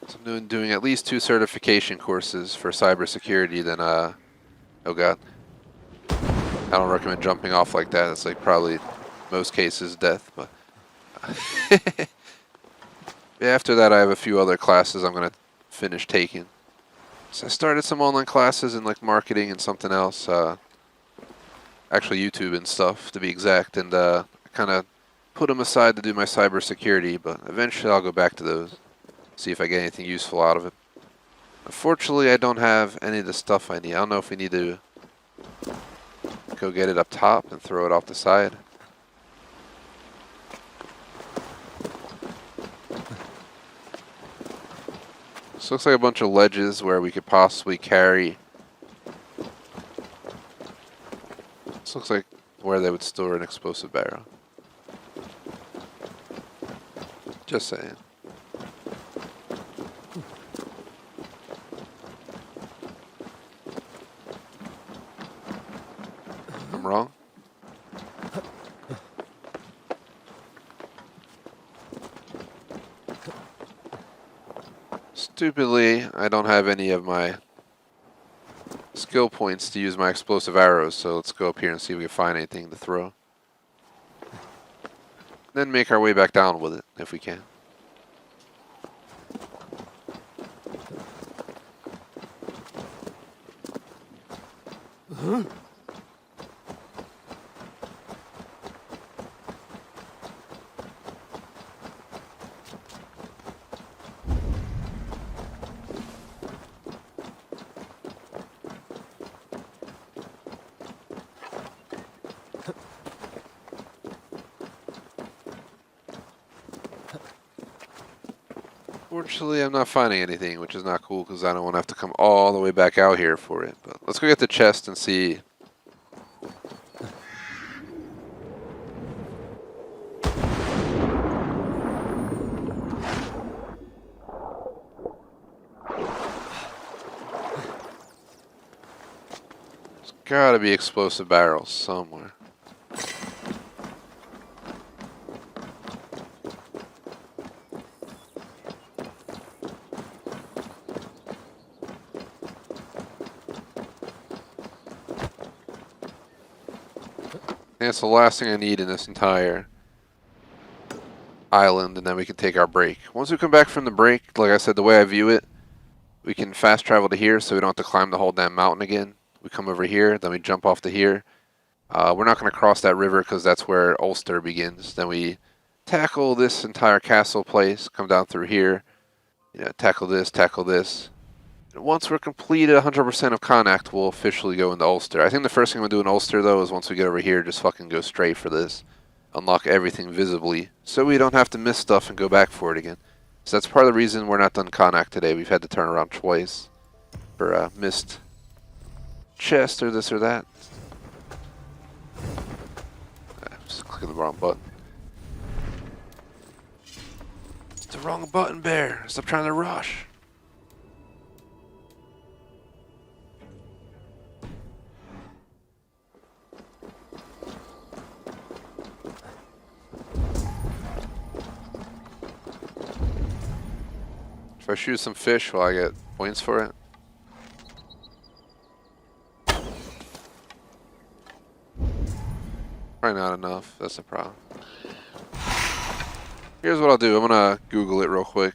So I'm doing at least 2 certification courses for cybersecurity, then oh god. I don't recommend jumping off like that. It's like probably most cases death, but after that I have a few other classes I'm gonna finish taking. So I started some online classes in like marketing and something else, actually YouTube and stuff to be exact, and I kind of put them aside to do my cybersecurity, but eventually I'll go back to those, see if I get anything useful out of it. Unfortunately, I don't have any of the stuff I need. I don't know if we need to go get it up top and throw it off the side. This looks like a bunch of ledges where we could possibly carry. This looks like where they would store an explosive barrel. Just saying. I'm wrong? Stupidly, I don't have any of my skill points to use my explosive arrows, so let's go up here and see if we can find anything to throw. Then make our way back down with it, if we can. Fortunately, I'm not finding anything, which is not cool because I don't want to have to come all the way back out here for it. But let's go get the chest and see. There's gotta be explosive barrels somewhere. That's the last thing I need in this entire island, and then we can take our break. Once we come back from the break, like I said, the way I view it, we can fast travel to here so we don't have to climb the whole damn mountain again. We come over here, then we jump off to here. We're not going to cross that river because that's where Ulster begins. Then we tackle this entire castle place, come down through here, tackle this, tackle this. Once we're completed 100% of Connacht, we'll officially go into Ulster. I think the first thing we'll do in Ulster, though, is once we get over here, just fucking go straight for this. Unlock everything visibly, so we don't have to miss stuff and go back for it again. So that's part of the reason we're not done Connacht today. We've had to turn around twice for missed chest or this or that. Just clicking the wrong button. It's the wrong button, Bear. Stop trying to rush. If I shoot some fish, will I get points for it? Probably not enough. That's the problem. Here's what I'll do. I'm going to Google it real quick.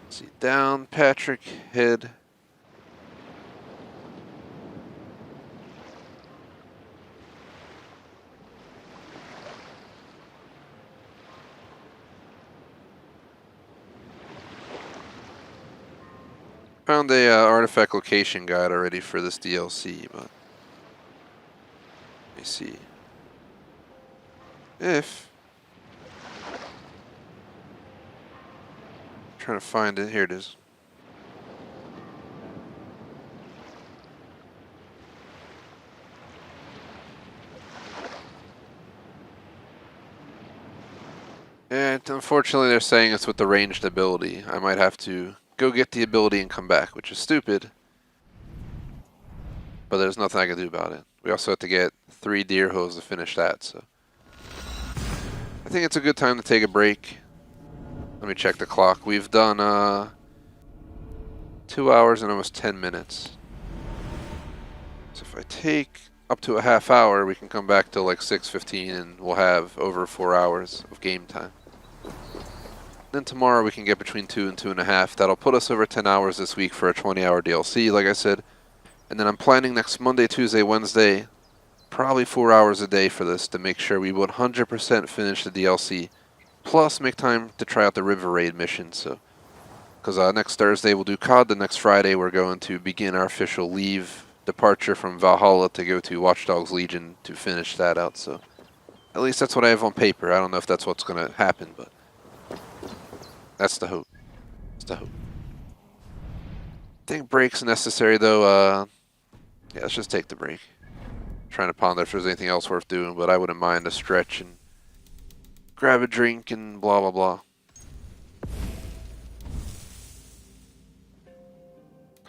Let's see. Down, Patrick, head. Found a artifact location guide already for this DLC, but let me see if I'm trying to find it. Here it is. And unfortunately, they're saying it's with the ranged ability. I might have to go get the ability and come back, which is stupid. But there's nothing I can do about it. We also have to get 3 deer hooves to finish that, so I think it's a good time to take a break. Let me check the clock. We've done 2 hours and almost 10 minutes. So if I take up to a half hour, we can come back till like 6:15 and we'll have over 4 hours of game time. Then tomorrow we can get between 2 and 2.5. That'll put us over 10 hours this week for a 20-hour DLC, like I said. And then I'm planning next Monday, Tuesday, Wednesday, probably 4 hours a day for this to make sure we 100% finish the DLC. Plus make time to try out the River Raid mission. So, because next Thursday we'll do COD. The next Friday we're going to begin our official departure from Valhalla to go to Watch Dogs Legion to finish that out. So at least that's what I have on paper. I don't know if that's what's going to happen, but that's the hope. That's the hope. I think break's necessary though. Yeah, let's just take the break. Trying to ponder if there's anything else worth doing, but I wouldn't mind a stretch and grab a drink and blah blah blah.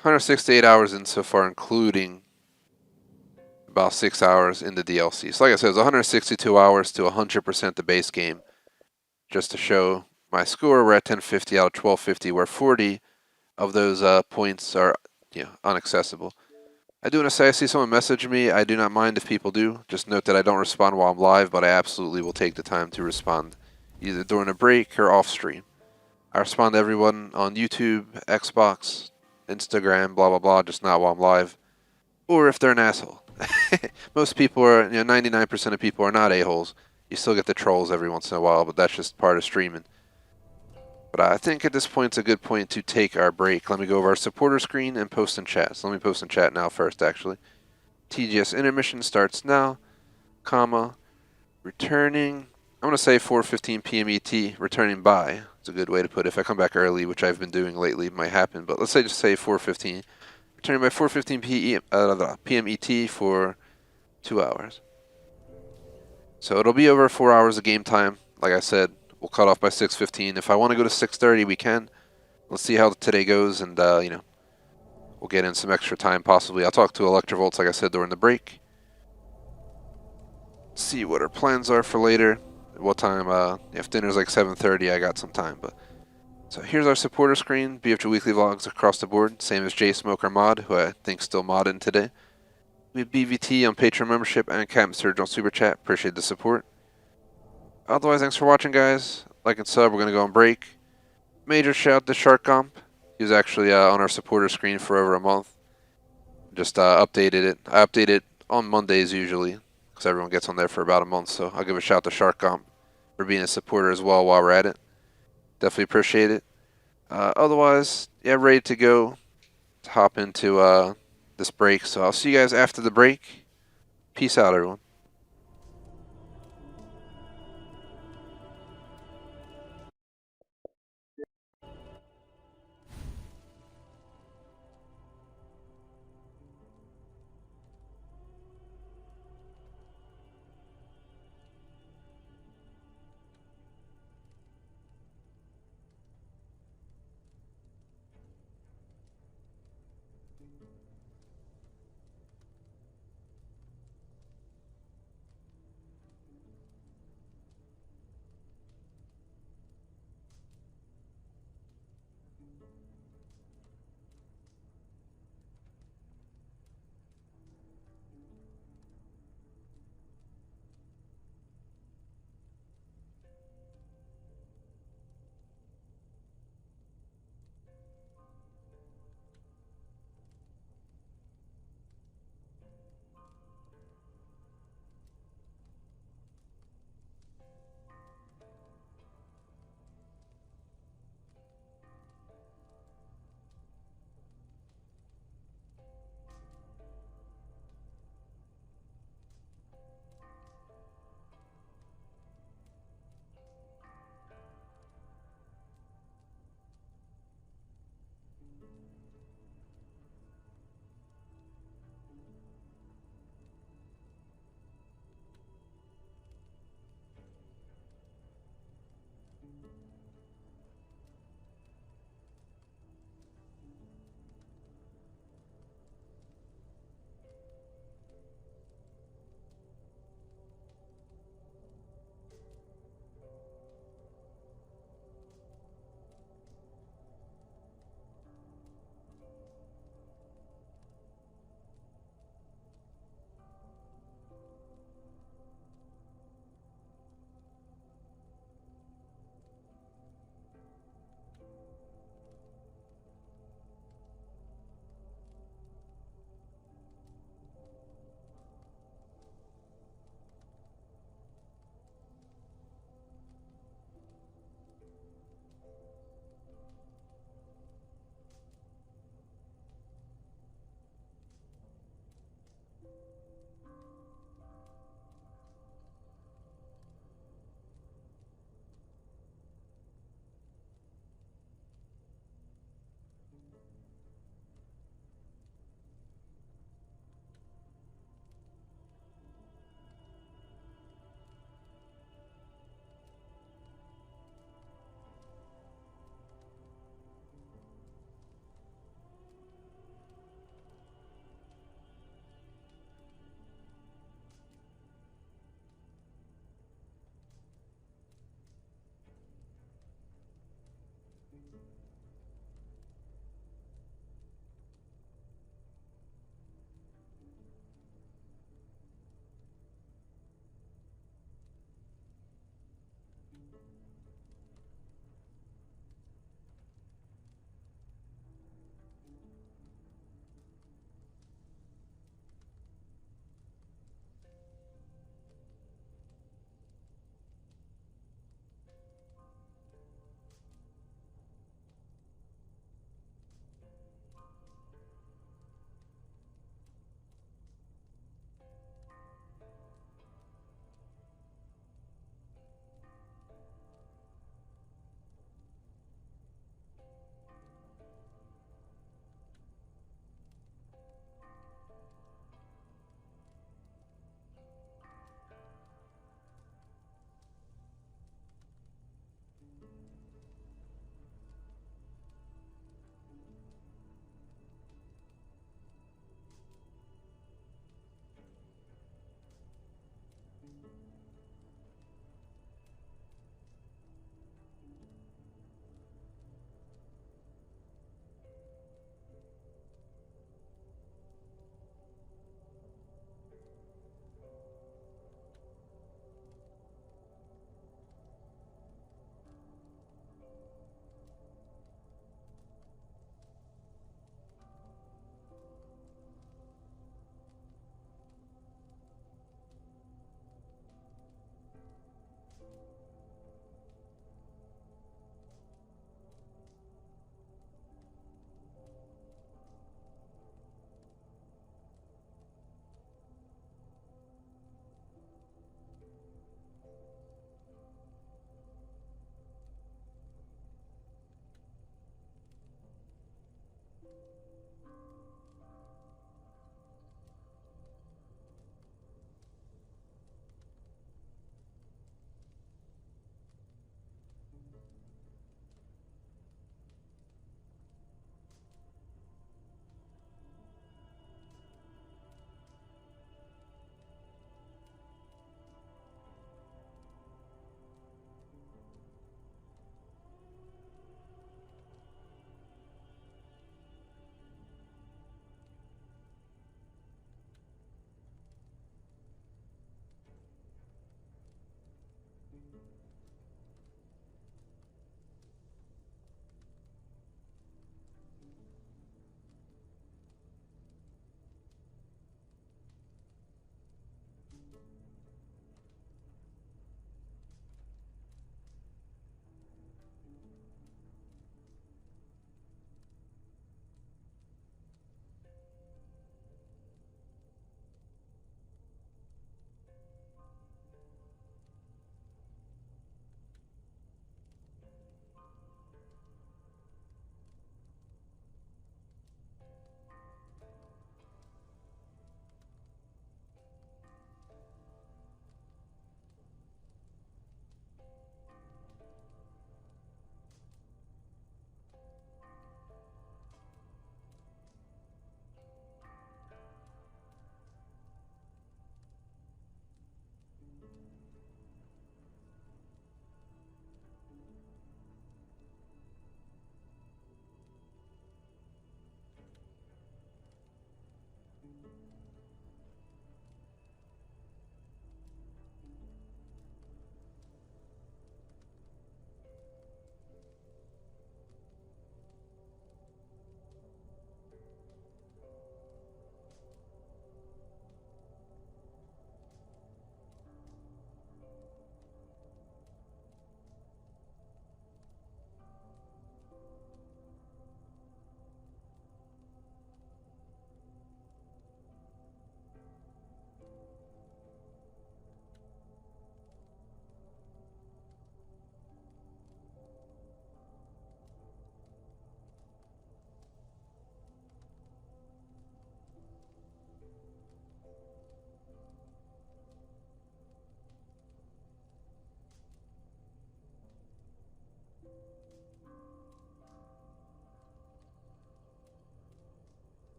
168 hours in so far, including about 6 hours in the DLC. So like I said, it was 162 hours to 100% the base game. Just to show my score, we're at 1050 out of 1250, where 40 of those points are unaccessible. I do want to say I see someone message me. I do not mind if people do. Just note that I don't respond while I'm live, but I absolutely will take the time to respond, either during a break or off stream. I respond to everyone on YouTube, Xbox, Instagram, blah blah blah, just not while I'm live. Or if they're an asshole. Most people are, 99% of people are not a-holes. You still get the trolls every once in a while, but that's just part of streaming. But I think at this point it's a good point to take our break. Let me go over our supporter screen and post in chat. So let me post in chat now first, actually. TGS intermission starts now, comma, returning, I'm going to say 4:15 p.m. ET, returning by. It's a good way to put it. If I come back early, which I've been doing lately, it might happen, but let's say just say 4:15. Returning by 4:15 p.m. ET for 2 hours. So it'll be over 4 hours of game time. Like I said, we'll cut off by 6:15. If I want to go to 6:30, we can. Let's see how today goes, and we'll get in some extra time possibly. I'll talk to Electrovolts, like I said, during the break. See what our plans are for later. What time? If dinner's like 7:30, I got some time. But so here's our supporter screen. BFG Weekly Vlogs across the board. Same as J Smoker Mod, who I think still modding today. We have BVT on Patreon membership and Captain Surge on Super Chat. Appreciate the support. Otherwise, thanks for watching, guys. Like and sub. We're gonna go on break. Major shout to Shark Gump. He was actually on our supporter screen for over a month. Just updated it. I update it on Mondays usually, because everyone gets on there for about a month. So I'll give a shout to Shark Gump for being a supporter as well while we're at it. Definitely appreciate it. Otherwise, yeah, ready to go to hop into this break. So I'll see you guys after the break. Peace out, everyone.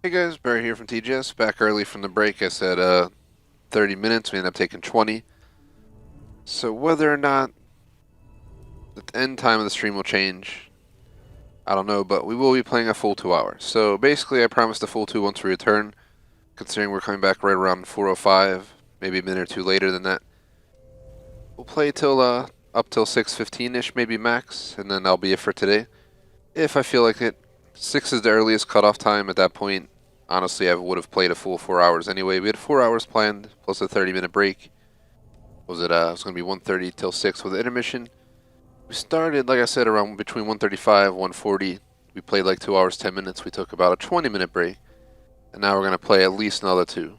Hey guys, Barry here from TGS. Back early from the break. I said 30 minutes. We ended up taking 20. So whether or not the end time of the stream will change, I don't know, but we will be playing a full 2 hours. So basically I promised a full 2 once we return, considering we're coming back right around 4:05, maybe a minute or two later than that. We'll play till up till 6:15ish, maybe max, and then that'll be it for today. If I feel like it. 6 is the earliest cutoff time. At that point, honestly, I would have played a full 4 hours anyway. We had 4 hours planned, plus a 30-minute break. It was going to be 1:30 till 6 with the intermission. We started, like I said, around between 1:35, 1:40. We played like 2 hours, 10 minutes. We took about a 20-minute break. And now we're going to play at least another 2.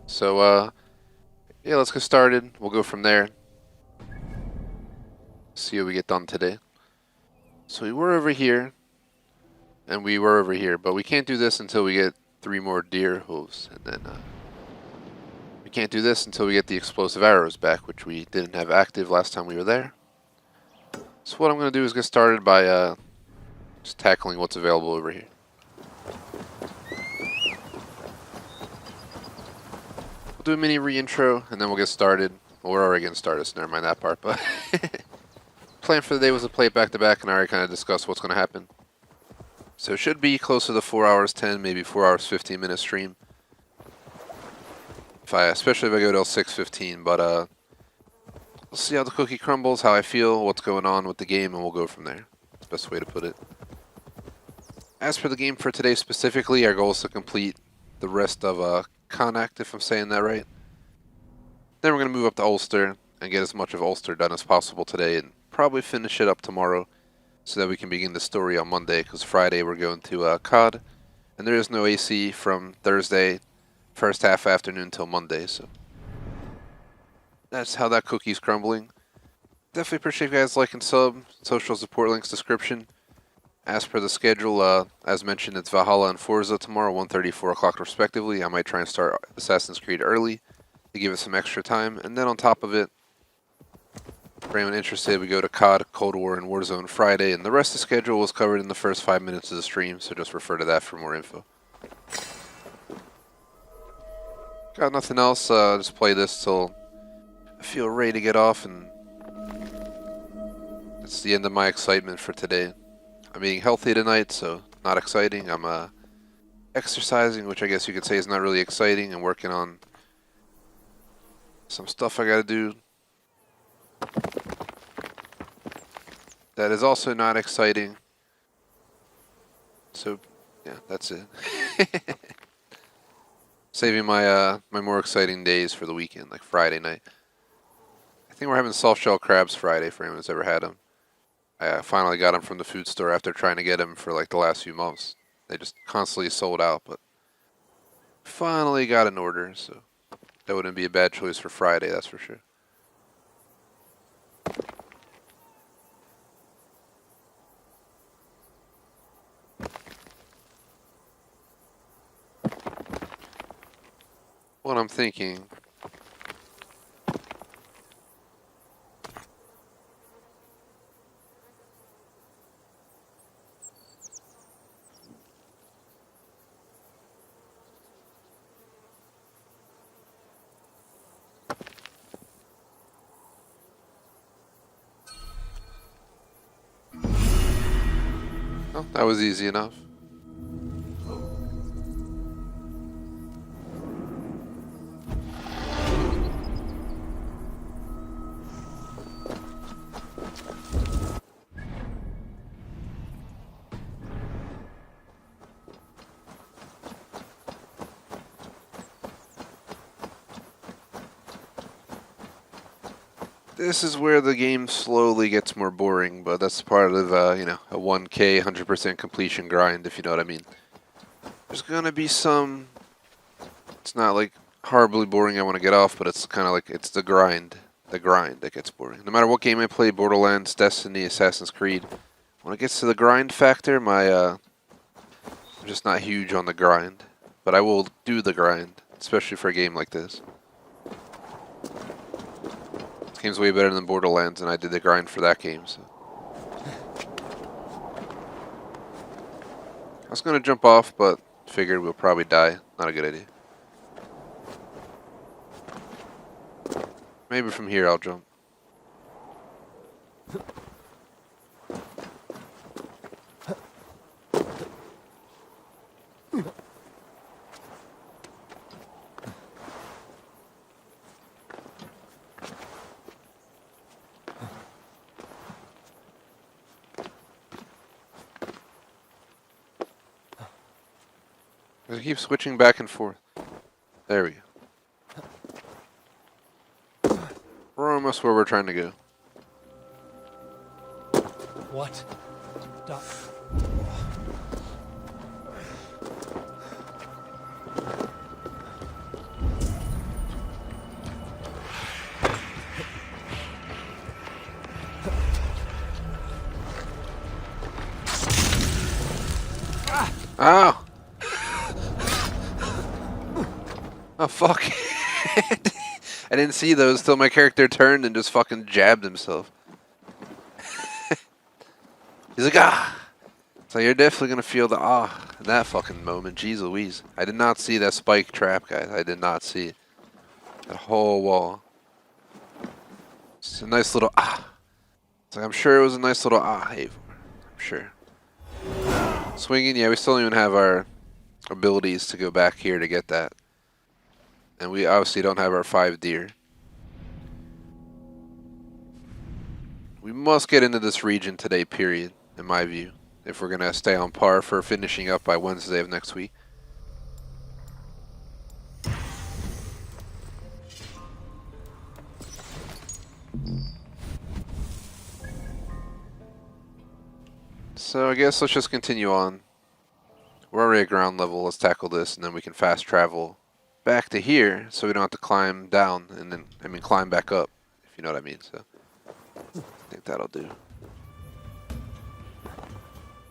So, yeah, let's get started. We'll go from there. See what we get done today. So we were over here. And we were over here, but we can't do this until we get 3 more deer hooves, and then we can't do this until we get the explosive arrows back, which we didn't have active last time we were there. So what I'm going to do is get started by just tackling what's available over here. We'll do a mini re-intro, and then we'll get started. Well, we're already getting started, so never mind that part, but plan for the day was to play it back-to-back, and I already kind of discussed what's going to happen. So it should be closer to 4 hours 10, maybe 4 hours 15 minute stream. Especially if I go till 6:15, but we'll see how the cookie crumbles, how I feel, what's going on with the game, and we'll go from there. That's the best way to put it. As for the game for today specifically, our goal is to complete the rest of Connacht, if I'm saying that right. Then we're going to move up to Ulster and get as much of Ulster done as possible today, and probably finish it up tomorrow, so that we can begin the story on Monday, because Friday we're going to COD, and there is no AC from Thursday, first half afternoon till Monday, so that's how that cookie's crumbling. Definitely appreciate you guys liking, sub, social support links description. As per the schedule, as mentioned, it's Valhalla and Forza tomorrow, 1:30, 4 o'clock respectively. I might try and start Assassin's Creed early to give it some extra time, and then on top of it, for anyone interested, we go to COD, Cold War, and Warzone Friday, and the rest of the schedule was covered in the first 5 minutes of the stream, so just refer to that for more info. Got nothing else, just play this till I feel ready to get off, and that's the end of my excitement for today. I'm eating healthy tonight, so not exciting. I'm exercising, which I guess you could say is not really exciting, and working on some stuff I gotta do. That is also not exciting. So, yeah, that's it. Saving my my more exciting days for the weekend, like Friday night. I think we're having soft shell crabs Friday for anyone who's ever had them. I finally got them from the food store after trying to get them for like the last few months. They just constantly sold out, but finally got an order, so that wouldn't be a bad choice for Friday, that's for sure. What I'm thinking, oh, that was easy enough. This is where the game slowly gets more boring, but that's part of, you know, a 1K 100% completion grind, if you know what I mean. There's gonna be some... It's not, like, horribly boring I want to get off, but it's kind of like, it's the grind. The grind that gets boring. No matter what game I play, Borderlands, Destiny, Assassin's Creed, when it gets to the grind factor, I'm just not huge on the grind. But I will do the grind, especially for a game like this. This game's way better than Borderlands, and I did the grind for that game, so. I was gonna jump off, but figured we'll probably die. Not a good idea. Maybe from here I'll jump. I keep switching back and forth. There we go. We're almost where we're trying to go. What? Ow! Oh fuck. I didn't see those till my character turned and just fucking jabbed himself. He's like, ah! So you're definitely gonna feel the ah in that fucking moment. Jeez Louise. I did not see that spike trap, guys. I did not see it. That whole wall. It's a nice little ah. It's like, I'm sure it was a nice little ah, Eivor. I'm sure. Swinging, yeah, we still don't even have our abilities to go back here to get that. And we obviously don't have our 5 deer. We must get into this region today, period, in my view, if we're going to stay on par for finishing up by Wednesday of next week. So I guess let's just continue on. We're already at ground level, let's tackle this, and then we can fast travel back to here, so we don't have to climb down, and then, climb back up, if you know what I mean, so. I think that'll do.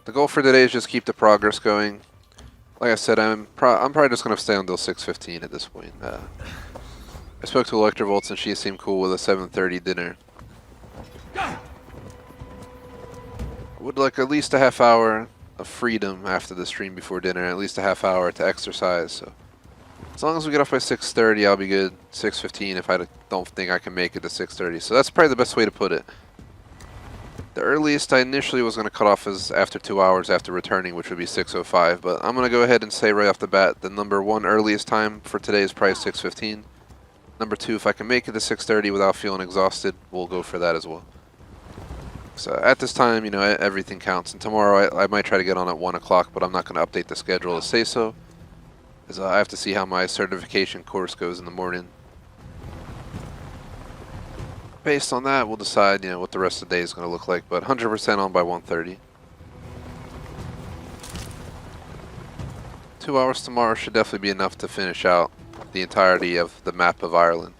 The goal for today is just keep the progress going. Like I said, I'm probably just going to stay until 6:15 at this point. I spoke to Electrovolts, and she seemed cool with a 7:30 dinner. I would like at least a half hour of freedom after the stream before dinner, at least a half hour to exercise, so. As long as we get off by 6:30, I'll be good. 6:15 if I don't think I can make it to 6:30. So that's probably the best way to put it. The earliest I initially was going to cut off is after 2 hours after returning, which would be 6:05. But I'm going to go ahead and say right off the bat, the number 1 earliest time for today is probably 6:15. Number 2, if I can make it to 6:30 without feeling exhausted, we'll go for that as well. So at this time, you know, everything counts. And tomorrow I might try to get on at 1 o'clock, but I'm not going to update the schedule to say so. Because I have to see how my certification course goes in the morning. Based on that, we'll decide, you know, what the rest of the day is going to look like. But 100% on by 1:30. 2 hours tomorrow should definitely be enough to finish out the entirety of the map of Ireland.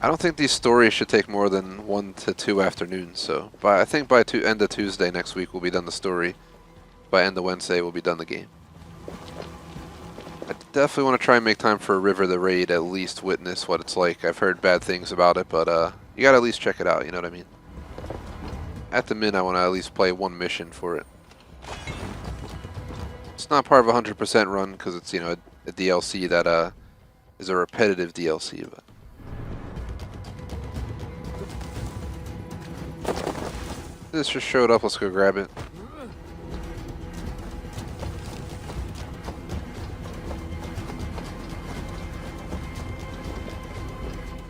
I don't think these stories should take more than 1 to 2 afternoons. So I think by end of Tuesday next week we'll be done the story. By end of Wednesday we'll be done the game. I definitely want to try and make time for a River the Raid, at least witness what it's like. I've heard bad things about it, but you gotta at least check it out, you know what I mean? At the min, I want to at least play 1 mission for it. It's not part of a 100% run, because it's, you know, a DLC that is a repetitive DLC, but... This just showed up, let's go grab it.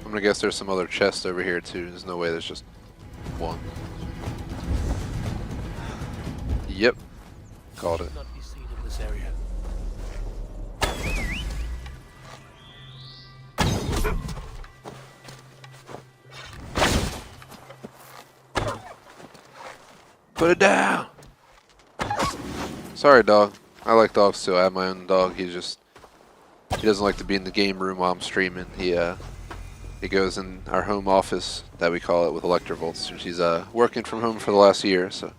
I'm gonna guess there's some other chests over here too. There's no way there's just 1. Yep. Called it. Not be seen in this area. Put it down. Sorry, dog. I like dogs too. I have my own dog. He doesn't like to be in the game room while I'm streaming. He goes in our home office, that we call it, with Electrovolts. She's working from home for the last year, so.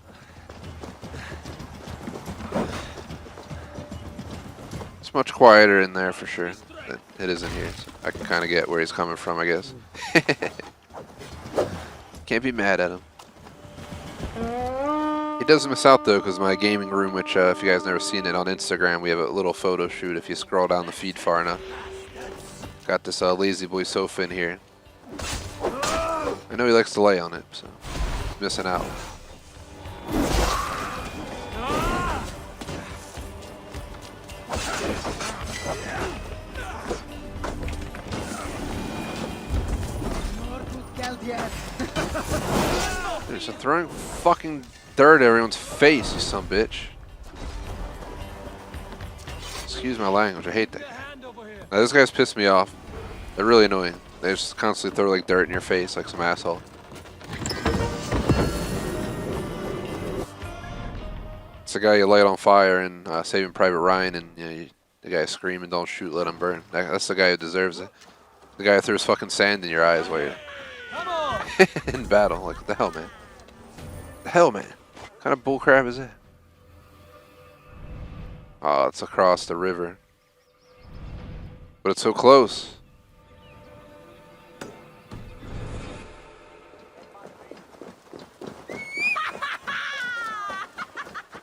It's much quieter in there for sure than it is in here. So I can kind of get where he's coming from, I guess. Can't be mad at him. He does miss out though, because my gaming room, which if you guys never seen it on Instagram, we have a little photo shoot if you scroll down the feed far enough. Got this lazy boy sofa in here. I know he likes to lay on it, so he's missing out. Dude, so throwing fucking dirt at everyone's face, you son of a bitch. Excuse my language, I hate that. Now, those guys piss me off. They're really annoying. They just constantly throw like dirt in your face like some asshole. It's the guy you light on fire in Saving Private Ryan, and you know, the guy screaming, "Don't shoot, let him burn." That's the guy who deserves it. The guy who throws fucking sand in your eyes while you're in battle. Like, what the hell, man? What the hell, man? What kind of bullcrap is that? Oh, it's across the river. But it's so close.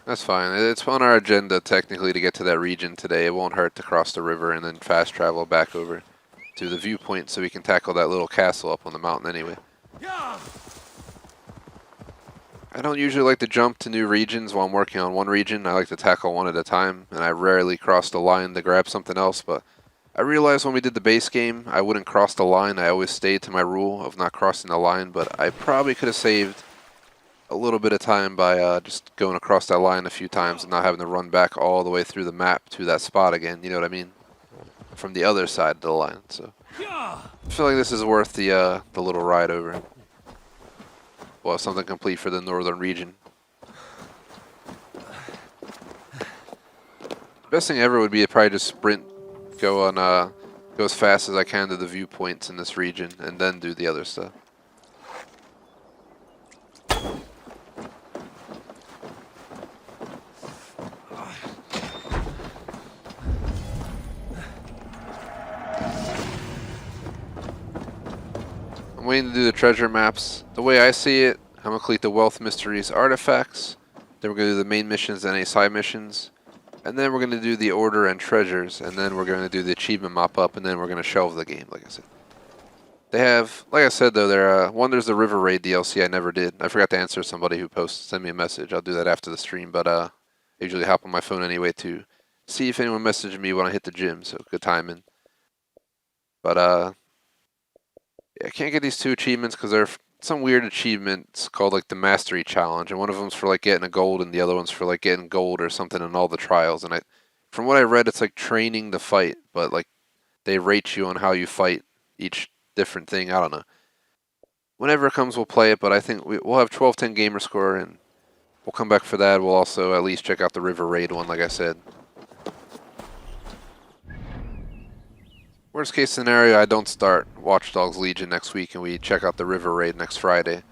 That's fine. It's on our agenda technically to get to that region today. It won't hurt to cross the river and then fast travel back over to the viewpoint so we can tackle that little castle up on the mountain anyway. I don't usually like to jump to new regions while I'm working on one region. I like to tackle one at a time, and I rarely cross the line to grab something else, but I realized when we did the base game, I wouldn't cross the line. I always stayed to my rule of not crossing the line, but I probably could have saved a little bit of time by just going across that line a few times and not having to run back all the way through the map to that spot again, you know what I mean? From the other side of the line, so. I feel like this is worth the little ride over. We'll have something complete for the northern region. Best thing ever would be to probably just sprint, go as fast as I can to the viewpoints in this region, and then do the other stuff. I'm waiting to do the treasure maps. The way I see it, I'm going to complete the Wealth Mysteries artifacts, then we're going to do the main missions and any side missions, and then we're going to do the order and treasures, and then we're going to do the achievement mop-up, and then we're going to shelve the game, like I said. They have, like I said though, there's the River Raid DLC I never did. I forgot to answer somebody who sent me a message. I'll do that after the stream, but I usually hop on my phone anyway to see if anyone messaged me when I hit the gym, so good timing. But yeah, I can't get these two achievements because they're some weird achievements called like the Mastery Challenge, and one of them's for like getting a gold, and the other one's for like getting gold or something in all the trials. And from what I read, it's like training to fight, but like they rate you on how you fight each different thing. I don't know. Whenever it comes, we'll play it, but I think we'll have 1210 gamer score, and we'll come back for that. We'll also at least check out the River Raid one, like I said. Worst case scenario, I don't start Watch Dogs Legion next week and we check out the River Raid next Friday.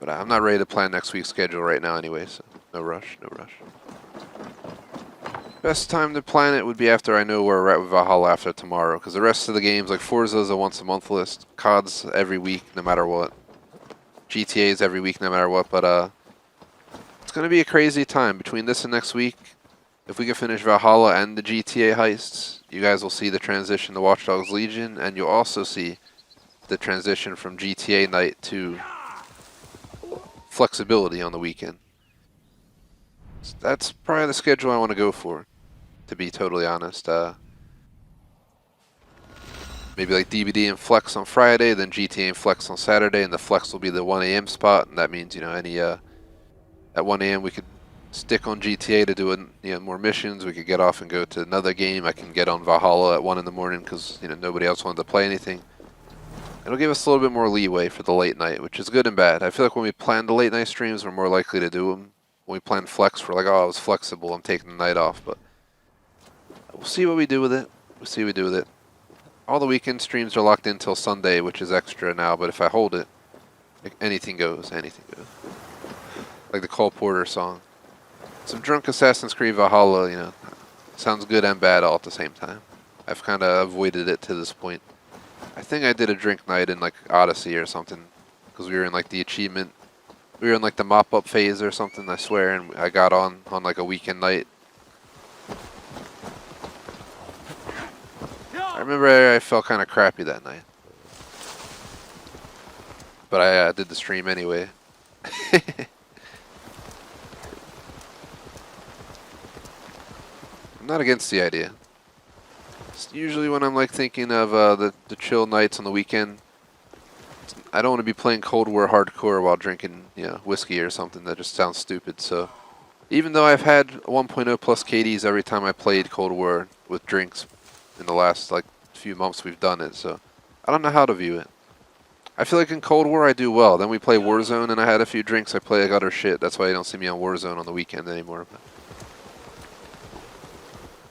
But I'm not ready to plan next week's schedule right now anyway, so no rush, no rush. Best time to plan it would be after I know where we're at with Valhalla after tomorrow, because the rest of the games, like Forza's a once a month list, COD's every week no matter what, GTA's every week no matter what, but it's going to be a crazy time between this and next week. If we can finish Valhalla and the GTA heists, you guys will see the transition to Watch Dogs Legion, and you'll also see the transition from GTA night to flexibility on the weekend. So that's probably the schedule I want to go for, to be totally honest. Maybe like DVD and Flex on Friday, then GTA and Flex on Saturday, and the Flex will be the 1 a.m. spot, and that means, you know, any at 1 a.m. we could stick on GTA to do more missions. We could get off and go to another game. I can get on Valhalla at 1 in the morning because nobody else wanted to play anything. It'll give us a little bit more leeway for the late night, which is good and bad. I feel like when we plan the late night streams, we're more likely to do them. When we plan flex, we're like, oh, I was flexible, I'm taking the night off. But we'll see what we do with it. We'll see what we do with it. All the weekend streams are locked in till Sunday, which is extra now. But if I hold it, like, anything goes, anything goes. Like the Cole Porter song. Some drunk Assassin's Creed Valhalla, you know, sounds good and bad all at the same time. I've kind of avoided it to this point. I think I did a drink night in like Odyssey or something, because we were in like the achievement. We were in like the mop-up phase or something, I swear, and I got on like a weekend night. I remember I felt kind of crappy that night. But I did the stream anyway. I'm not against the idea. It's usually when I'm like thinking of the chill nights on the weekend, I don't want to be playing Cold War hardcore while drinking, you know, whiskey or something. That just sounds stupid. So even though I've had 1.0 plus KDs every time I played Cold War with drinks in the last like few months we've done it, so I don't know how to view it. I feel like in Cold War I do well. Then we play Warzone and I had a few drinks, I play like utter shit. That's why you don't see me on Warzone on the weekend anymore.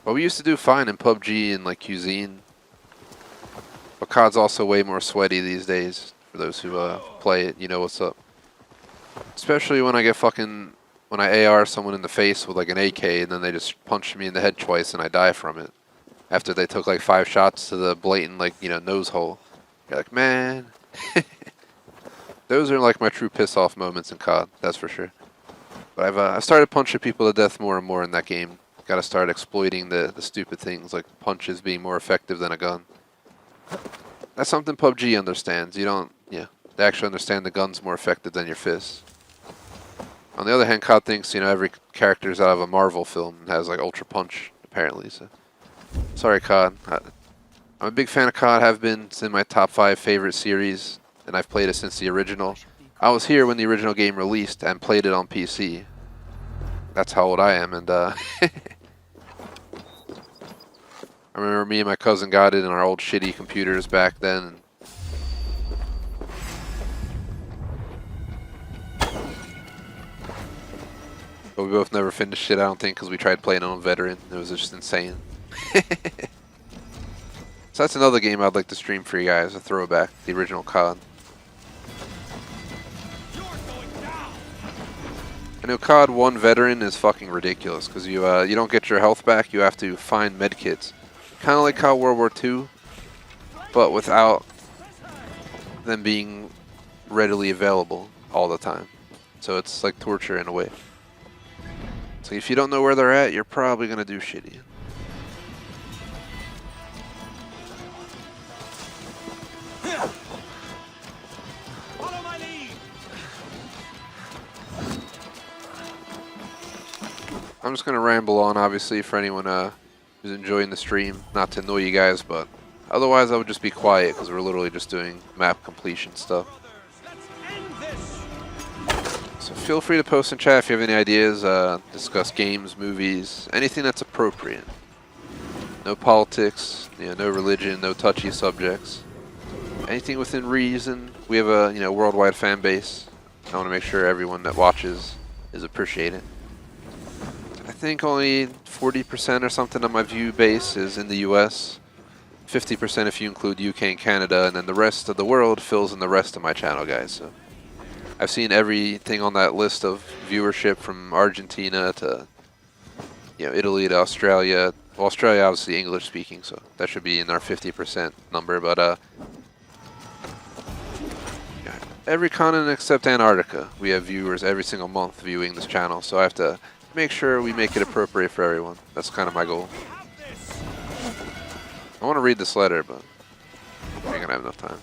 But we used to do fine in PUBG and like Cuisine. But COD's also way more sweaty these days. For those who play it, you know what's up. Especially when I get when I AR someone in the face with like an AK and then they just punch me in the head twice and I die from it. After they took like 5 shots to the blatant like, you know, nose hole. You're like, man. Those are like my true piss off moments in COD, that's for sure. But I've started punching people to death more and more in that game. Got to start exploiting the stupid things like punches being more effective than a gun. That's something PUBG understands. You don't, yeah, they actually understand the gun's more effective than your fists. On the other hand, COD thinks, you know, every character's out of a Marvel film and has like ultra punch apparently. So sorry, COD. I'm a big fan of COD. Have been. It's in my top 5 favorite series, and I've played it since the original. I was here when the original game released and played it on PC. That's how old I am, and I remember me and my cousin got it in our old shitty computers back then. But we both never finished it, I don't think, because we tried playing on Veteran. It was just insane. So that's another game I'd like to stream for you guys, a throwback, the original COD. I know COD 1 Veteran is fucking ridiculous because you don't get your health back. You have to find medkits, kind of like COD World War II, but without them being readily available all the time. So it's like torture in a way. So if you don't know where they're at, you're probably gonna do shitty. I'm just going to ramble on, obviously, for anyone who's enjoying the stream. Not to annoy you guys, but otherwise I would just be quiet because we're literally just doing map completion stuff. So feel free to post in chat if you have any ideas, discuss games, movies, anything that's appropriate. No politics, you know, no religion, no touchy subjects. Anything within reason. We have a worldwide fan base. I want to make sure everyone that watches is appreciated. I think only 40% or something of my view base is in the US. 50% if you include UK and Canada, and then the rest of the world fills in the rest of my channel, guys. So I've seen everything on that list of viewership from Argentina to, you know, Italy to Australia. Well, Australia obviously English speaking, so that should be in our 50% number. But every continent except Antarctica, we have viewers every single month viewing this channel. So I have to make sure we make it appropriate for everyone. That's kind of my goal. I want to read this letter, but I ain't gonna have enough time.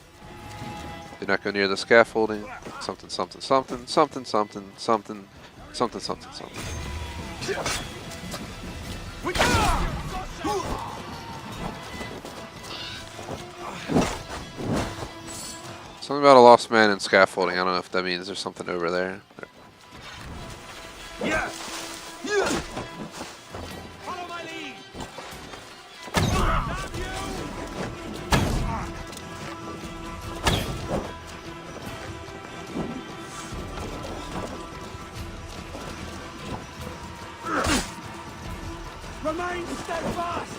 Do not go near the scaffolding. Something, something, something, something, something, something, something, something, something. Something about a lost man and scaffolding. I don't know if that means there's something over there. Yeah. Follow my lead. Remain steadfast!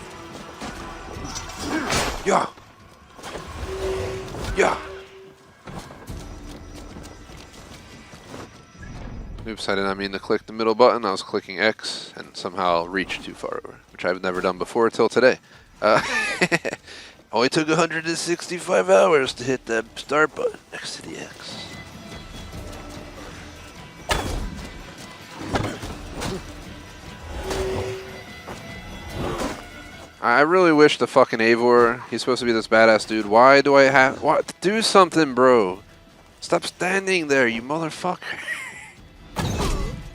Yeah. Yeah. Oops, I did not mean to click the middle button. I was clicking X and somehow reached too far over, which I've never done before till today. Only took 165 hours to hit that start button next to the X. I really wish the fucking Eivor, he's supposed to be this badass dude. Why do I have... What? Do something, bro. Stop standing there, you motherfucker.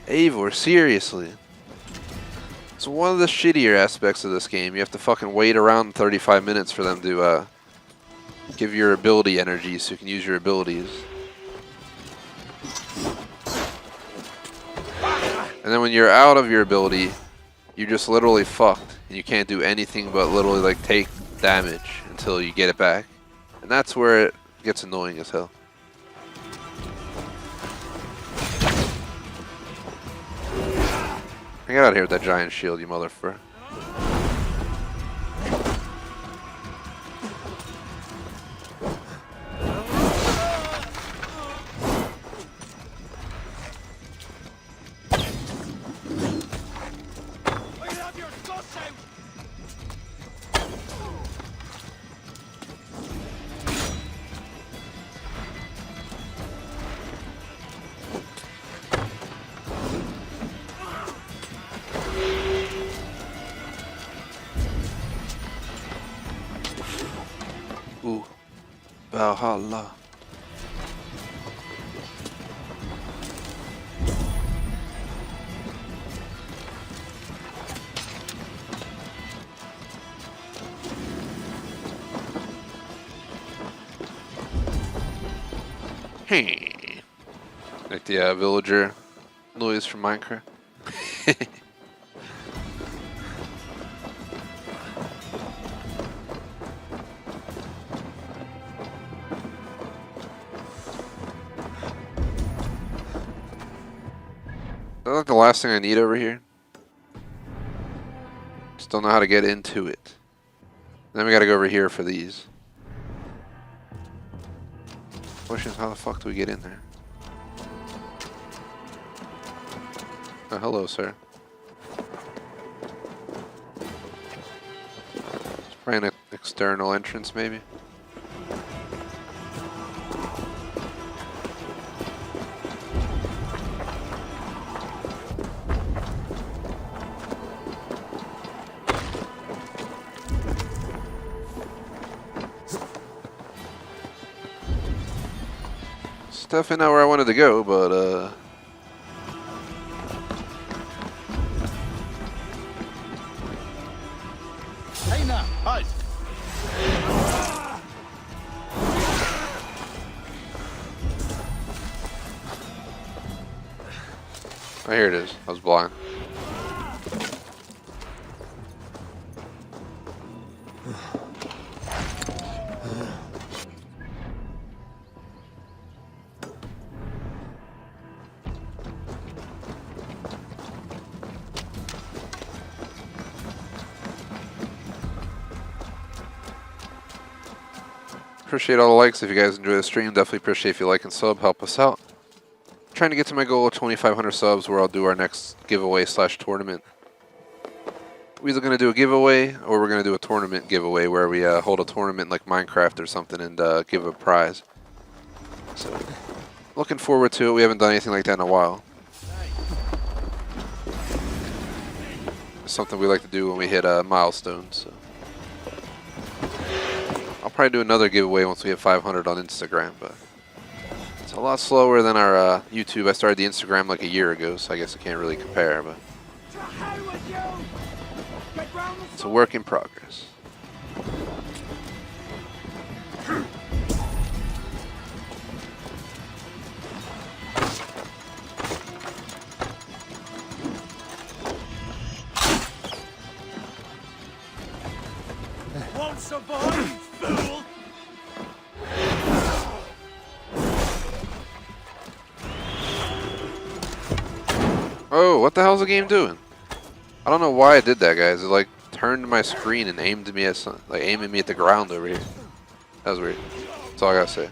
Eivor, seriously. It's one of the shittier aspects of this game. You have to fucking wait around 35 minutes for them to give your ability energy so you can use your abilities. And then when you're out of your ability, you're just literally fucked. And you can't do anything but literally like take damage until you get it back. And that's where it gets annoying as hell. Get out of here with that giant shield, you motherfucker. Ooh, Valhalla. Hey, like the villager noise from Minecraft. Is that like the last thing I need over here? Just don't know how to get into it. Then we gotta go over here for these. Question is, how the fuck do we get in there? Oh, hello, sir. It's probably an external entrance, maybe. Definitely not where I wanted to go, but Hey now, halt! oh, here it is. I was blind. Appreciate all the likes if you guys enjoy the stream. Definitely appreciate if you like and sub. Help us out. Trying to get to my goal of 2,500 subs where I'll do our next giveaway / tournament. We're either going to do a giveaway or we're going to do a tournament giveaway where we hold a tournament like Minecraft or something and give a prize. So, looking forward to it. We haven't done anything like that in a while. It's something we like to do when we hit milestones. So. I'll probably do another giveaway once we hit 500 on Instagram, but it's a lot slower than our YouTube. I started the Instagram like a year ago, so I guess I can't really compare, but it's a work in progress. Won't survive, fool! Oh, what the hell's the game doing? I don't know why I did that, guys. It like turned my screen and aimed me at aiming me at the ground over here. That was weird. That's all I gotta say.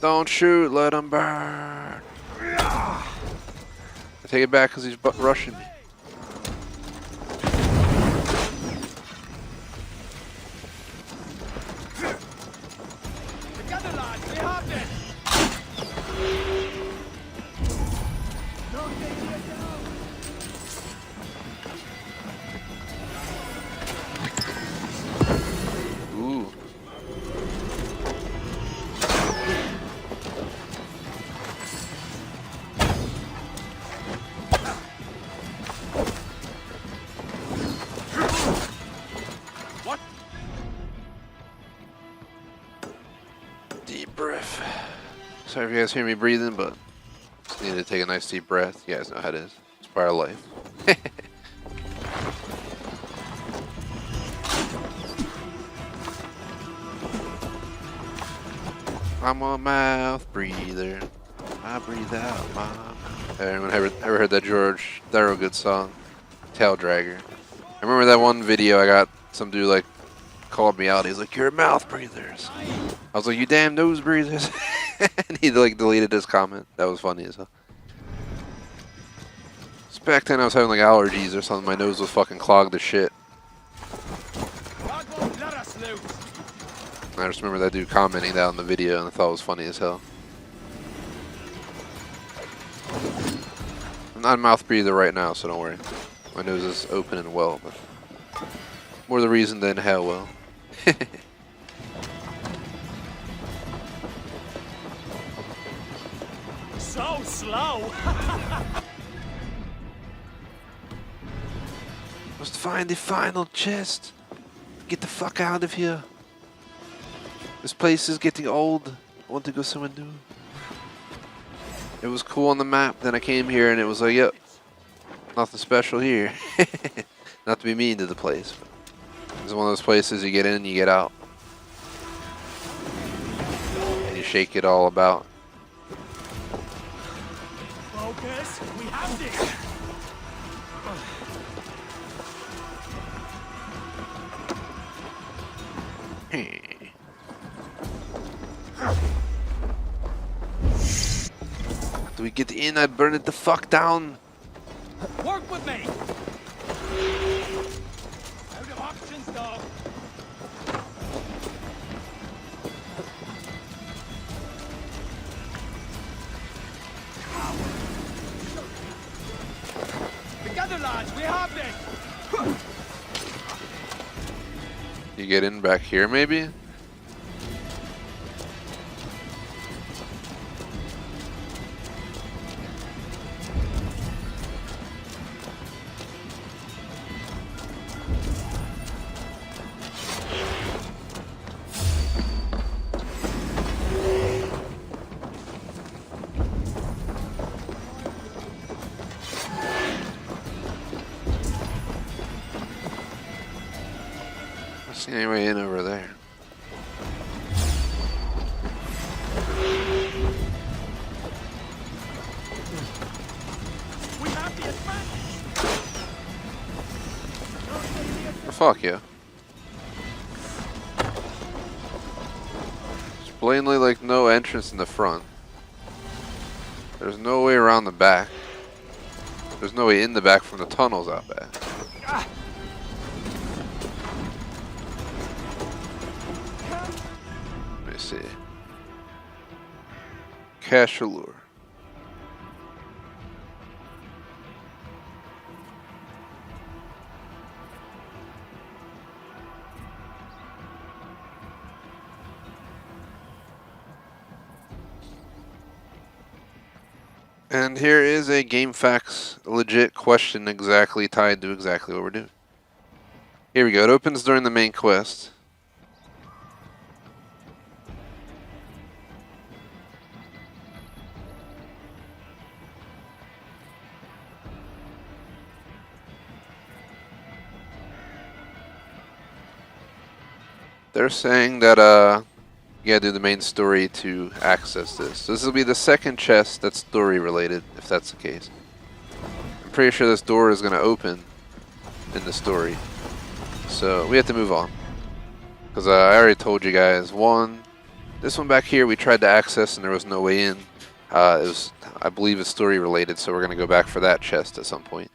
Don't shoot, let him burn. I take it back because he's rushing me. Together, lads, we have this! Ooh. What? Deep breath. Sorry if you guys hear me breathing, but just need to take a nice deep breath. You guys know how it is. It's part of life. I'm a mouth breather. I breathe out my mouth. Anyone ever heard that George Thorogood song? Tail Dragger. I remember that one video I got some dude like called me out. He's like, "You're mouth breathers." I was like, "You damn nose breathers." And he like deleted his comment. That was funny as hell. So back then I was having like allergies or something. My nose was fucking clogged to shit. God won't let us loose! And I just remember that dude commenting that on the video and I thought it was funny as hell. I'm not a mouth breather right now, so don't worry. My nose is open and well, but more the reason than hell well. So slow! Must find the final chest. Get the fuck out of here. This place is getting old. I want to go somewhere new. It was cool on the map. Then I came here and it was like, yep, nothing special here. Not to be mean to the place. But it's one of those places you get in, you get out. And you shake it all about. Focus! We have this! Do we get in? I burn it the fuck down. Work with me! Out of options, dog! Together, lads, we have this! You get in back here, maybe? I don't see any way in over there. We have the advantage! Oh, fuck yeah. There's blatantly like no entrance in the front. There's no way around the back. There's no way in the back from the tunnels out back. Ah. Let me see. Cash allure. And here is a GameFAQs legit question exactly tied to exactly what we're doing. Here we go. It opens during the main quest. They're saying that You gotta do the main story to access this. So this will be the second chest that's story related, if that's the case. I'm pretty sure this door is gonna open in the story. So we have to move on. Because I already told you guys, this one back here we tried to access and there was no way in. I believe it's story related, so we're gonna go back for that chest at some point.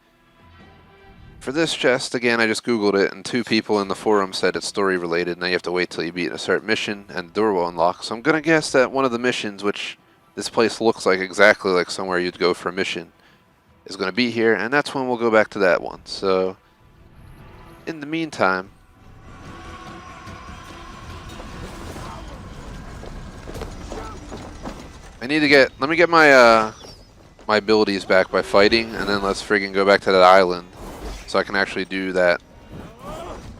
For this chest, again, I just googled it, and 2 people in the forum said it's story related. Now you have to wait till you beat a certain mission, and the door will unlock. So I'm gonna guess that one of the missions, which this place looks like exactly like somewhere you'd go for a mission, is gonna be here, and that's when we'll go back to that one. So, in the meantime, let me get my my abilities back by fighting, and then let's friggin' go back to that island. So I can actually do that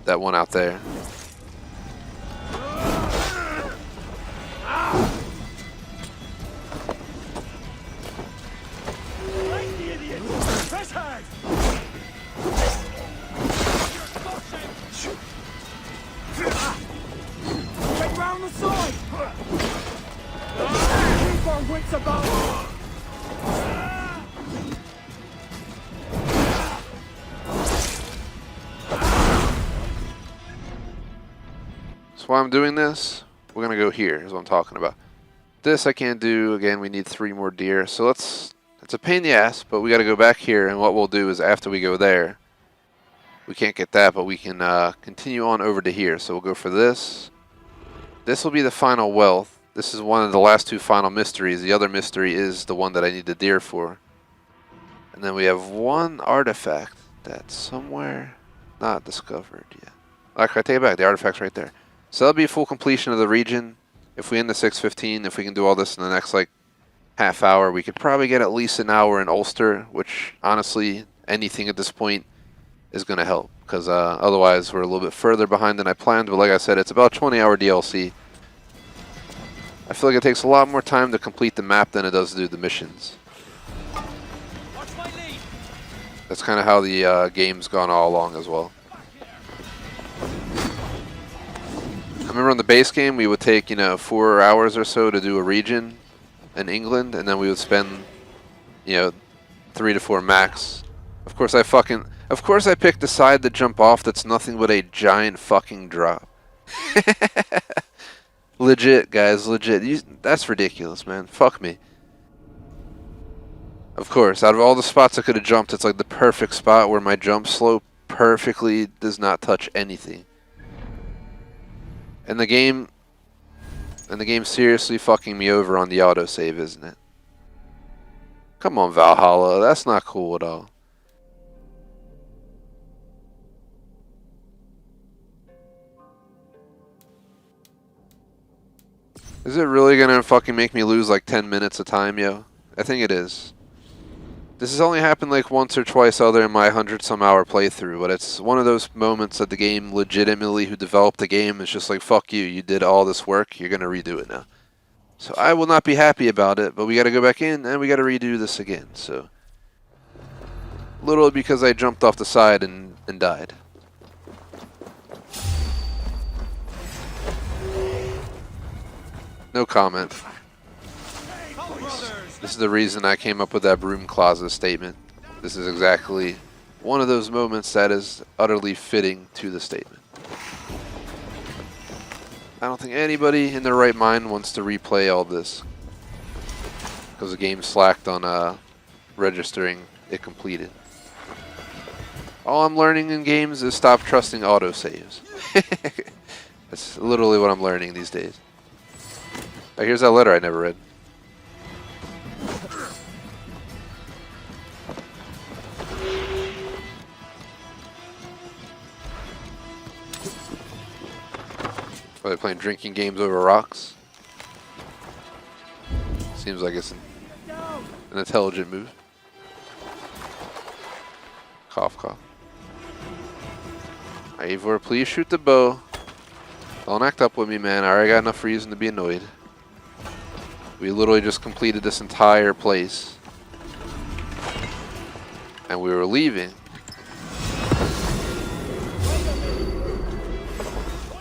one out there. Get round the side! Keep our wits about us! So while I'm doing this, we're gonna go here, is what I'm talking about. This I can't do. Again, we need 3 more deer. So it's a pain in the ass, but we gotta go back here, and what we'll do is after we go there, we can't get that, but we can continue on over to here. So we'll go for this. This will be the final wealth. This is one of the last 2 final mysteries. The other mystery is the one that I need the deer for. And then we have 1 artifact that's somewhere not discovered yet. Actually, I take it back. The artifact's right there. So that'll be full completion of the region. If we end the 6:15, if we can do all this in the next like half hour, we could probably get at least an hour in Ulster, which honestly, anything at this point is going to help. Because otherwise, we're a little bit further behind than I planned. But like I said, it's about 20-hour DLC. I feel like it takes a lot more time to complete the map than it does to do the missions. That's kind of how the game's gone all along as well. I remember on the base game, we would take, 4 hours or so to do a region in England, and then we would spend, 3 to 4 max. Of course, I picked the side to jump off that's nothing but a giant fucking drop. Legit, guys, legit. That's ridiculous, man. Fuck me. Of course, out of all the spots I could have jumped, it's like the perfect spot where my jump slope perfectly does not touch anything. And the game seriously fucking me over on the autosave, isn't it? Come on, Valhalla, that's not cool at all. Is it really gonna fucking make me lose like 10 minutes of time, yo? I think it is. This has only happened like once or twice other in my 100-some-hour playthrough, but it's one of those moments that the game legitimately, who developed the game, is just like, fuck you, you did all this work, you're gonna redo it now. So I will not be happy about it, but we gotta go back in and we gotta redo this again, so. Literally because I jumped off the side and died. No comment. This is the reason I came up with that broom closet statement. This is exactly one of those moments that is utterly fitting to the statement. I don't think anybody in their right mind wants to replay all this, because the game slacked on registering it completed. All I'm learning in games is stop trusting autosaves. That's literally what I'm learning these days. Oh, here's that letter I never read. Are they playing drinking games over rocks? Seems like it's an intelligent move. Cough, cough. Eivor, please shoot the bow. Don't act up with me, man. I already got enough reason to be annoyed. We literally just completed this entire place. And we were leaving.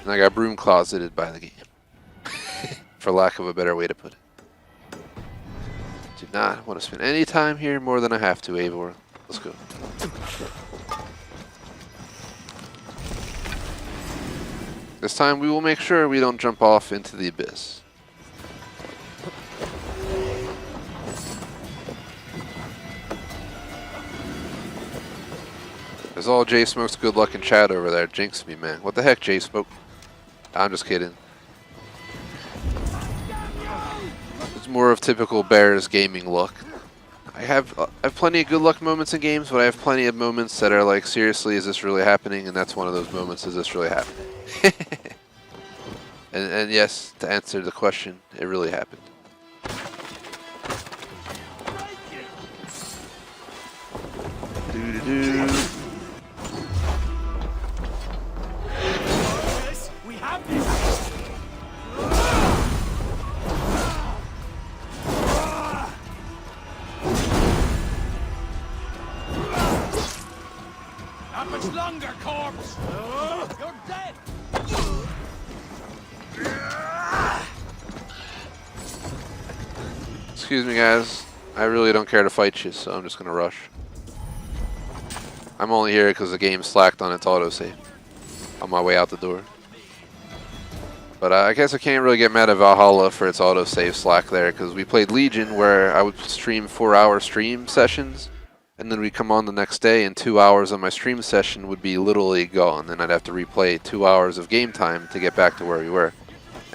And I got broom closeted by the game. for lack of a better way to put it. Do not want to spend any time here more than I have to, Eivor. Let's go. This time we will make sure we don't jump off into the abyss. There's all J Smoke's good luck in chat over there. Jinx me, man. What the heck, J Smoke? I'm just kidding. It's more of typical Bears gaming luck. I have plenty of good luck moments in games, but I have plenty of moments that are like, seriously, is this really happening? And that's one of those moments, is this really happening? and yes, to answer the question, it really happened. Doo-doo-doo. We have this. Not much longer, corpse. You're dead. Excuse me, guys. I really don't care to fight you, so I'm just gonna rush. I'm only here because the game slacked on its autosave on my way out the door. But I guess I can't really get mad at Valhalla for its autosave slack there, because we played Legion where I would stream 4-hour stream sessions, and then we'd come on the next day and 2 hours of my stream session would be literally gone, and I'd have to replay 2 hours of game time to get back to where we were.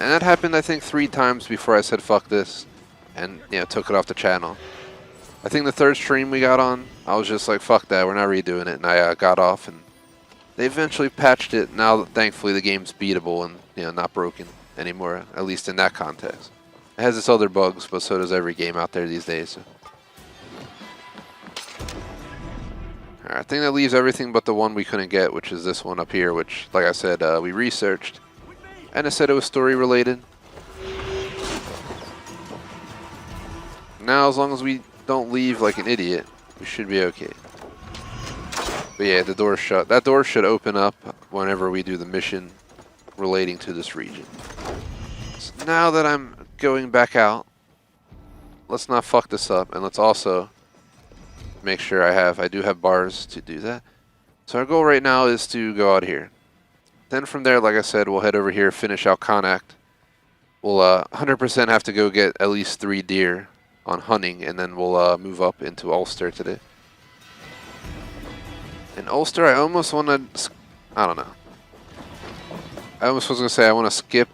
And that happened, I think, 3 times before I said fuck this, and took it off the channel. I think the third stream we got on, I was just like, fuck that, we're not redoing it, and I got off, and they eventually patched it. Now, thankfully, the game's beatable and not broken anymore, at least in that context. It has its other bugs, but so does every game out there these days. So. Alright, I think that leaves everything but the one we couldn't get, which is this one up here, which, like I said, we researched, and it said it was story related. Now, as long as we don't leave like an idiot, we should be okay. But yeah, the door's shut. That door should open up whenever we do the mission relating to this region. So now that I'm going back out, let's not fuck this up, and let's also make sure I do have bars to do that. So our goal right now is to go out here. Then from there, like I said, we'll head over here, finish out Connacht. We'll 100% have to go get at least 3 deer on hunting, and then we'll move up into Ulster today. In Ulster, I almost want to, I don't know. I almost was going to say I want to skip.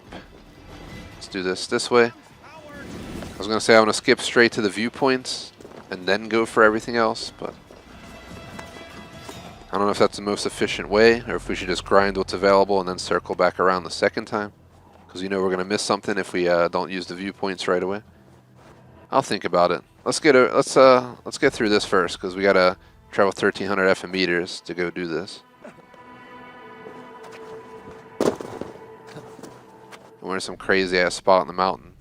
Let's do this way. I was going to say I want to skip straight to the viewpoints and then go for everything else, but I don't know if that's the most efficient way, or if we should just grind what's available and then circle back around the second time, because we're going to miss something if we don't use the viewpoints right away. I'll think about it. Let's get through this first, because we got to travel 1,300 FM meters to go do this. We're in some crazy ass spot in the mountain.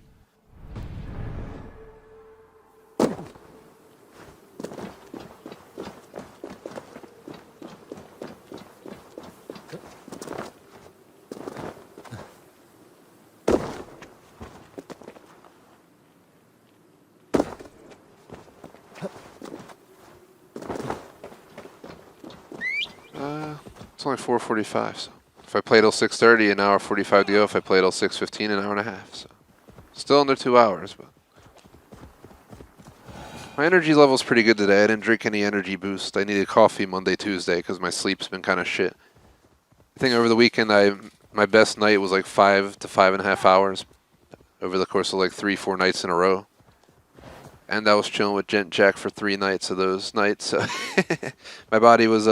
It's only 4:45, so if I play till 6:30, an hour 45 to go. If I play till 6:15, an hour and a half. So still under 2 hours, but my energy level's pretty good today. I didn't drink any energy boost. I needed coffee Monday, Tuesday because my sleep's been kind of shit. I think over the weekend, my best night was like 5 to 5.5 hours over the course of like 3-4 nights in a row. And I was chilling with Gent Jack for 3 nights of those nights. So my body was,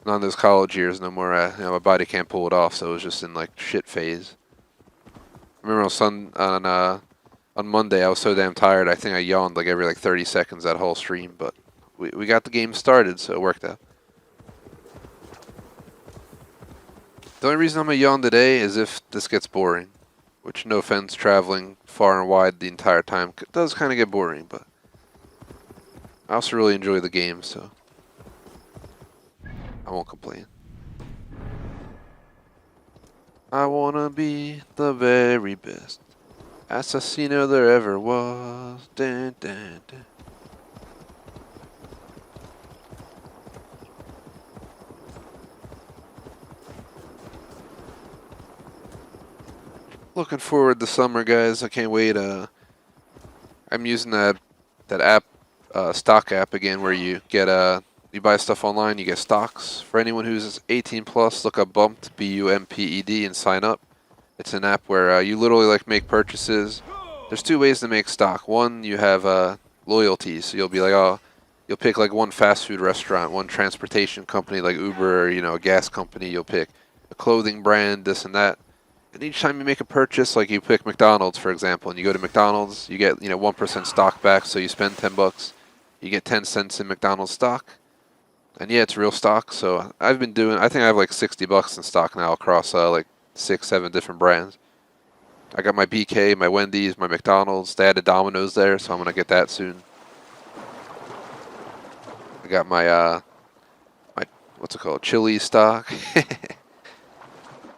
not in those college years no more. My body can't pull it off, so it was just in like shit phase. I remember on Monday I was so damn tired. I think I yawned like every 30 seconds that whole stream, but we got the game started, so it worked out. The only reason I'm gonna yawn today is if this gets boring, which, no offense, traveling far and wide the entire time does kind of get boring, but I also really enjoy the game, so I won't complain. I wanna be the very best assassino there ever was. Dun, dun, dun. Looking forward to summer, guys. I can't wait. I'm using that app, stock app again, where you get you buy stuff online, you get stocks. For anyone who's 18 plus, look up Bumped, BUMPED, and sign up. It's an app where you literally like make purchases. There's two ways to make stock. One, you have loyalty, so you'll be like, oh, you'll pick like one fast food restaurant, one transportation company like Uber, or, a gas company. You'll pick a clothing brand, this and that. And each time you make a purchase, like you pick McDonald's, for example, and you go to McDonald's, you get 1% stock back. So you spend $10, you get 10 cents in McDonald's stock. And yeah, it's real stock. So I think I have like $60 in stock now across like 6, 7 different brands. I got my BK, my Wendy's, my McDonald's. They added Domino's there, so I'm gonna get that soon. I got my what's it called, chili stock.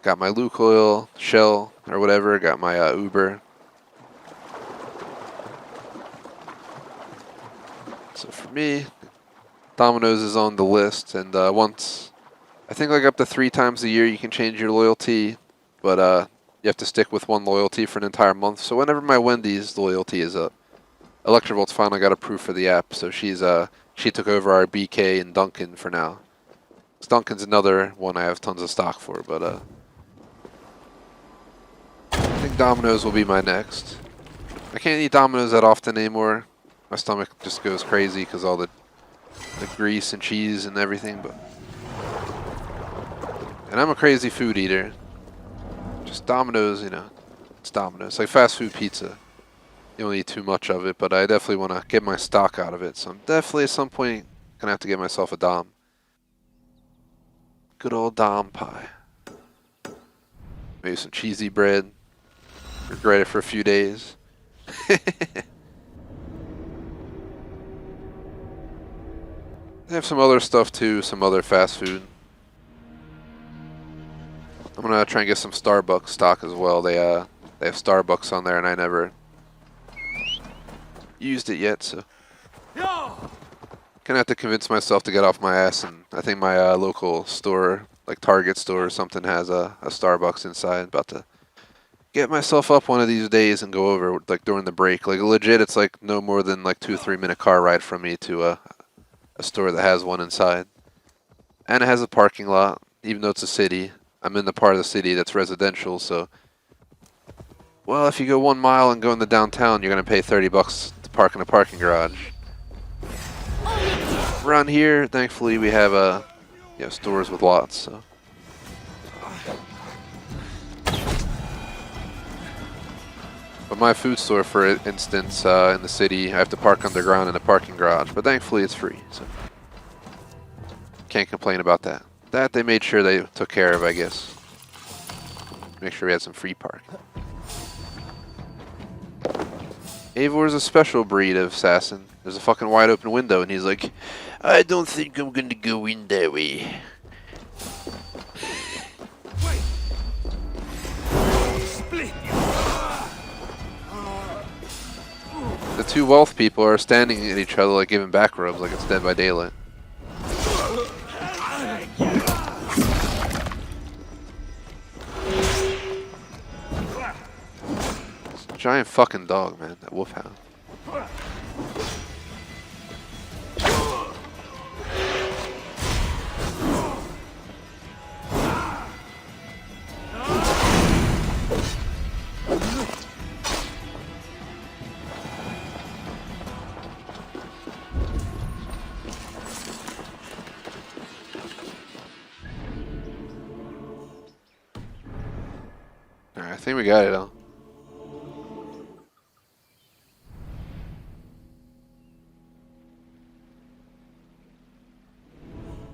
Got my Lukoil, Shell, or whatever. Got my Uber. So for me, Domino's is on the list, and once, I think like up to 3 times a year you can change your loyalty, but you have to stick with one loyalty for an entire month. So whenever my Wendy's loyalty is up, Electrovolt's finally got approved for the app, so she took over our BK and Dunkin' for now. Dunkin's another one I have tons of stock for, but I think Domino's will be my next. I can't eat Domino's that often anymore. My stomach just goes crazy because all the grease and cheese and everything. And I'm a crazy food eater. Just Domino's, it's Domino's. It's like fast food pizza. You don't eat too much of it, but I definitely want to get my stock out of it. So I'm definitely at some point gonna have to get myself a Dom. Good old Dom pie. Maybe some cheesy bread. Regret it for a few days. They have some other stuff too, some other fast food. I'm gonna try and get some Starbucks stock as well. They have Starbucks on there, and I never used it yet, so gonna have to convince myself to get off my ass. And I think my local store, like Target store or something, has a Starbucks inside. About to get myself up one of these days and go over like during the break. Like legit, it's like no more than like 2 or 3 minute car ride from me to a store that has one inside, and it has a parking lot. Even though it's a city, I'm in the part of the city that's residential. So, well, if you go 1 mile and go in the downtown, you're gonna pay $30 to park in a parking garage. Around here, thankfully, we have stores with lots. So. But my food store, for instance, in the city, I have to park underground in a parking garage. But thankfully, it's free, so can't complain about that. That they made sure they took care of, I guess. Make sure we had some free parking. Eivor's a special breed of assassin. There's a fucking wide open window, and he's like, I don't think I'm going to go in that way. The 2 wealth people are standing at each other like giving back rubs like it's Dead by Daylight. It's a giant fucking dog, man, that wolfhound. Alright, I think we got it all.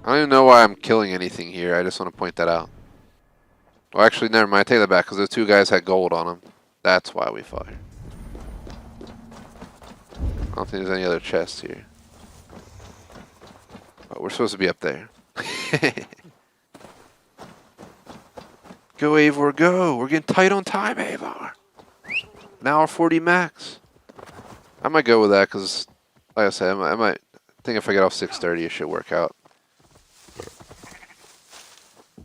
I don't even know why I'm killing anything here. I just want to point that out. Well, actually, never mind. I take that back, because those 2 guys had gold on them. That's why we fought here. I don't think there's any other chests here. But we're supposed to be up there. Go, Eivor, go! We're getting tight on time, Eivor. An hour 40 max. I might go with that because, like I said, I might think if I get off 6:30, it should work out.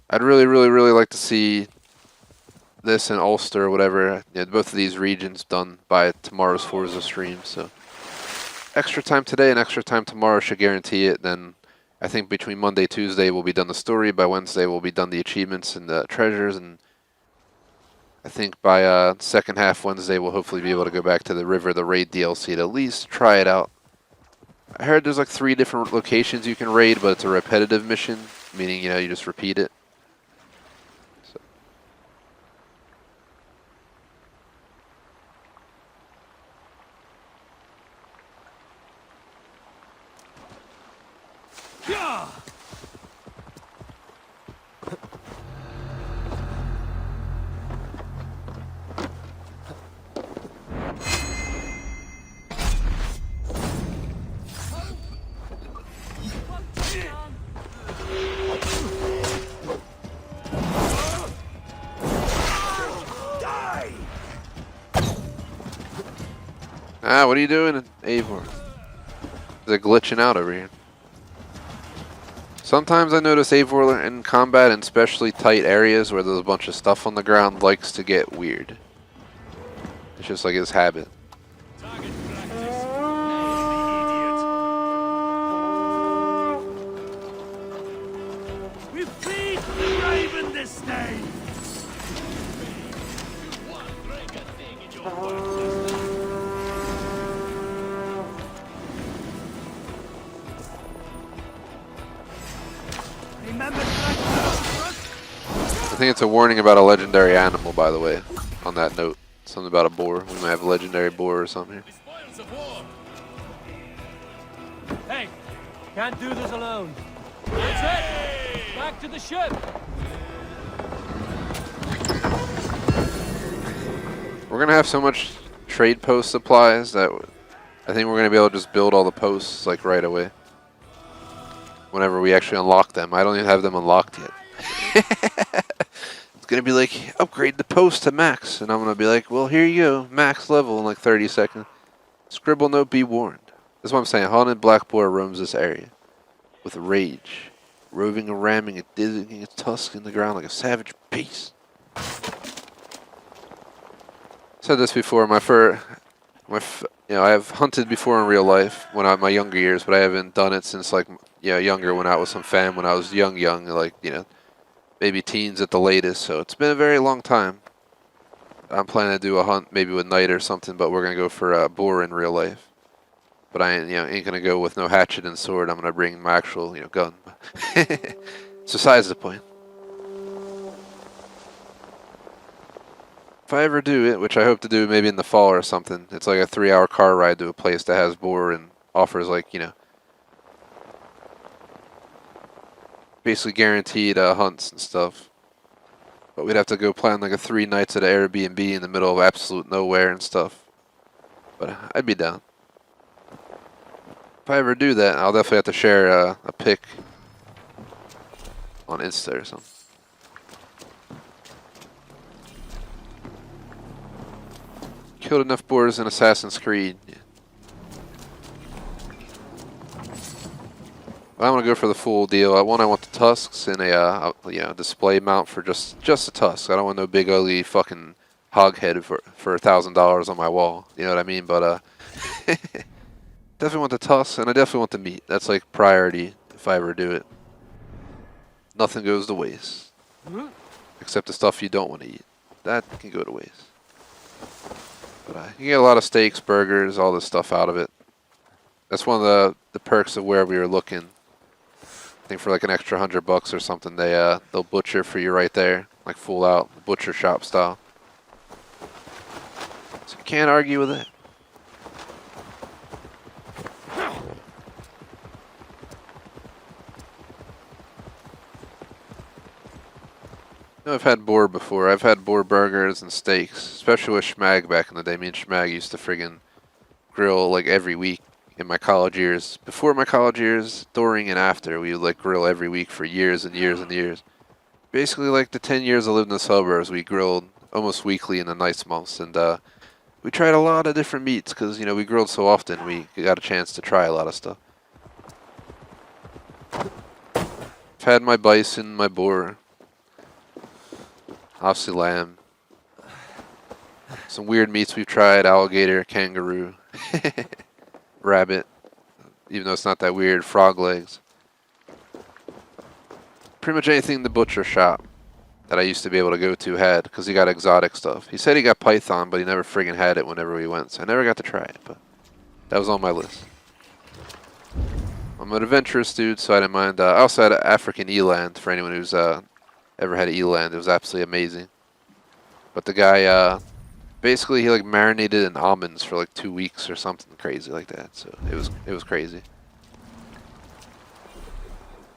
I'd really, really, really like to see this in Ulster or whatever, both of these regions done by tomorrow's Forza stream. So extra time today and extra time tomorrow should guarantee it. Then I think between Monday, Tuesday we'll be done the story. By Wednesday we'll be done the achievements and the treasures. And I think by second half Wednesday we'll hopefully be able to go back to the River, the Raid DLC to at least try it out. I heard there's like 3 different locations you can raid, but it's a repetitive mission, meaning, you just repeat it. Yeah! Ah, what are you doing, Eivor? They're glitching out over here. Sometimes I notice Eivor in combat, in especially tight areas where there's a bunch of stuff on the ground, likes to get weird. It's just like his habit. Target practice. Idiot. We feed the raven this day. I think it's a warning about a legendary animal, by the way, on that note. Something about a boar. We might have a legendary boar or something here. Hey, can't do this alone. That's it. Back to the ship. We're going to have so much trade post supplies that I think we're going to be able to just build all the posts like right away. Whenever we actually unlock them. I don't even have them unlocked yet. It's going to be like, upgrade the post to max. And I'm going to be like, well, here you go. Max level in like 30 seconds. Scribble note, be warned. That's what I'm saying. Haunted Black Boar roams this area with rage, roving and ramming and digging its tusks in the ground like a savage beast. Said this before. I have hunted before in real life when my younger years, but I haven't done it since like younger when I was some fam when I was young, like maybe teens at the latest. So it's been a very long time. I'm planning to do a hunt maybe with night or something, but we're gonna go for a boar in real life. But I ain't gonna go with no hatchet and sword. I'm gonna bring my actual gun. It's besides the point. If I ever do it, which I hope to do maybe in the fall or something, it's like a 3-hour car ride to a place that has boar and offers like, basically guaranteed hunts and stuff. But we'd have to go plan like a 3 nights at an Airbnb in the middle of absolute nowhere and stuff. But I'd be down. If I ever do that, I'll definitely have to share a pic on Insta or something. Killed enough boars in Assassin's Creed. But I'm gonna go for the full deal. I want the tusks in a display mount for just the tusks. I don't want no big ugly fucking hog head for $1,000 on my wall. You know what I mean? But definitely want the tusks, and I definitely want the meat. That's like priority if I ever do it. Nothing goes to waste, except the stuff you don't want to eat. That can go to waste. But you get a lot of steaks, burgers, all this stuff out of it. That's one of the perks of where we were looking. I think for like an extra $100 or something, they'll butcher for you right there, like full out butcher shop style. So you can't argue with it. I've had boar before. I've had boar burgers and steaks, especially with Schmag back in the day. Me and Schmag used to friggin' grill like every week in my college years. Before my college years, during and after, we would like grill every week for years and years and years. Basically, like the 10 years I lived in the suburbs, we grilled almost weekly in the nice months, and we tried a lot of different meats because, you know, we grilled so often, we got a chance to try a lot of stuff. I've had my bison, my boar, obviously lamb. Some weird meats we've tried, alligator, kangaroo, rabbit, even though it's not that weird, frog legs. Pretty much anything in the butcher shop that I used to be able to go to had, because he got exotic stuff. He said he got python, but he never friggin' had it whenever we went, so I never got to try it, but that was on my list. I'm an adventurous dude, so I didn't mind. I also had African eland for anyone who's ever had eland. It was absolutely amazing. But the guy, basically, he like marinated in almonds for like 2 weeks or something crazy like that. So it was crazy.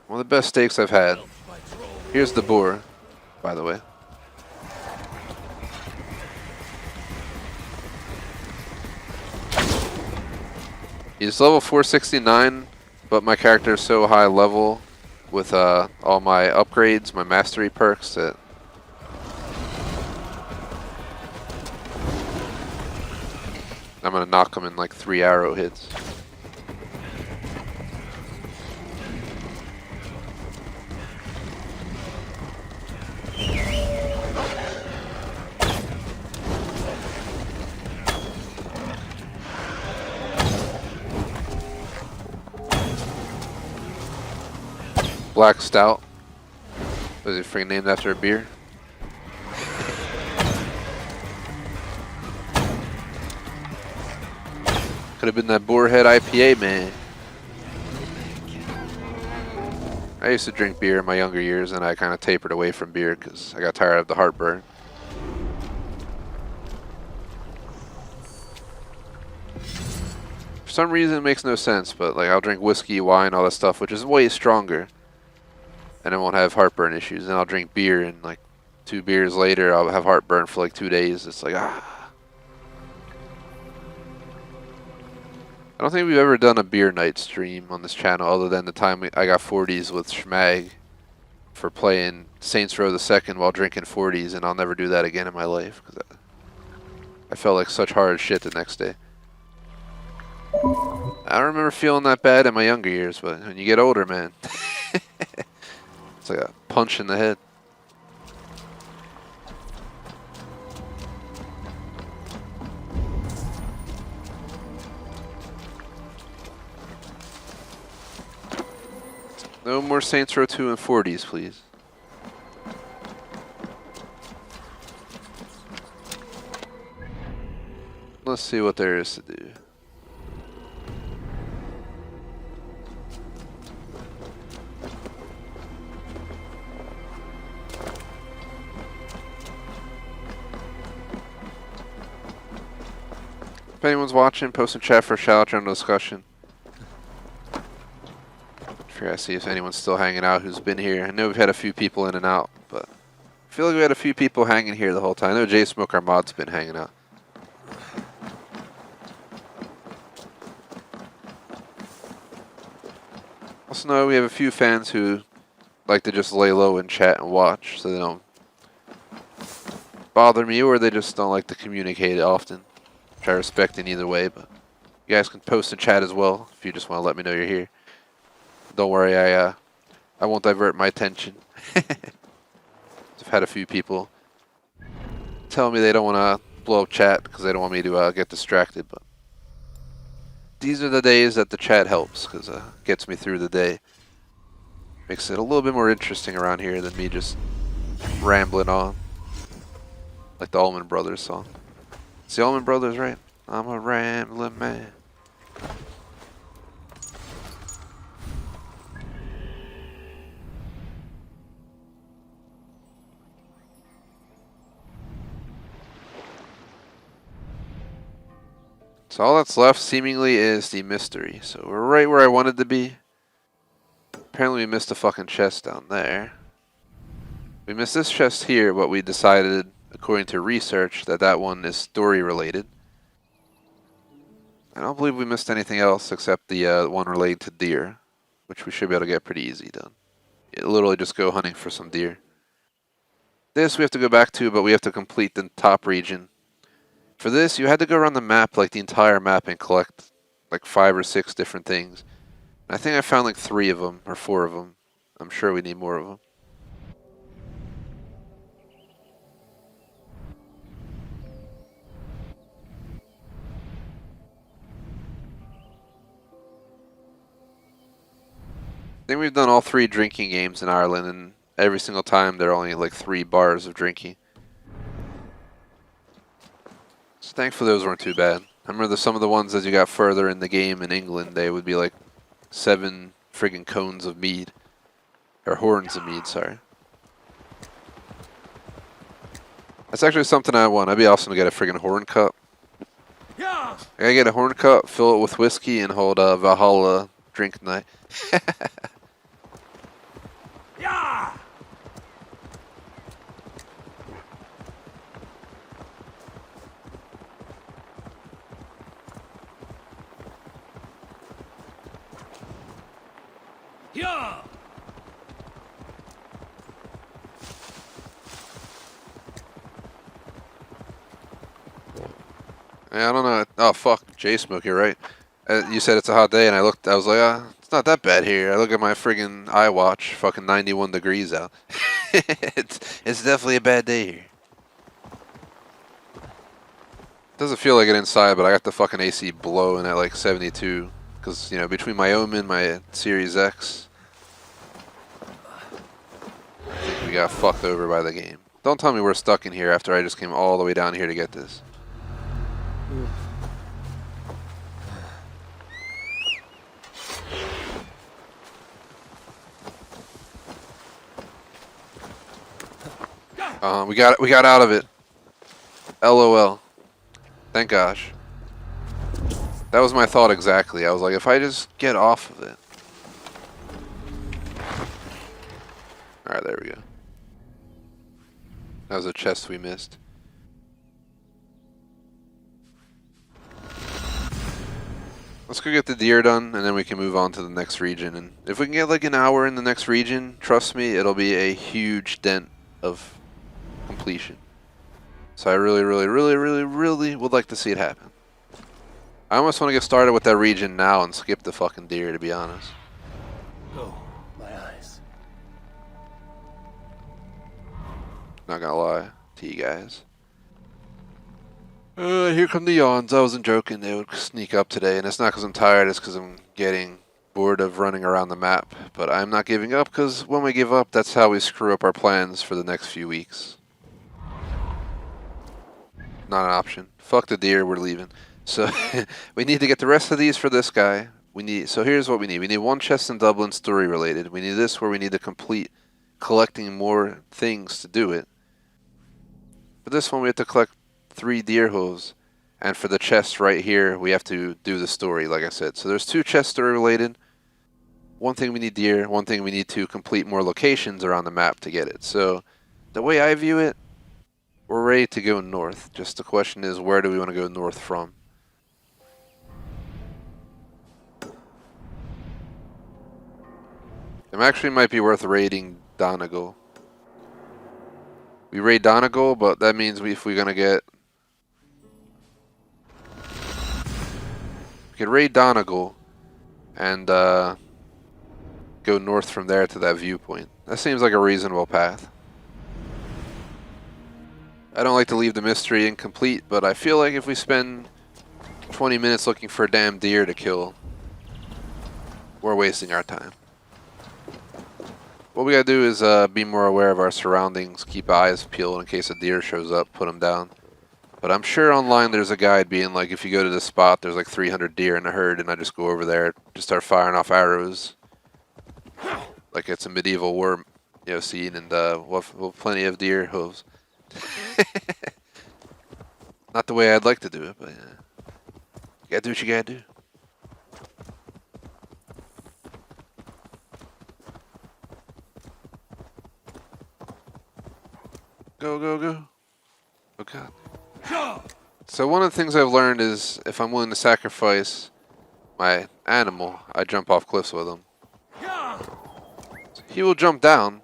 One of the best steaks I've had. Here's the boar, by the way. He's level 469, but my character is so high level with all my upgrades, my mastery perks, that I'm gonna knock him in like 3 arrow hits. Black Stout. Was it freaking named after a beer? Could have been that Boarhead IPA, man. I used to drink beer in my younger years, and I kind of tapered away from beer because I got tired of the heartburn. For some reason, it makes no sense, but like I'll drink whiskey, wine, all that stuff, which is way stronger, and I won't have heartburn issues. And I'll drink beer, and like 2 beers later, I'll have heartburn for like 2 days. It's like, ah. I don't think we've ever done a beer night stream on this channel other than the time I got 40s with Schmag for playing Saints Row the Second while drinking 40s, and I'll never do that again in my life because I felt like such hard shit the next day. I don't remember feeling that bad in my younger years, but when you get older, man, it's like a punch in the head. No more Saints Row 2 and 40s, please. Let's see what there is to do. If anyone's watching, post in chat for a shout out during the discussion. I see if anyone's still hanging out who's been here. I know we've had a few people in and out, but I feel like we had a few people hanging here the whole time. I know J Smoke, our mod's been hanging out. Also know we have a few fans who like to just lay low and chat and watch so they don't bother me, or they just don't like to communicate often, which I respect in either way, but you guys can post in chat as well if you just want to let me know you're here. Don't worry, I won't divert my attention. I've had a few people tell me they don't want to blow up chat because they don't want me to get distracted, but these are the days that the chat helps because it gets me through the day. Makes it a little bit more interesting around here than me just rambling on. Like the Allman Brothers song. It's the Allman Brothers, right? I'm a rambling man. So all that's left seemingly is the mystery. So we're right where I wanted to be. Apparently we missed a fucking chest down there. We missed this chest here, but we decided, according to research, that that one is story related. I don't believe we missed anything else except the one related to deer, which we should be able to get pretty easy done. You literally just go hunting for some deer. This we have to go back to, but we have to complete the top region. For this, you had to go around the map, like the entire map, and collect like 5 or 6 different things. I think I found like 3 of them, or 4 of them. I'm sure we need more of them. I think we've done all 3 drinking games in Ireland, and every single time there are only like 3 bars of drinking. So thankfully those weren't too bad. I remember some of the ones as you got further in the game in England, they would be like 7 friggin' cones of mead. Or horns of mead, sorry. That's actually something I want. I'd be awesome to get a friggin' horn cup. I gotta get a horn cup, fill it with whiskey, and hold a Valhalla drink night. Yeah, I don't know. Oh, fuck. J-Smoke, you're right. You said it's a hot day, and I looked, I was like, it's not that bad here. I look at my friggin' iWatch, fucking 91 degrees out. It's definitely a bad day here. Doesn't feel like it inside, but I got the fucking AC blowing at like 72. Because, you know, between my Omen, my Series X, I think we got fucked over by the game. Don't tell me we're stuck in here after I just came all the way down here to get this. We got out of it. LOL. Thank gosh. That was my thought exactly. I was like, if I just get off of it. Alright, there we go. That was a chest we missed. Let's go get the deer done, and then we can move on to the next region. And if we can get like an hour in the next region, trust me, it'll be a huge dent of completion. So I really would like to see it happen. I almost want to get started with that region now and skip the fucking deer, to be honest. Oh, my eyes. Not gonna lie to you guys. Here come the yawns. I wasn't joking. They would sneak up today, and it's not because I'm tired. It's because I'm getting bored of running around the map. But I'm not giving up, because when we give up, that's how we screw up our plans for the next few weeks. Not an option. Fuck the deer. We're leaving. So we need to get the rest of these for this guy. So here's what we need. We need 1 chest in Dublin story related. We need this where we need to complete collecting more things to do it. For this one, we have to collect 3 deer hooves, and for the chest right here we have to do the story, like I said. So there's 2 chests story related. One thing we need deer, one thing we need to complete more locations around the map to get it. So the way I view it, we're ready to go north. Just the question is, where do we want to go north from? It actually might be worth raiding Donegal. We raid Donegal, but that means if we're gonna get, we could raid Donegal and go north from there to that viewpoint. That seems like a reasonable path. I don't like to leave the mystery incomplete, but I feel like if we spend 20 minutes looking for a damn deer to kill, we're wasting our time. What we gotta do is be more aware of our surroundings, keep eyes peeled in case a deer shows up, put them down. But I'm sure online there's a guide being like, if you go to this spot, there's like 300 deer in a herd, and I just go over there, just start firing off arrows. Like it's a medieval war, scene, and we'll have plenty of deer hooves. Not the way I'd like to do it, but you gotta do what you gotta do. Go, go, go. Oh god. So one of the things I've learned is if I'm willing to sacrifice my animal, I jump off cliffs with him. So he will jump down,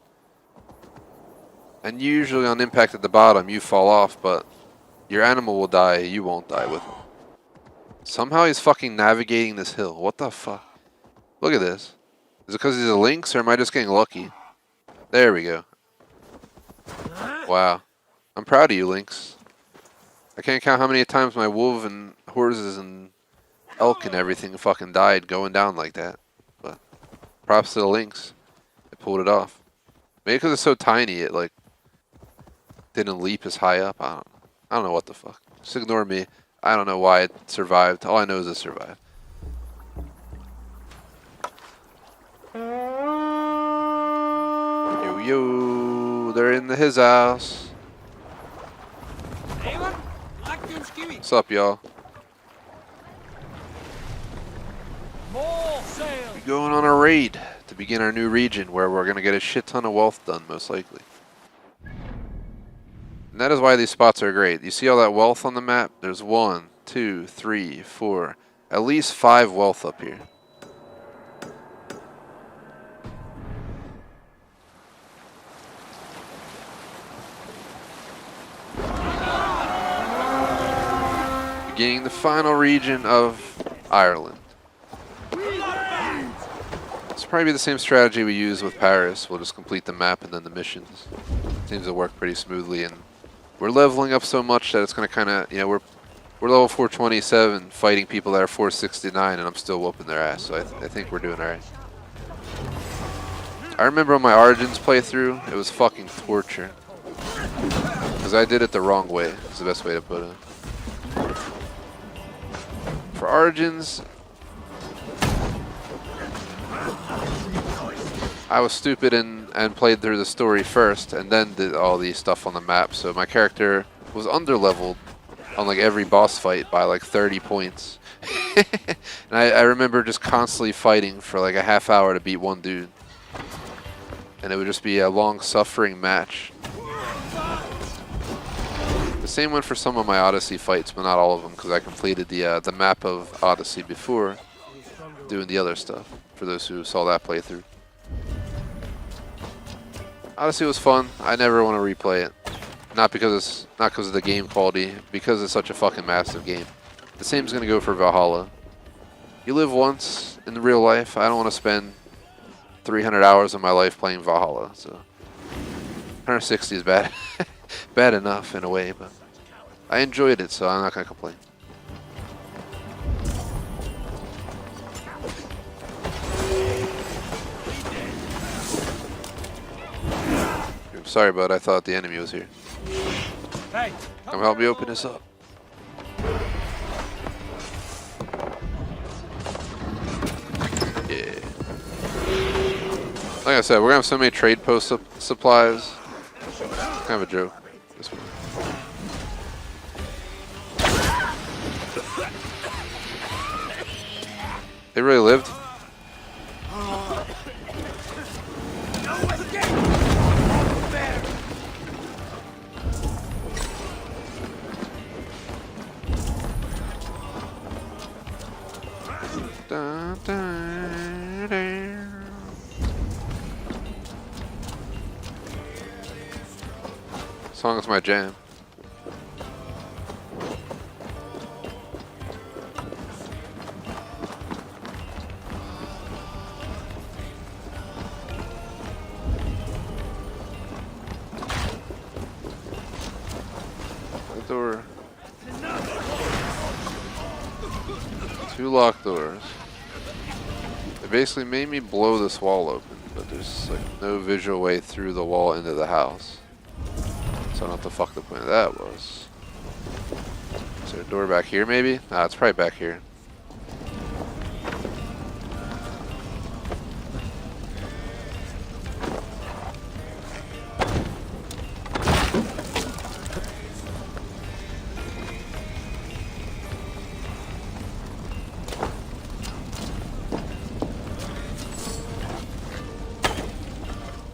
And usually on impact at the bottom, you fall off, but your animal will die, you won't die with him. Somehow he's fucking navigating this hill. What the fuck? Look at this. Is it because he's a lynx, or am I just getting lucky? There we go. Wow. I'm proud of you, lynx. I can't count how many times my wolf and horses and elk and everything fucking died going down like that. But props to the lynx. It pulled it off. Maybe because it's so tiny, it like didn't leap as high up. I don't know what the fuck. Just ignore me. I don't know why it survived. All I know is it survived. Yo, yo, they're in his house. What's up, y'all? More sail. We're going on a raid to begin our new region where we're going to get a shit ton of wealth done, most likely. And that is why these spots are great. You see all that wealth on the map? There's 1, 2, 3, 4, at least 5 wealth up here. Beginning the final region of Ireland. It's probably the same strategy we use with Paris. We'll just complete the map and then the missions. Seems to work pretty smoothly, and we're leveling up so much that it's going to kind of, you know, we're level 427 fighting people that are 469, and I'm still whooping their ass. So I think we're doing all right. I remember on my Origins playthrough, it was fucking torture because I did it the wrong way. Is the best way to put it. For Origins, I was stupid and played through the story first and then did all the stuff on the map, so my character was underleveled on like every boss fight by like 30 points. And I remember just constantly fighting for like a half hour to beat one dude. And it would just be a long suffering match. The same went for some of my Odyssey fights, but not all of them, because I completed the map of Odyssey before doing the other stuff, for those who saw that playthrough. Odyssey was fun. I never want to replay it. Not because of the game quality, because it's such a fucking massive game. The same is going to go for Valhalla. You live once in real life. I don't want to spend 300 hours of my life playing Valhalla, so 160 is bad. Bad enough in a way, but I enjoyed it, so I'm not going to complain. I'm sorry, bud. I thought the enemy was here. Hey, Come help me open this up. Yeah. Like I said, we're going to have so many trade post supplies. Kind of a joke. This one. They really lived. Dun, dun, dun. Song is my jam. The door. 2 locked doors. They basically made me blow this wall open, but there's like no visual way through the wall into the house. So I don't know what the fuck the point of that was. Is there a door back here maybe? Nah, it's probably back here.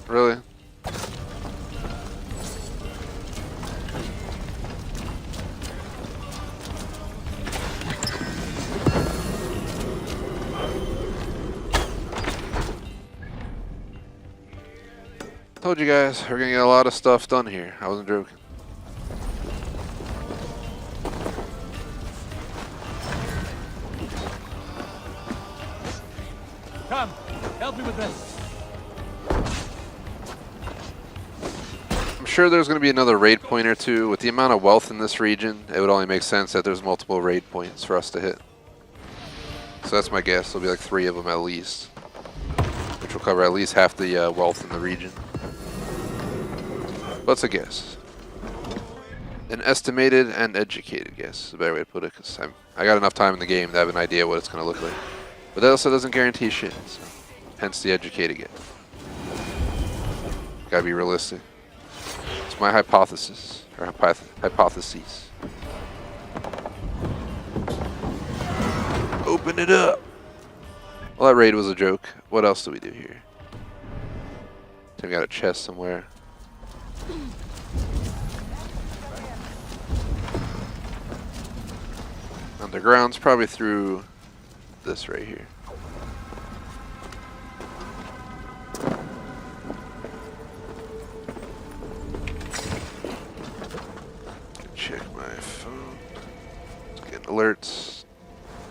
Really? Told you guys, we're gonna get a lot of stuff done here. I wasn't joking. Come, help me with this. I'm sure there's going to be another raid point or two. With the amount of wealth in this region, it would only make sense that there's multiple raid points for us to hit. So that's my guess. There'll be like 3 of them at least, which will cover at least half the wealth in the region. But it's a guess. An estimated and educated guess is a better way to put it, because I got enough time in the game to have an idea what it's going to look like. But that also doesn't guarantee shit, so hence the educated guess. Gotta be realistic. It's my hypothesis, or hypotheses. Open it up! Well, that raid was a joke. What else do we do here? We got a chest somewhere. Underground's probably through this right here. Check my phone. Get alerts.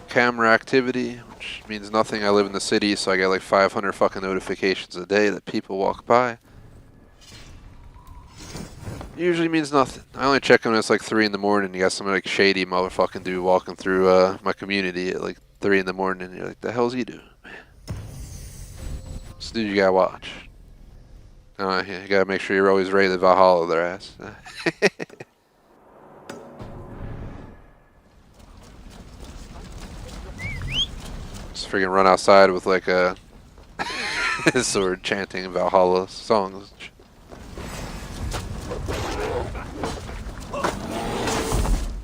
Camera activity, which means nothing. I live in the city, so I get like 500 fucking notifications a day that people walk by. Usually means nothing. I only check them when it's like 3 in the morning. You got some like shady motherfucking dude walking through my community at like 3 in the morning. And you're like, the hell's he doing, man? This dude you gotta watch. You gotta make sure you're always ready to Valhalla their ass. Just freaking run outside with like a sword chanting Valhalla songs.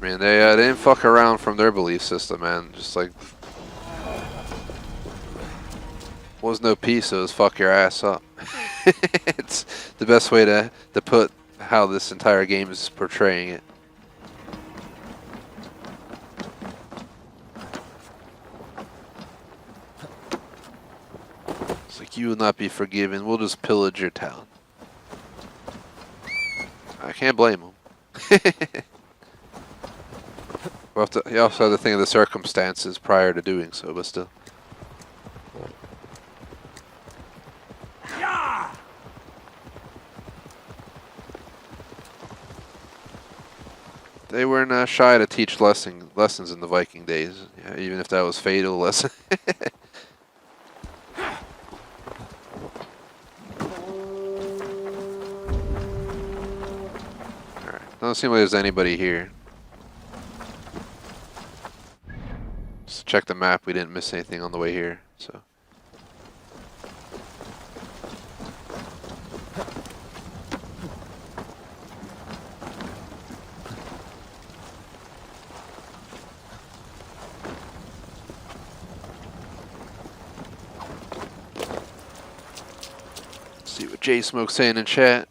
Man, they didn't fuck around from their belief system, man. Just like, was no peace, so it was fuck your ass up. It's the best way to put how this entire game is portraying it. It's like, you will not be forgiven. We'll just pillage your town. I can't blame them. You also have to think of the circumstances prior to doing so, but still. They weren't shy to teach lessons in the Viking days, yeah, even if that was fatal lesson. Alright, doesn't seem like there's anybody here. Just check the map, we didn't miss anything on the way here, so. See what J Smoke's saying in chat.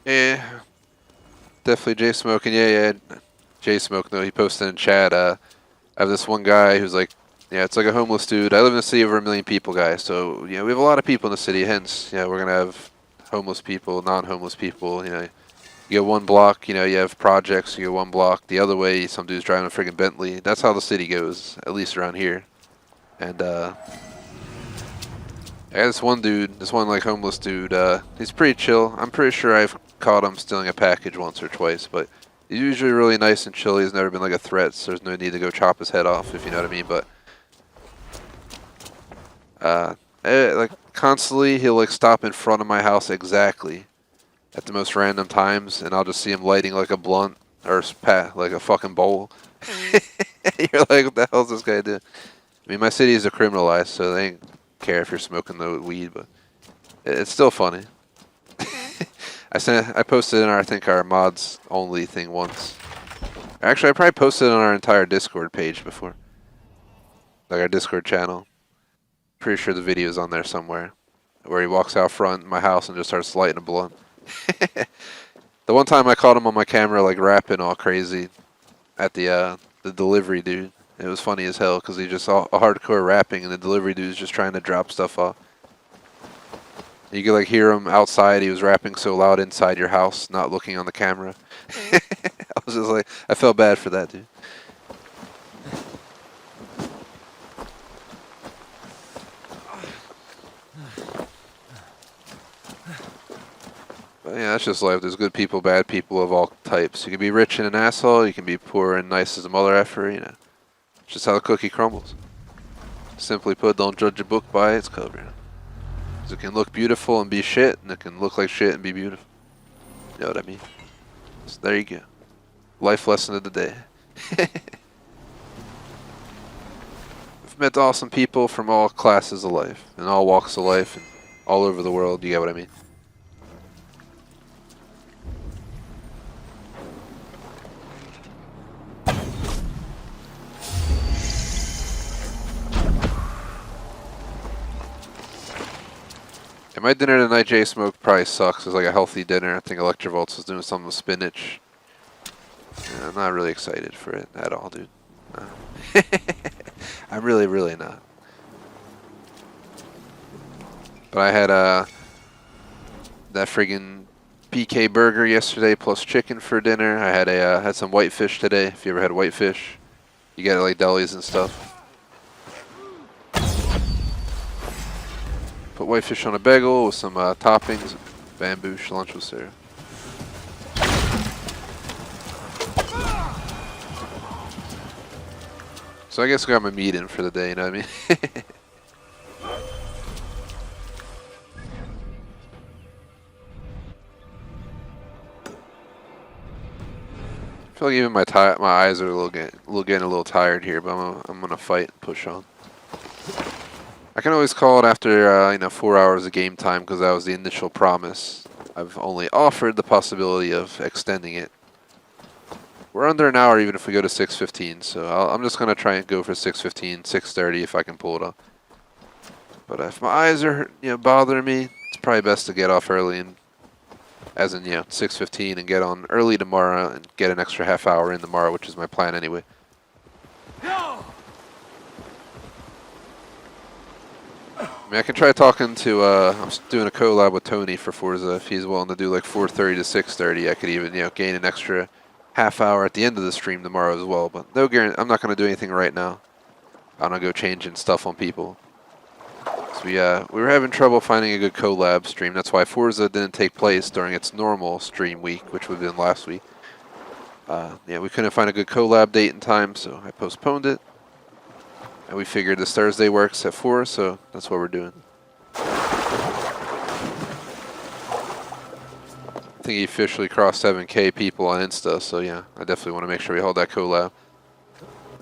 Yeah, definitely J Smoke, and yeah, J Smoke. No, he posted in chat. I have this one guy who's like, yeah, it's like a homeless dude. I live in a city of over 1 million people, guys. So yeah, we have a lot of people in the city. Hence, yeah, we're gonna have homeless people, non-homeless people. You know, you get one block. You know, you have projects. You get one block. The other way, some dude's driving a friggin' Bentley. That's how the city goes, at least around here. And I got this one dude, this one like homeless dude. He's pretty chill. I'm pretty sure I've caught him stealing a package once or twice, but he's usually really nice and chill. He's never been like a threat, so there's no need to go chop his head off, if you know what I mean. But like constantly, he'll like stop in front of my house exactly at the most random times, and I'll just see him lighting like a blunt or like a fucking bowl. You're like, what the hell's this guy doing? I mean, my city is decriminalized, so they ain't care if you're smoking the weed, but it's still funny. I posted in our, I think, our mods only thing once. Actually, I probably posted it on our entire Discord page before. Like our Discord channel. Pretty sure the video is on there somewhere. Where he walks out front of my house and just starts lighting a blunt. The one time I caught him on my camera like rapping all crazy at the delivery dude. It was funny as hell because he just all hardcore rapping and the delivery dude's just trying to drop stuff off. You could like hear him outside. He was rapping so loud inside your house, not looking on the camera. I was just like, I felt bad for that dude. But yeah, that's just life. There's good people, bad people of all types. You can be rich and an asshole. You can be poor and nice as a mother effer. You know, it's just how the cookie crumbles. Simply put, don't judge a book by its cover. You know? 'Cause it can look beautiful and be shit, and it can look like shit and be beautiful. You know what I mean? So there you go. Life lesson of the day. I've met awesome people from all classes of life, and all walks of life, and all over the world. You get what I mean? Yeah, my dinner tonight, J Smoke, probably sucks. It's like a healthy dinner. I think Electrovolts was doing something with spinach. Yeah, I'm not really excited for it at all, dude. No. I'm really, really not. But I had that friggin' BK burger yesterday plus chicken for dinner. I had had some whitefish today. If you ever had whitefish, you get it like delis and stuff. Put whitefish on a bagel with some toppings, bamboo cilantro syrup. So I guess I got my meat in for the day, you know what I mean? I feel like even my eyes are getting a little tired here, but I'm gonna fight and push on. I can always call it after you know, 4 hours of game time because that was the initial promise. I've only offered the possibility of extending it. We're under an hour even if we go to 6:15, so I'm just gonna try and go for 6:15, 6:30 if I can pull it off. But if my eyes are bothering me, it's probably best to get off early and, as in 6:15, and get on early tomorrow and get an extra half hour in tomorrow, which is my plan anyway. I mean, I can try talking to, I'm doing a collab with Tony for Forza. If he's willing to do like 4:30 to 6:30, I could even, gain an extra half hour at the end of the stream tomorrow as well. But no guarantee, I'm not going to do anything right now. I'm going to go changing stuff on people. So we were having trouble finding a good collab stream. That's why Forza didn't take place during its normal stream week, which would have been last week. Yeah, we couldn't find a good collab date and time, so I postponed it. And we figured this Thursday works at 4, so that's what we're doing. I think he officially crossed 7K people on Insta, so yeah, I definitely want to make sure we hold that collab.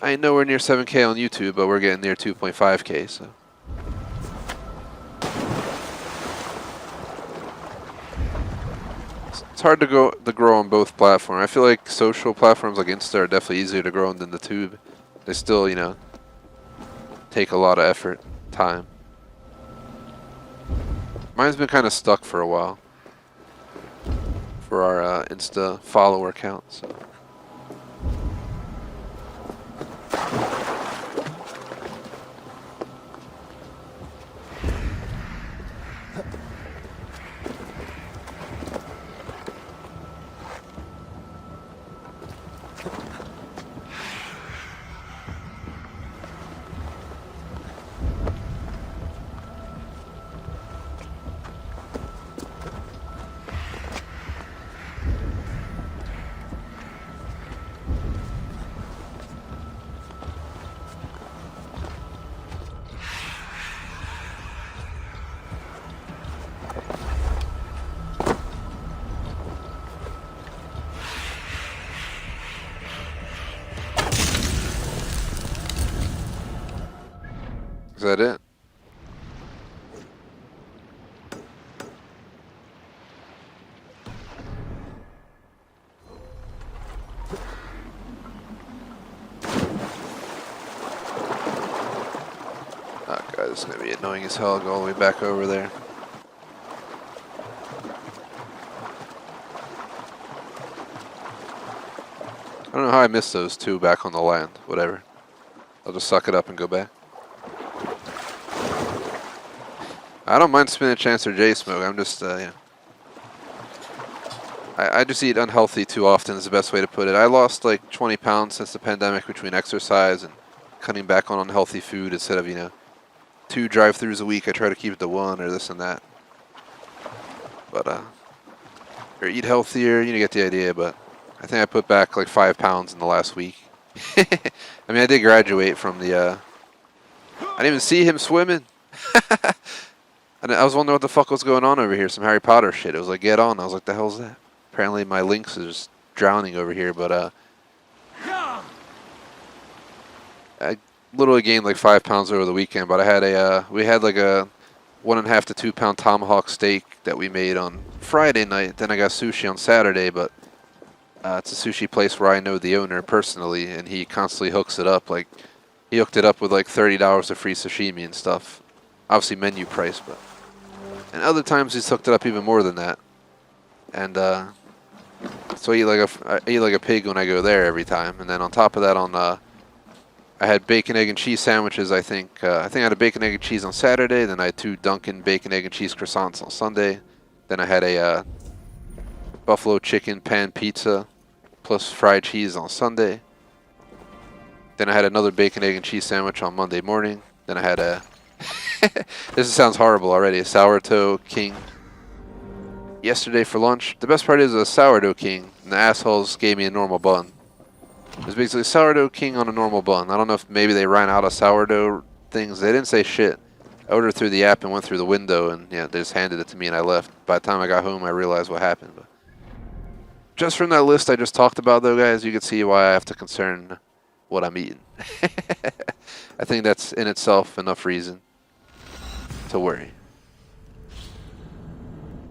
I ain't nowhere near 7K on YouTube, but we're getting near 2.5K, so. It's hard to grow on both platforms. I feel like social platforms like Insta are definitely easier to grow on than the Tube. They still, take a lot of effort, time. Mine's been kind of stuck for a while for our Insta follower count, so. Is that it? Oh god, this is gonna be annoying as hell. Go all the way back over there. I don't know how I missed those two back on the land. Whatever. I'll just suck it up and go back. I don't mind spinach or J smoke. I'm just, yeah. I just eat unhealthy too often is the best way to put it. I lost like 20 pounds since the pandemic between exercise and cutting back on unhealthy food instead of, 2 drive-thrus a week. I try to keep it to 1 or this and that. But, or eat healthier, you get the idea, but I think I put back like 5 pounds in the last week. I mean, I did graduate from the, I didn't even see him swimming. And I was wondering what the fuck was going on over here. Some Harry Potter shit. It was like, get on. I was like, the hell's that? Apparently my lynx is drowning over here, but I literally gained like 5 pounds over the weekend, but I had we had like a 1.5 to 2 pound tomahawk steak that we made on Friday night. Then I got sushi on Saturday, but it's a sushi place where I know the owner personally, and he constantly hooks it up. Like, he hooked it up with like $30 of free sashimi and stuff. Obviously menu price, but. And other times he's hooked it up even more than that. And so I eat like a pig when I go there every time. And then on top of that, I had bacon, egg, and cheese sandwiches. I think I had a bacon, egg, and cheese on Saturday. Then I had 2 Dunkin' bacon, egg, and cheese croissants on Sunday. Then I had a buffalo chicken pan pizza plus fried cheese on Sunday. Then I had another bacon, egg, and cheese sandwich on Monday morning. Then I had a this sounds horrible already. A sourdough king yesterday for lunch. The best part is a sourdough king, and the assholes gave me a normal bun. It was basically sourdough king on a normal bun. I don't know if maybe they ran out of sourdough things. They didn't say shit. I ordered through the app and went through the window, and yeah, they just handed it to me and I left. By the time I got home, I realized what happened. But just from that list I just talked about, though, guys, you can see why I have to concern what I'm eating. I think that's in itself enough reason to worry.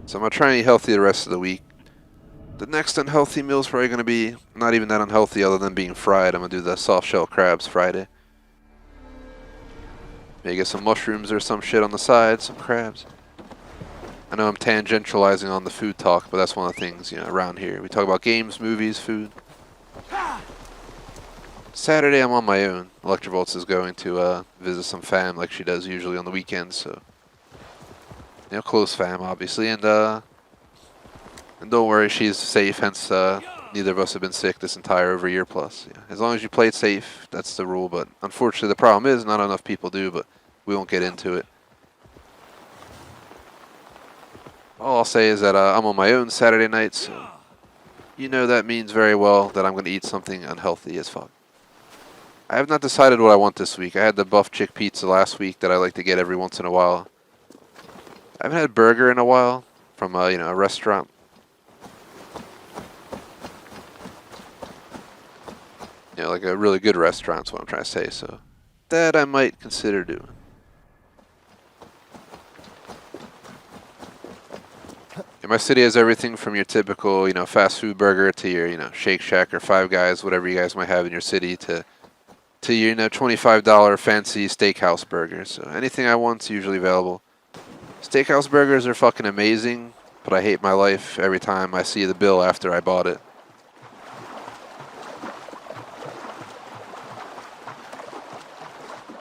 So I'm going to try and eat healthy the rest of the week. The next unhealthy meal is probably going to be not even that unhealthy other than being fried. I'm going to do the soft shell crabs Friday. Maybe get some mushrooms or some shit on the side, some crabs. I know I'm tangentializing on the food talk, but that's one of the things, around here. We talk about games, movies, food. Saturday I'm on my own. Electrovolts is going to visit some fam like she does usually on the weekends, so close fam obviously, and don't worry, she's safe. Hence, neither of us have been sick this entire over year plus. As long as you play it safe, that's the rule. But unfortunately, the problem is not enough people do. But we won't get into it. All I'll say is that I'm on my own Saturday night, so that means very well that I'm going to eat something unhealthy as fuck. I have not decided what I want this week. I had the buff chick pizza last week that I like to get every once in a while. I haven't had a burger in a while from a restaurant. Like a really good restaurant is what I'm trying to say. So that I might consider doing. My city has everything from your typical, fast food burger to your, Shake Shack or Five Guys, whatever you guys might have in your city, to your, $25 fancy steakhouse burgers. So anything I want's usually available. Steakhouse burgers are fucking amazing, but I hate my life every time I see the bill after I bought it.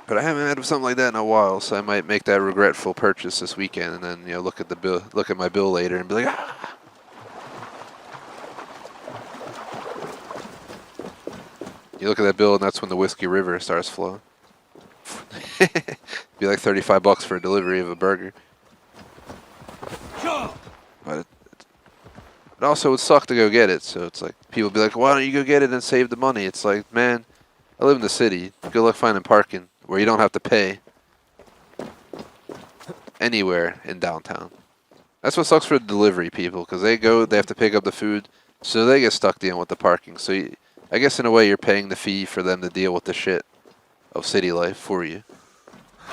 But I haven't had something like that in a while, so I might make that regretful purchase this weekend, and then look at my bill later, and be like, ah. You look at that bill, and that's when the Whiskey River starts flowing. Be like $35 for a delivery of a burger. But it also would suck to go get it, so it's like people be like, why don't you go get it and save the money? It's like, man, I live in the city. Good luck finding parking where you don't have to pay anywhere in downtown. That's what sucks for the delivery people, because they have to pick up the food, so they get stuck dealing with the parking. So I guess in a way you're paying the fee for them to deal with the shit of city life for you.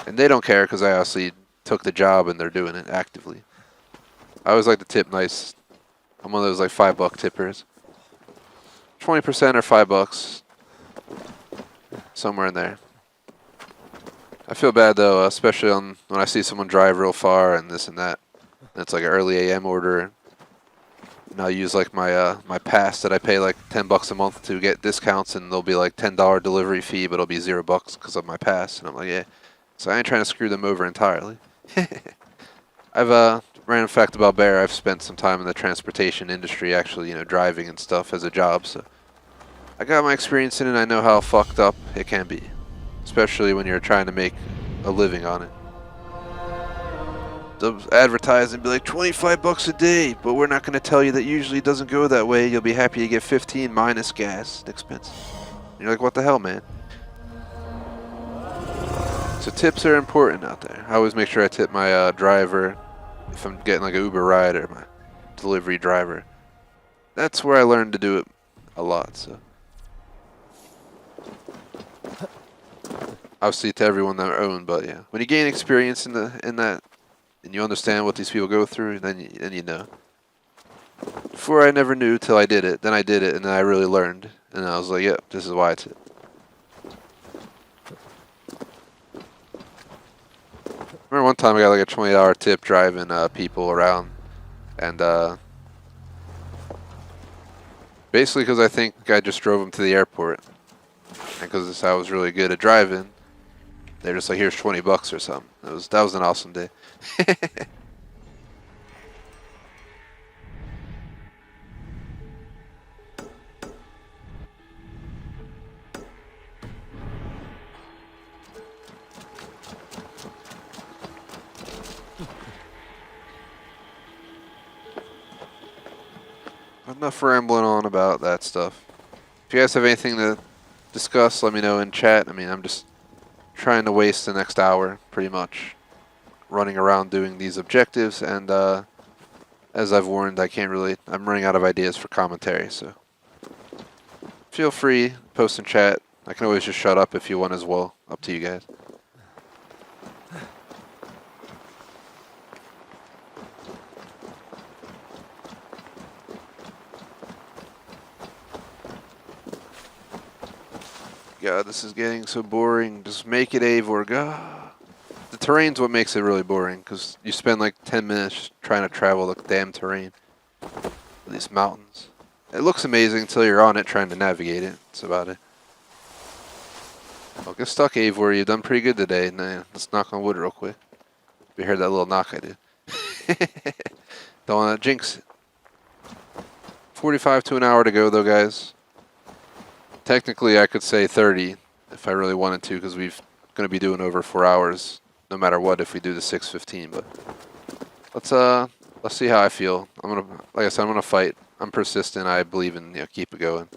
And they don't care because I obviously took the job and they're doing it actively. I always like to tip nice. I'm one of those like $5 tippers. 20% or $5. Somewhere in there. I feel bad though, especially when I see someone drive real far and this and that. And it's like an early AM order. And I'll use like my my pass that I pay like $10 a month to get discounts, and there'll be like $10 delivery fee, but it'll be $0 because of my pass. And I'm like, yeah. So I ain't trying to screw them over entirely. I've random fact about Bear. I've spent some time in the transportation industry, actually, you know, driving and stuff as a job. So I got my experience in it. I know how fucked up it can be, especially when you're trying to make a living on it. They'll advertise and be like $25 a day, but we're not going to tell you that usually doesn't go that way. You'll be happy to get 15 minus gas expense. And you're like, what the hell, man? So tips are important out there. I always make sure I tip my driver if I'm getting like an Uber ride or my delivery driver. That's where I learned to do it a lot. So obviously to everyone their own, but yeah, when you gain experience in that. And you understand what these people go through, then you know. Before I never knew till I did it. Then I did it, and then I really learned. And I was like, yep, this is why it's it. Remember one time I got like a $20 tip driving people around. And basically because I think I just drove them to the airport. And because I was really good at driving, they're just like, here's $20 or something. That was an awesome day. Enough rambling on about that stuff. If you guys have anything to discuss, let me know in chat. I mean, I'm just trying to waste the next hour, pretty much, running around doing these objectives, and as I've warned, I'm running out of ideas for commentary, so feel free, post in chat. I can always just shut up if you want as well. Up to you guys. God, this is getting so boring. Just make it Eivor. God. The terrain's what makes it really boring, because you spend like 10 minutes trying to travel the damn terrain. These mountains. It looks amazing until you're on it trying to navigate it. That's about it. Well, get stuck, Eivor. You've done pretty good today. Nah, let's knock on wood real quick. You heard that little knock I did. Don't want to jinx it. 45 to an hour to go, though, guys. Technically, I could say 30 if I really wanted to, because we're going to be doing over 4 hours, no matter what, if we do the 6:15. But let's see how I feel. Like I said, I'm gonna fight. I'm persistent. I believe in keep it going.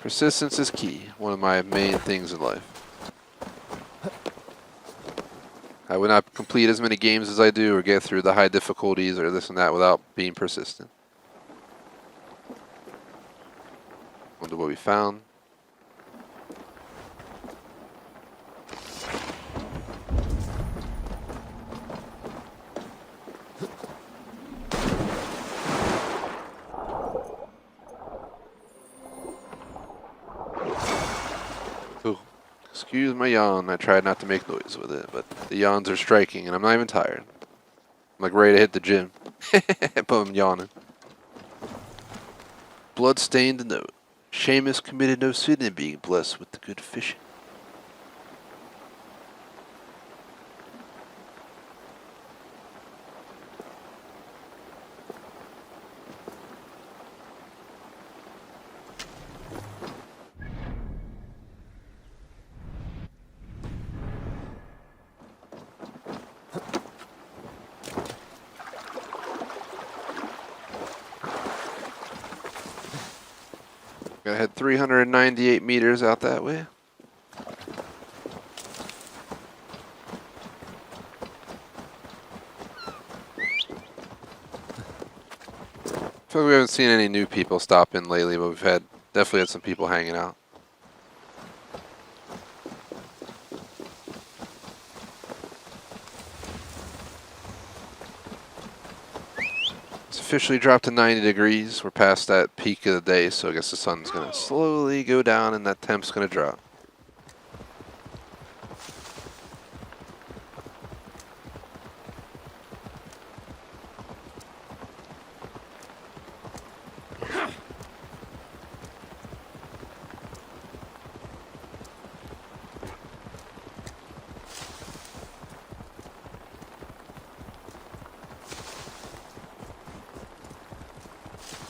Persistence is key. One of my main things in life. I would not complete as many games as I do, or get through the high difficulties, or this and that, without being persistent. Wonder what we found. Ooh, excuse my yawn. I tried not to make noise with it, but the yawns are striking, and I'm not even tired. I'm like ready to hit the gym, but I'm yawning. Blood-stained note. Seamus committed no sin in being blessed with the good fishing. I had 398 meters out that way. I feel like we haven't seen any new people stop in lately, but we've definitely had some people hanging out. It's officially dropped to 90 degrees. We're past that peak of the day, so I guess the sun's going to slowly go down and that temp's going to drop.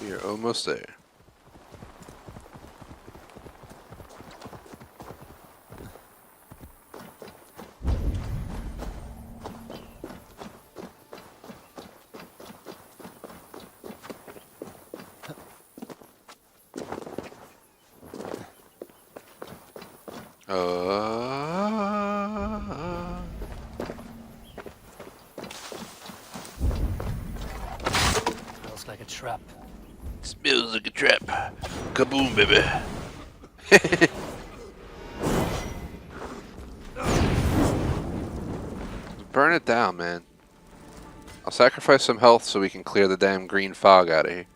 We are almost there. Smells like a trap. Smells like a trap. Kaboom, baby. Burn it down, man. I'll sacrifice some health so we can clear the damn green fog out of here.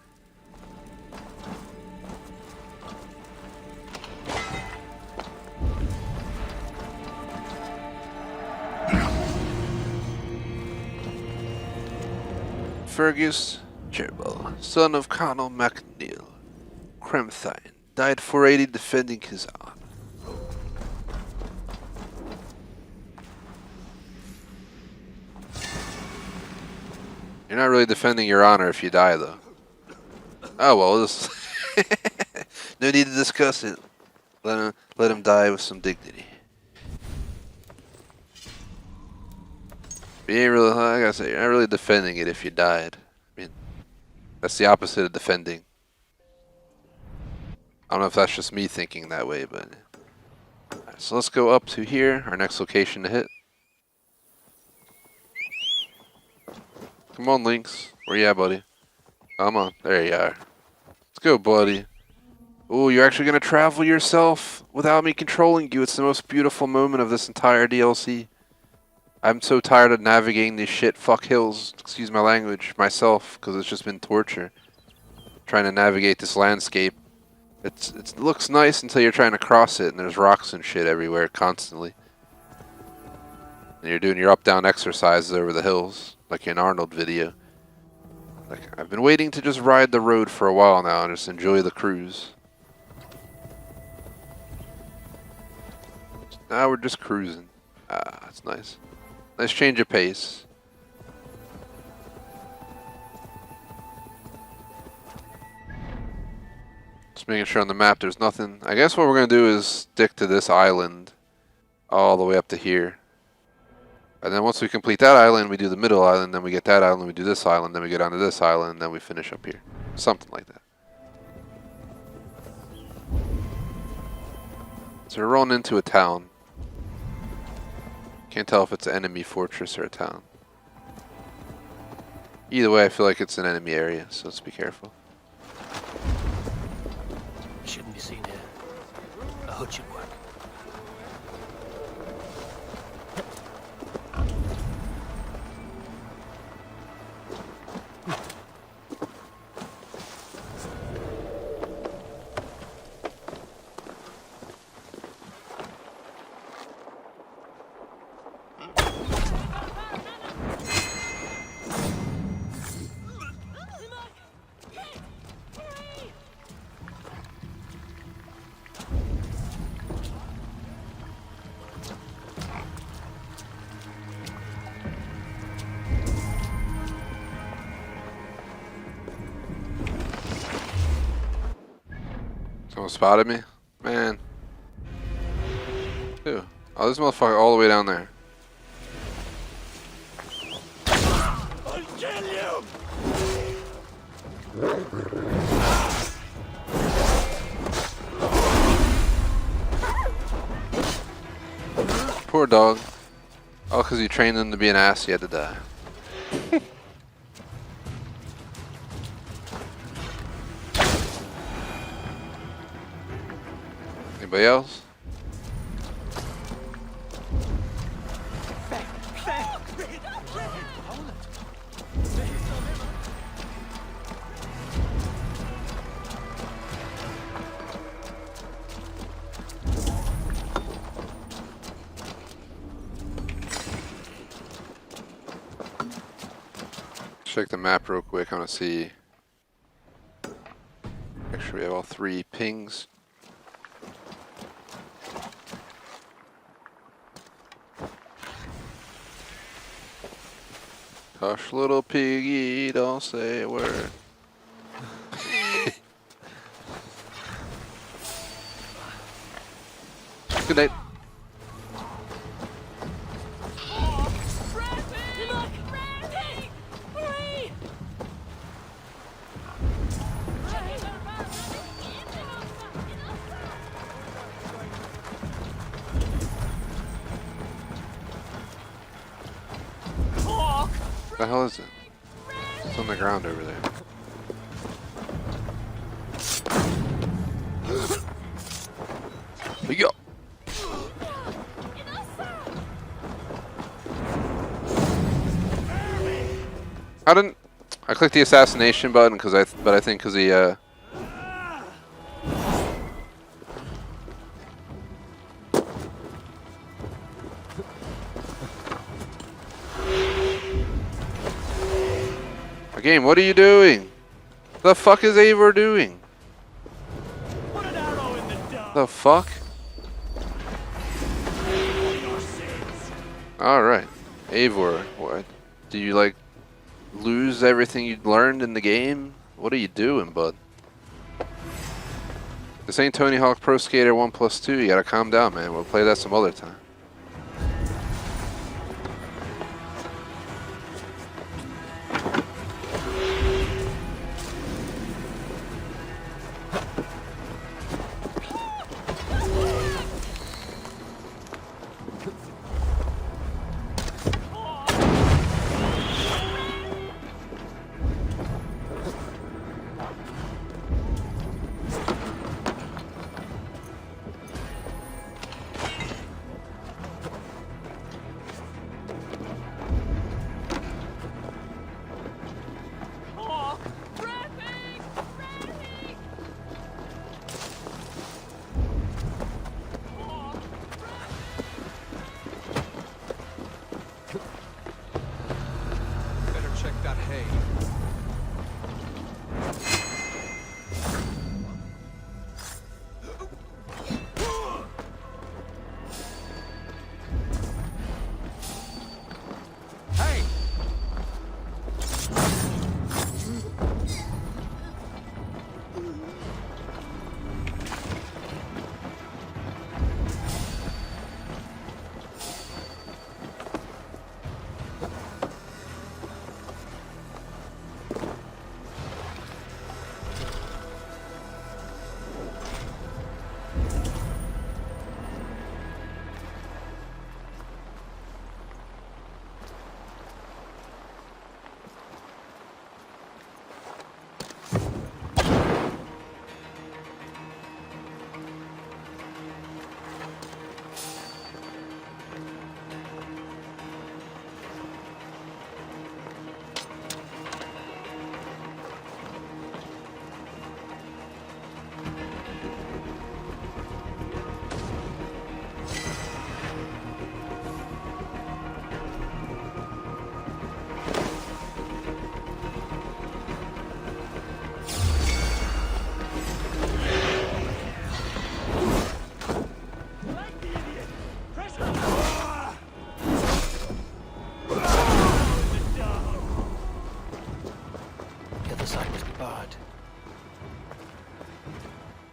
Fergus Cherbel, son of Conall MacNeil, Cremthine, died 480 defending his honor. You're not really defending your honor if you die, though. Oh well, this no need to discuss it. Let him die with some dignity. You ain't really, like I gotta say, you're not really defending it if you died. I mean, that's the opposite of defending. I don't know if that's just me thinking that way, but... Alright, so let's go up to here, our next location to hit. Come on, Lynx. Where you at, buddy? Come on. There you are. Let's go, buddy. Ooh, you're actually gonna travel yourself without me controlling you. It's the most beautiful moment of this entire DLC. I'm so tired of navigating these shit fuck hills, excuse my language, myself, because it's just been torture. Trying to navigate this landscape. It looks nice until you're trying to cross it and there's rocks and shit everywhere constantly. And you're doing your up-down exercises over the hills, like an Arnold video. Like, I've been waiting to just ride the road for a while now and just enjoy the cruise. Now we're just cruising. Ah, that's nice. Nice change of pace. Just making sure on the map there's nothing. I guess what we're going to do is stick to this island all the way up to here. And then once we complete that island, we do the middle island, then we get that island, we do this island, then we get onto this island, and then we finish up here. Something like that. So we're rolling into a town. Can't tell if it's an enemy fortress or a town. Either way, I feel like it's an enemy area, so let's be careful. Shouldn't be seen here. A hood should work. Someone spotted me? Man. Who? Oh, this motherfucker all the way down there. I'll kill you! Poor dog. Oh, because you trained him to be an ass, he had to die. Anybody else? Check the map real quick. I want to see. Actually, we have all 3 pings. Hush, little piggy, don't say a word. Good night. What the hell is it? It's on the ground over there. Yo. I didn't. I clicked the assassination button because I think because he Game, what are you doing? The fuck is Eivor doing? Put an arrow in the dark. The fuck? Alright. Eivor, what? Do you like lose everything you learned in the game? What are you doing, bud? This ain't Tony Hawk Pro Skater 1+2. You gotta calm down, man. We'll play that some other time.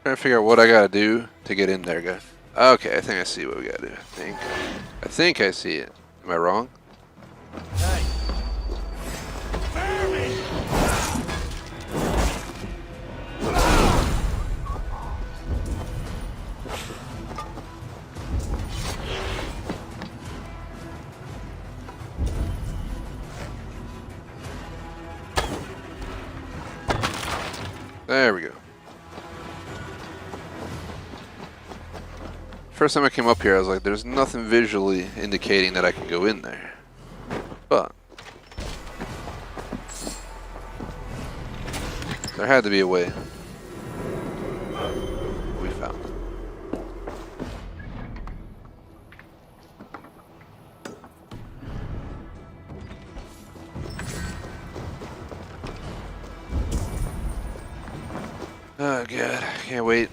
Trying to figure out what I gotta do to get in there, guys. Okay, I think I see what we gotta do. I think I see it. Am I wrong? Hey. There we go. First time I came up here, I was like, there's nothing visually indicating that I can go in there. But there had to be a way. We found it. Oh god, can't wait.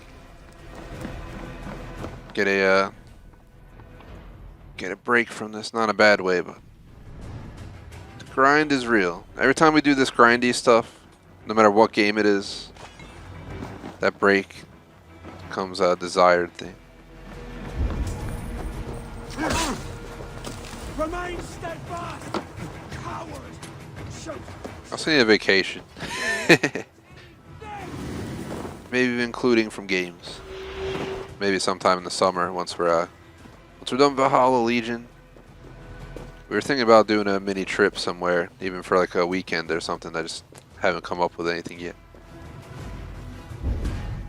Get a break from this, not in a bad way, but the grind is real. Every time we do this grindy stuff, no matter what game it is, that break becomes a desired thing. Remain steadfast, coward! Shoot! I also need a vacation. Maybe including from games. Maybe sometime in the summer once we're done Valhalla Legion. We were thinking about doing a mini trip somewhere, even for like a weekend or something. I just haven't come up with anything yet.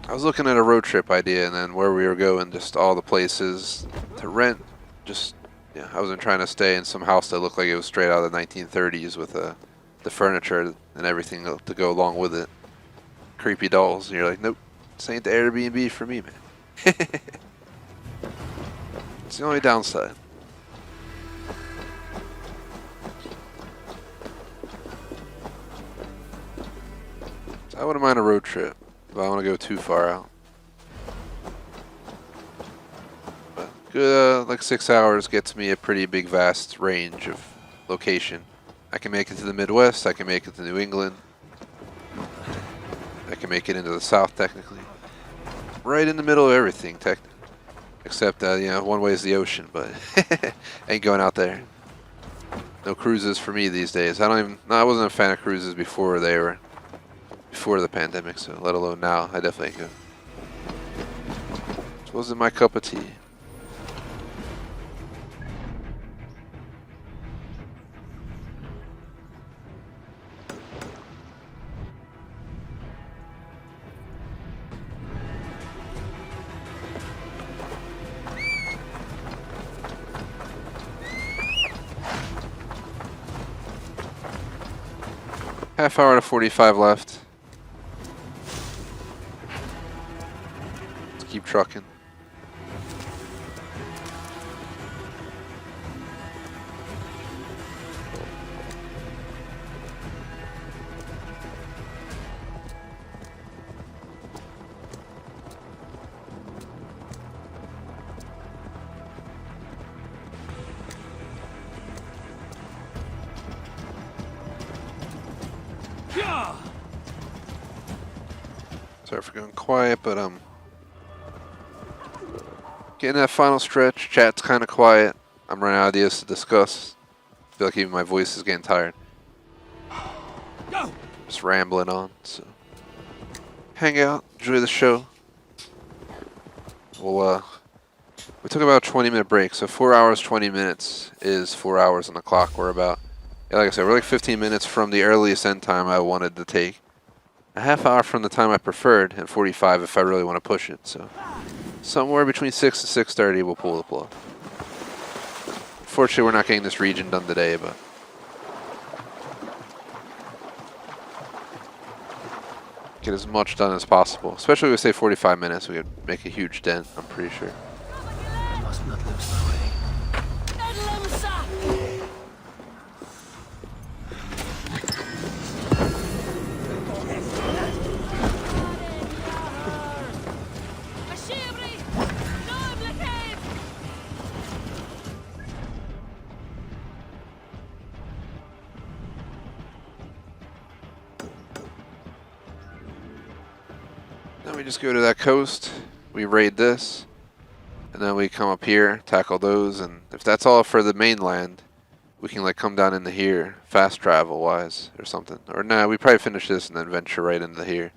I was looking at a road trip idea and then where we were going, just all the places to rent. Just, yeah, I wasn't trying to stay in some house that looked like it was straight out of the 1930s with the furniture and everything to go along with it. Creepy dolls. And you're like, nope, this ain't the Airbnb for me, man. It's the only downside. So I wouldn't mind a road trip if I want to go too far out. But good, like 6 hours gets me a pretty big, vast range of location. I can make it to the Midwest. I can make it to New England. I can make it into the South, technically. Right in the middle of everything, technically. Except, you know, one way is the ocean, but ain't going out there. No cruises for me these days. I wasn't a fan of cruises before the pandemic, so let alone now. I definitely ain't go. This wasn't my cup of tea. Half hour to 45 left. Let's keep trucking. Sorry for going quiet, but getting that final stretch. Chat's kind of quiet. I'm running out of ideas to discuss. I feel like even my voice is getting tired. Just rambling on. So hang out, enjoy the show. Well, we took about a 20-minute break, so 4 hours 20 minutes is 4 hours on the clock. We're about, yeah, like I said, we're like 15 minutes from the earliest end time I wanted to take. A half hour from the time I preferred, and 45 if I really want to push it. So somewhere between 6 and 6:30 we'll pull the plug. Unfortunately, we're not getting this region done today, but get as much done as possible. Especially if we say 45 minutes, we could make a huge dent, I'm pretty sure. I must not lose my way. Then we just go to that coast, we raid this, and then we come up here, tackle those, and if that's all for the mainland, we can like come down into here, fast travel wise, or something. Or nah, we probably finish this and then venture right into here.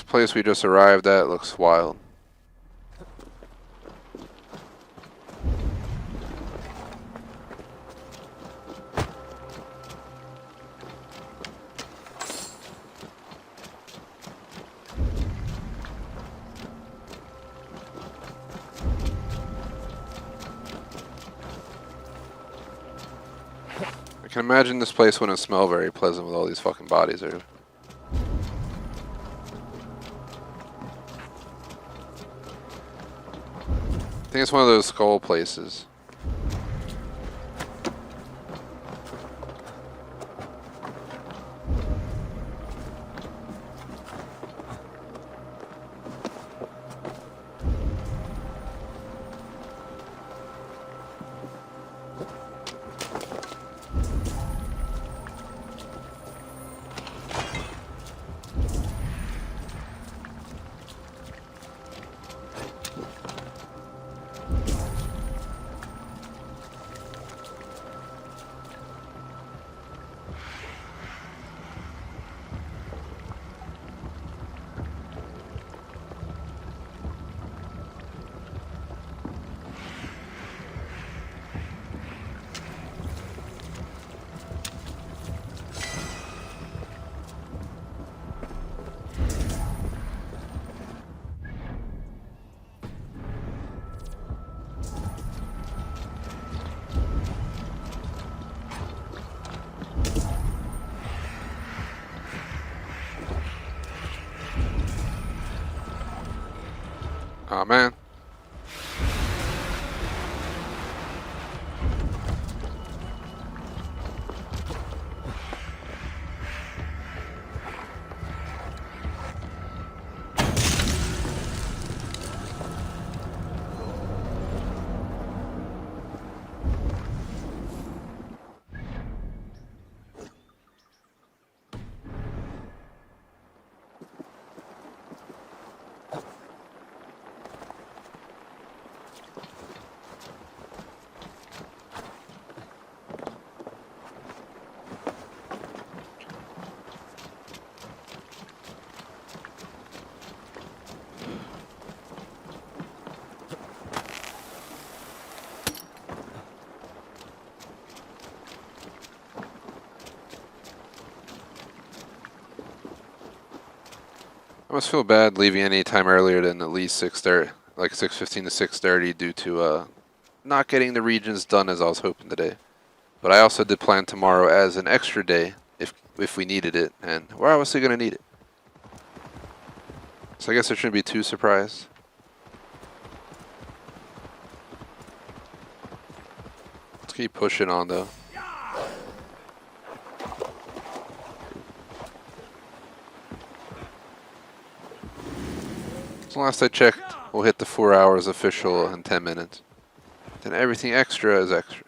This place we just arrived at looks wild. I can imagine this place wouldn't smell very pleasant with all these fucking bodies there. I think it's one of those skull places. Oh man. I must feel bad leaving any time earlier than at least 6:30, like 6:15 to 6:30, due to not getting the regions done as I was hoping today. But I also did plan tomorrow as an extra day if we needed it, and we're obviously gonna need it. So I guess I shouldn't be too surprised. Let's keep pushing on though. So last I checked, we'll hit the 4 hours official in 10 minutes. Then everything extra is extra.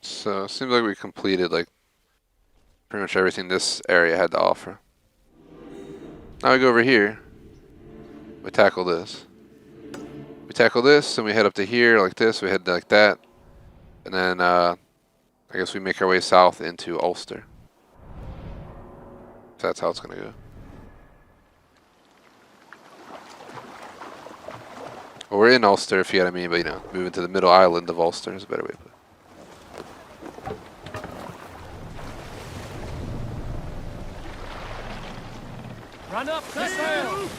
So it seems like we completed like pretty much everything this area had to offer. Now we go over here. We tackle this. We tackle this, and we head up to here like this. We head like that, and then I guess we make our way south into Ulster. So that's how it's gonna go. Well, we're in Ulster, if you get what I mean, but you know, moving to the middle island of Ulster is a better way to put it. Run up the sail!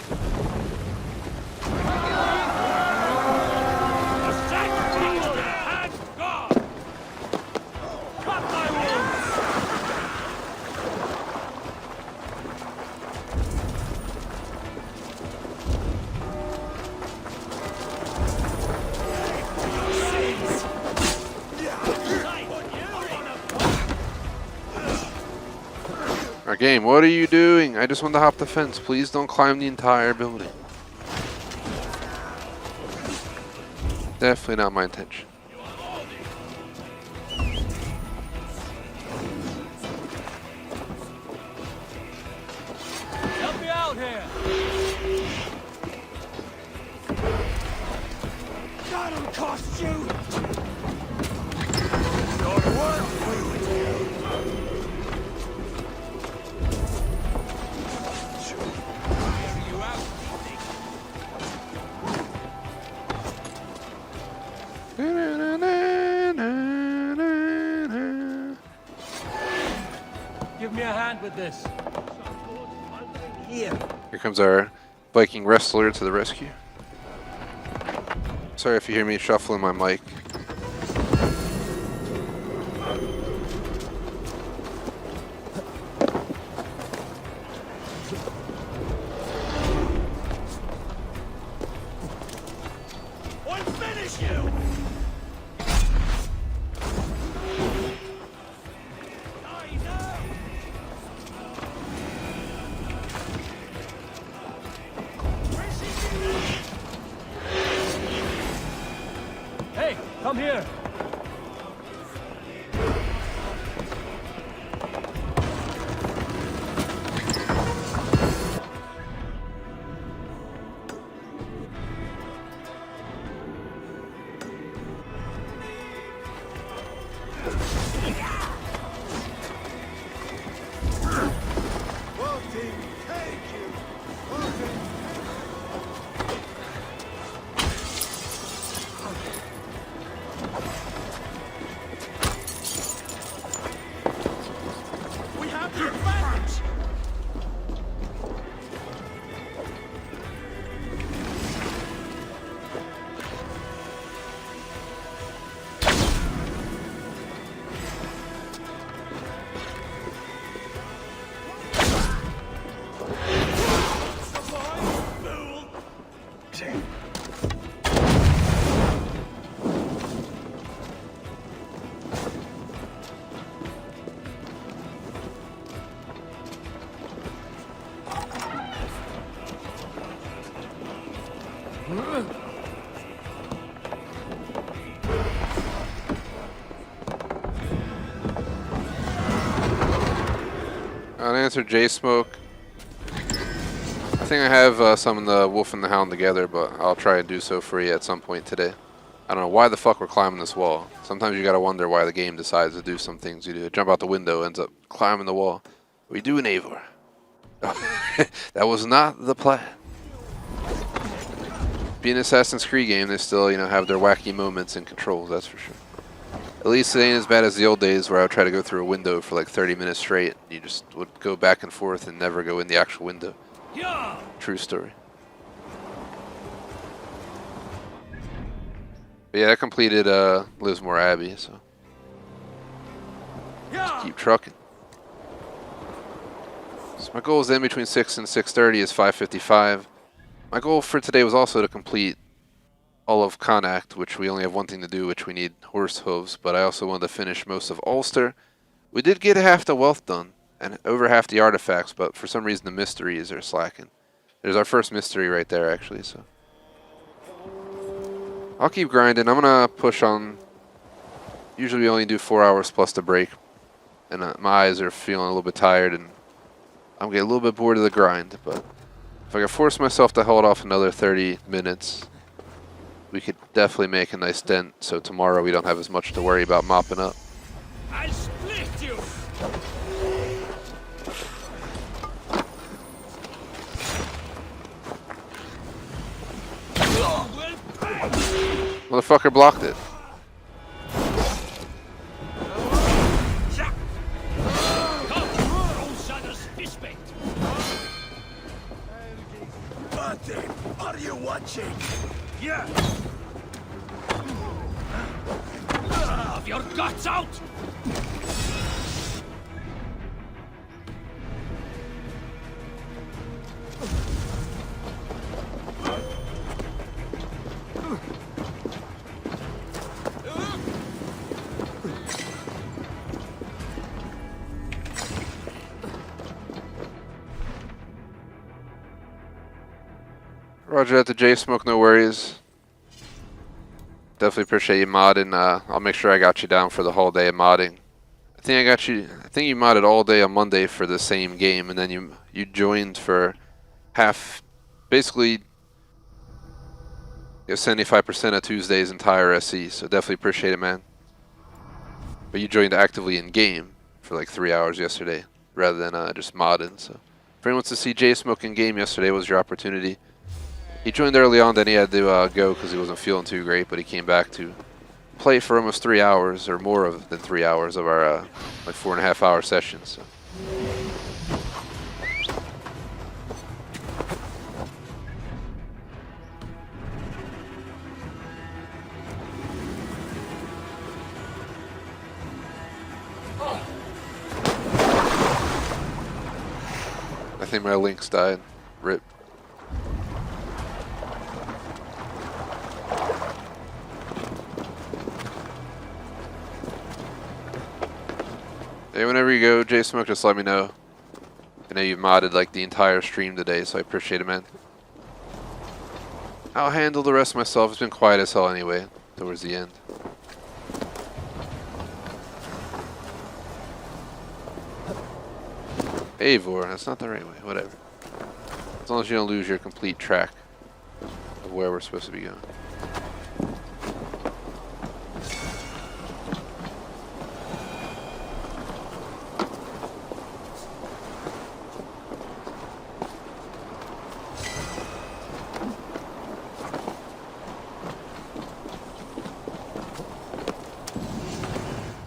Game, what are you doing? I just want to hop the fence. Please don't climb the entire building. Definitely not my intention. Help me out here. That'll cost you! Your work Give me a hand with this. here. Here comes our Viking wrestler to the rescue. Sorry if you hear me shuffling my mic. I'll finish you! Hey, come here. We have the advantage! Unanswered J-Smoke. I think I have summoned the Wolf and the Hound together, but I'll try and do so for you at some point today. I don't know why the fuck we're climbing this wall. Sometimes you gotta wonder why the game decides to do some things you do. Jump out the window, ends up climbing the wall. We do an Eivor. That was not the plan. Being an Assassin's Creed game, they still, you know, have their wacky moments and controls, that's for sure. At least it ain't as bad as the old days where I would try to go through a window for like 30 minutes straight. You just would go back and forth and never go in the actual window. True story. But yeah, I completed Lismore Abbey, so just keep trucking. So my goal is in between 6 and 6:30 is 5:55. My goal for today was also to complete all of Connacht, which we only have one thing to do, which we need horse hooves, but I also wanted to finish most of Ulster. We did get half the wealth done, and over half the artifacts, but for some reason the mysteries are slacking. There's our first mystery right there, actually, so I'll keep grinding. I'm gonna push on. Usually we only do 4 hours plus the break, and my eyes are feeling a little bit tired, and I'm getting a little bit bored of the grind, but if I can force myself to hold off another 30 minutes, we could definitely make a nice dent, so tomorrow we don't have as much to worry about mopping up. I'll split you! Motherfucker blocked it. Are you watching? Yeah! Have your guts out! Roger that, the J Smoke, no worries. Definitely appreciate you modding. I'll make sure I got you down for the whole day of modding. I think you modded all day on Monday for the same game, and then you joined for half, basically 75% of Tuesday's entire SE. So definitely appreciate it, man. But you joined actively in game for like 3 hours yesterday, rather than just modding. So if anyone wants to see J Smoke in game, yesterday was your opportunity. He joined early on, then he had to go because he wasn't feeling too great, but he came back to play for almost 3 hours, or more than 3 hours of our like 4.5 hour session. So. I think my links died. Rip. Hey, whenever you go, J Smoke, just let me know. I know you've modded like the entire stream today, so I appreciate it, man. I'll handle the rest myself. It's been quiet as hell anyway, towards the end. Eivor, that's not the right way, whatever. As long as you don't lose your complete track of where we're supposed to be going.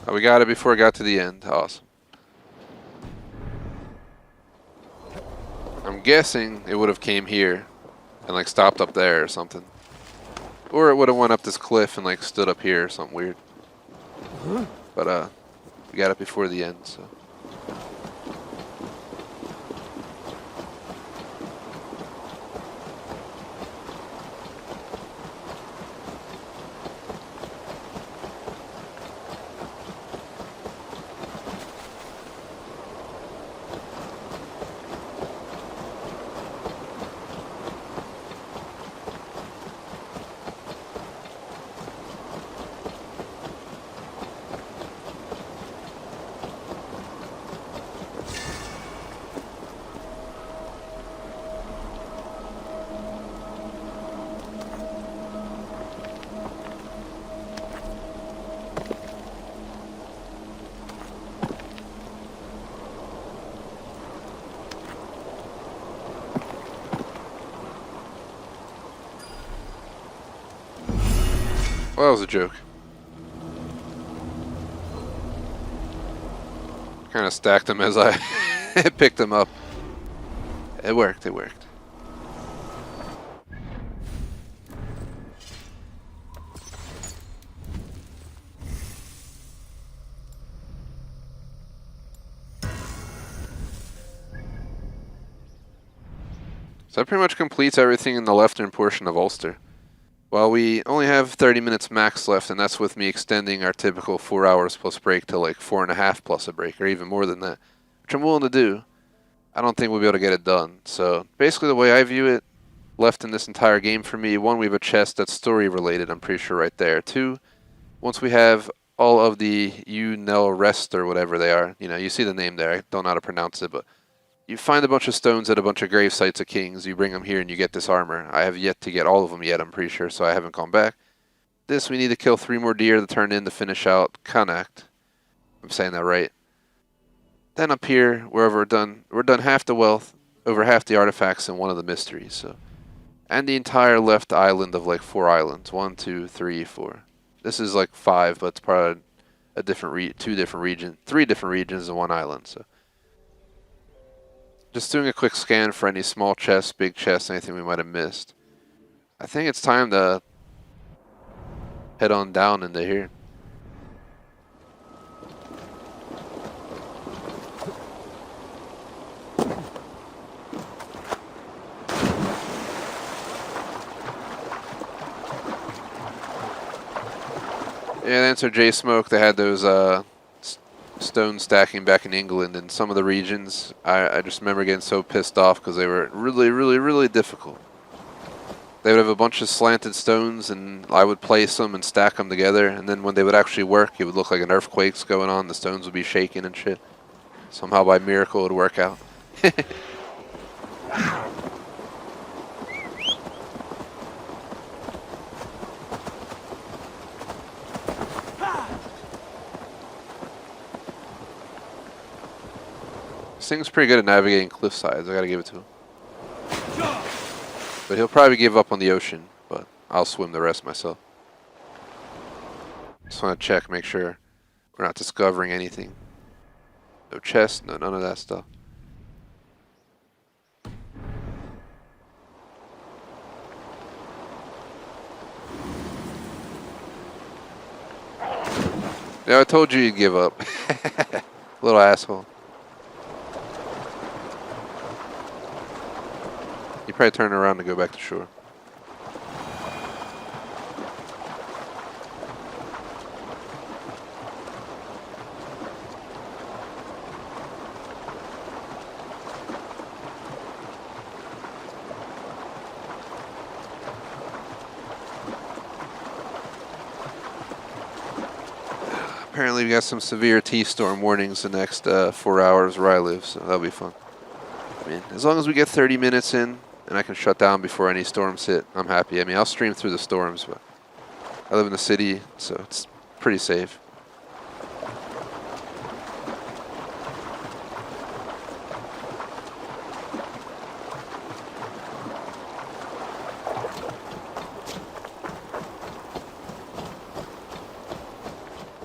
Oh, we got it before it got to the end. Awesome. I'm guessing it would have came here and like stopped up there or something. Or it would have went up this cliff and like stood up here or something weird. But we got it before the end, so. Well, that was a joke. Kind of stacked them as I picked them up. It worked, it worked. So that pretty much completes everything in the left-hand portion of Ulster. Well, we only have 30 minutes max left, and that's with me extending our typical 4 hours plus break to like 4.5 plus a break, or even more than that, which I'm willing to do. I don't think we'll be able to get it done. So basically the way I view it, left in this entire game for me, one, we have a chest that's story related, I'm pretty sure right there. Two, once we have all of the Nel Rest or whatever they are, you know, you see the name there, I don't know how to pronounce it, but you find a bunch of stones at a bunch of grave sites of kings, you bring them here and you get this armor. I have yet to get all of them yet, I'm pretty sure, so I haven't gone back. This, we need to kill 3 more deer to turn in to finish out Connacht. I'm saying that right. Then up here, wherever we're done half the wealth, over half the artifacts, and one of the mysteries. So, and the entire left island of like 4 islands. 1, 2, 3, 4. This is like 5, but it's part of a different 3 different regions and 1 island. So, just doing a quick scan for any small chests, big chests, anything we might have missed. I think it's time to head on down into here. Yeah, to answer J Smoke, they had those stone stacking back in England in some of the regions. I just remember getting so pissed off because they were really, really, really difficult. They would have a bunch of slanted stones, and I would place them and stack them together, and then when they would actually work, it would look like an earthquake's going on. The stones would be shaking and shit. Somehow by miracle it would work out. This thing's pretty good at navigating cliff sides, I gotta give it to him. But he'll probably give up on the ocean, but I'll swim the rest myself. Just want to check, make sure we're not discovering anything. No chest, no none of that stuff. Yeah, I told you you'd give up. Little asshole. You probably turn around to go back to shore. Apparently we got some severe T-storm warnings the next 4 hours where I live, so that'll be fun. I mean, as long as we get 30 minutes in and I can shut down before any storms hit, I'm happy. I mean, I'll stream through the storms, but I live in the city, so it's pretty safe.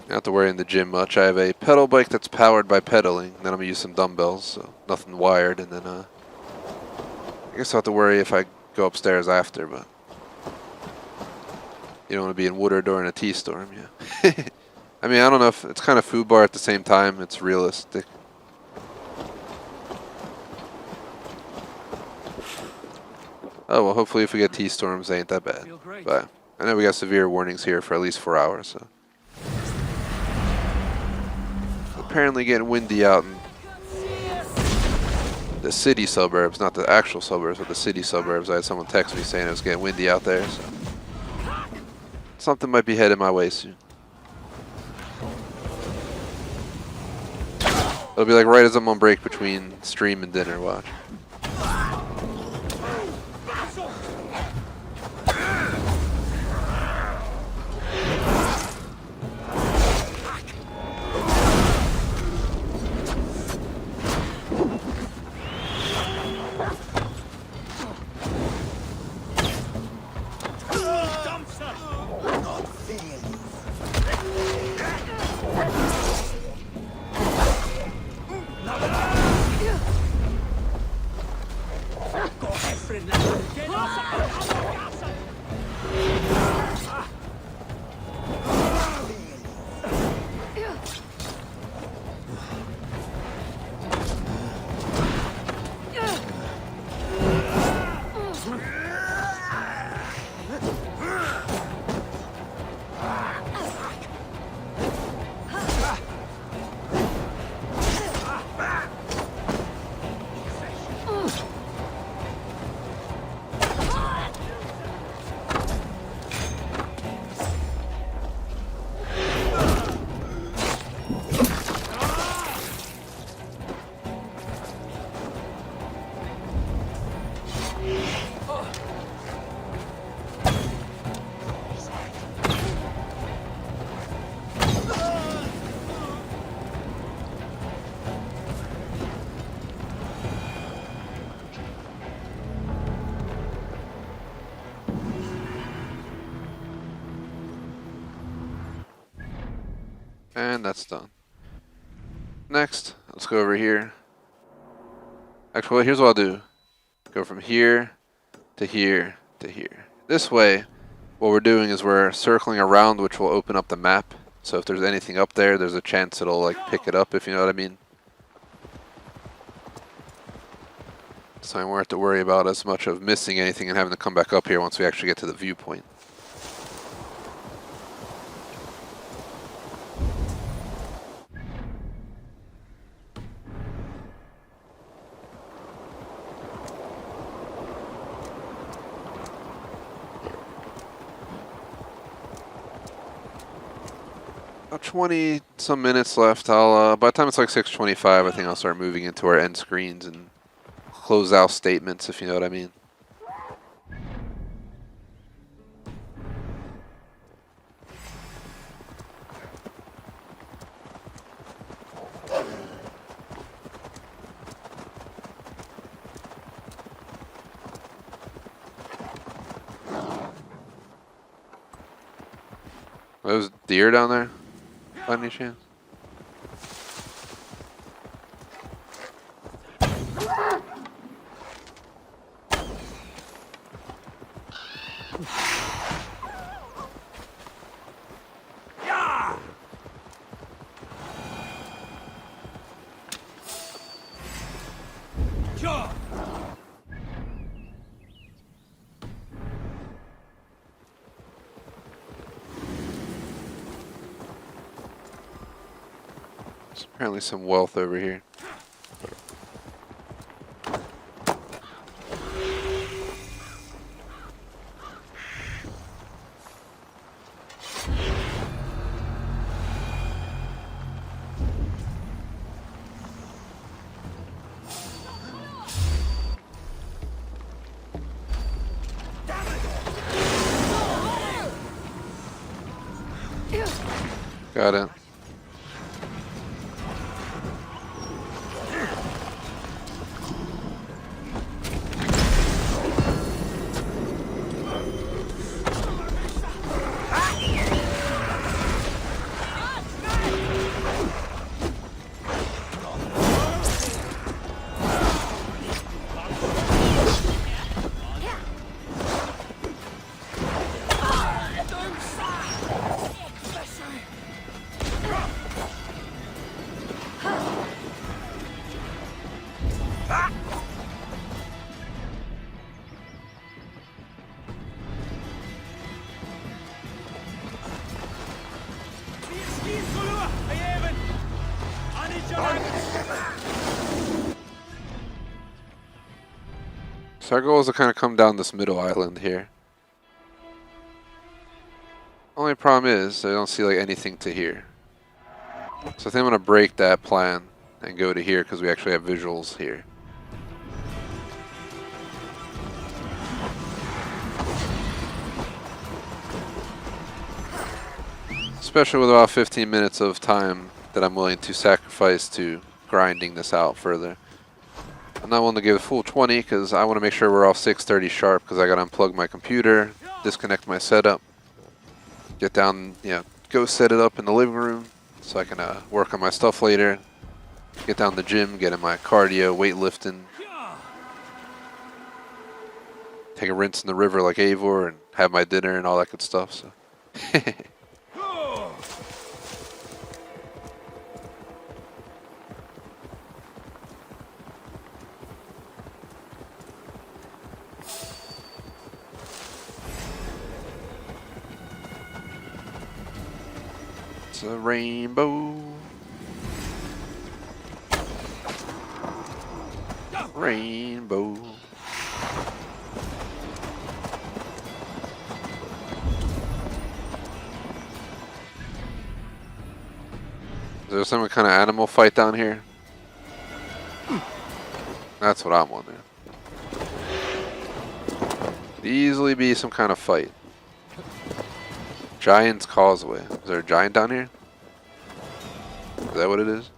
Don't have to worry in the gym much. I have a pedal bike that's powered by pedaling. Then I'm going to use some dumbbells, so nothing wired. And then I guess I'll have to worry if I go upstairs after, but you don't want to be in water during a T-storm, yeah. I mean, I don't know if it's kind of food bar at the same time. It's realistic. Oh, well, hopefully if we get T-storms, they ain't that bad. But I know we got severe warnings here for at least 4 hours, so. Apparently getting windy out in the city suburbs, not the actual suburbs, but the city suburbs. I had someone text me saying it was getting windy out there, so something might be headed my way soon. It'll be like right as I'm on break between stream and dinner, watch. And that's done. Next, let's go over here. Actually, here's what I'll do. Go from here to here to here. This way, what we're doing is we're circling around, which will open up the map. So if there's anything up there, there's a chance it'll like pick it up, if you know what I mean. So I won't have to worry about as much of missing anything and having to come back up here once we actually get to the viewpoint. About 20 some minutes left. I'll by the time it's like 6:25, I think I'll start moving into our end screens and close out statements, if you know what I mean. Are those deer down there, by any chance? There's apparently some wealth over here. Got it. So our goal is to kind of come down this middle island here. Only problem is I don't see like anything to here. So I think I'm gonna break that plan and go to here because we actually have visuals here. Especially with about 15 minutes of time that I'm willing to sacrifice to grinding this out further. I'm not willing to give a full 20 because I want to make sure we're off 6:30 sharp because I got to unplug my computer, disconnect my setup, get down, go set it up in the living room so I can work on my stuff later, get down to the gym, get in my cardio, weightlifting, take a rinse in the river like Eivor and have my dinner and all that good stuff. So. It's a rainbow. Rainbow. Is there some kind of animal fight down here? That's what I'm wondering. Could easily be some kind of fight. Giant's Causeway. Is there a giant down here? Is that what it is?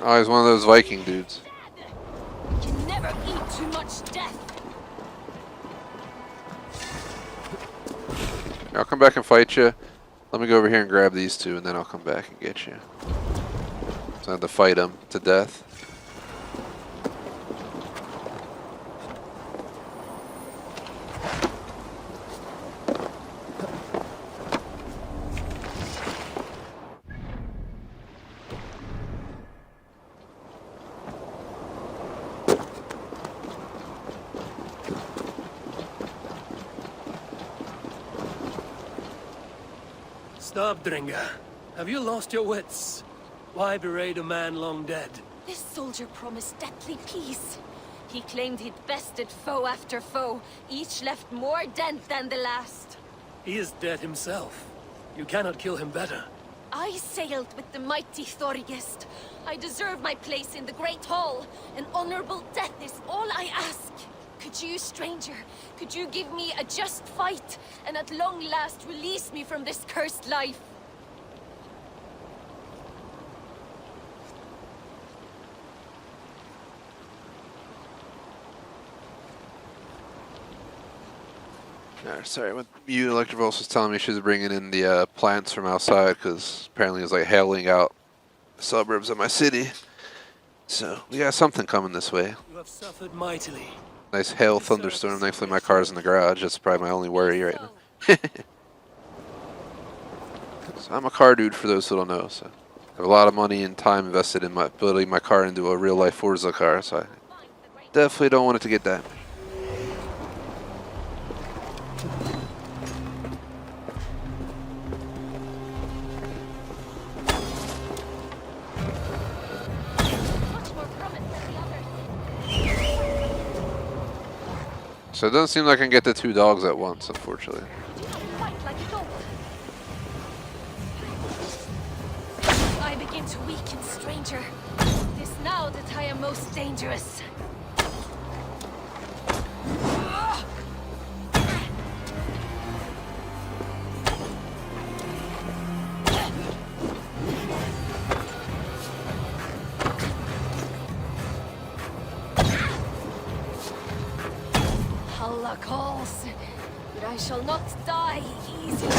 Oh, he's one of those Viking dudes. You can never eat too much death. I'll come back and fight you. Let me go over here and grab these two, and then I'll come back and get you. So I have to fight them to death. Stop, Dringa. Have you lost your wits? Why berate a man long dead? This soldier promised deathly peace. He claimed he'd bested foe after foe, each left more dent than the last. He is dead himself. You cannot kill him better. I sailed with the mighty Thorgest. I deserve my place in the Great Hall. An honorable death is all I ask. Could you, stranger, could you give me a just fight, and at long last release me from this cursed life? Sorry, what you Electrovulse was telling me she was bringing in the plants from outside because apparently it was like hailing out the suburbs of my city. So we got something coming this way. You have suffered mightily. Nice hail thunderstorm. Thankfully my car's in the garage. That's probably my only worry right now. So I'm a car dude for those who don't know. So I have a lot of money and time invested in building my car into a real life Forza car. So I definitely don't want it to get damaged. Much more promise than the others. So it doesn't seem like I can get the 2 dogs at once, unfortunately. Do not fight like a dog. I begin to weaken, stranger. It is now that I am most dangerous. Allah calls, but I shall not die easily.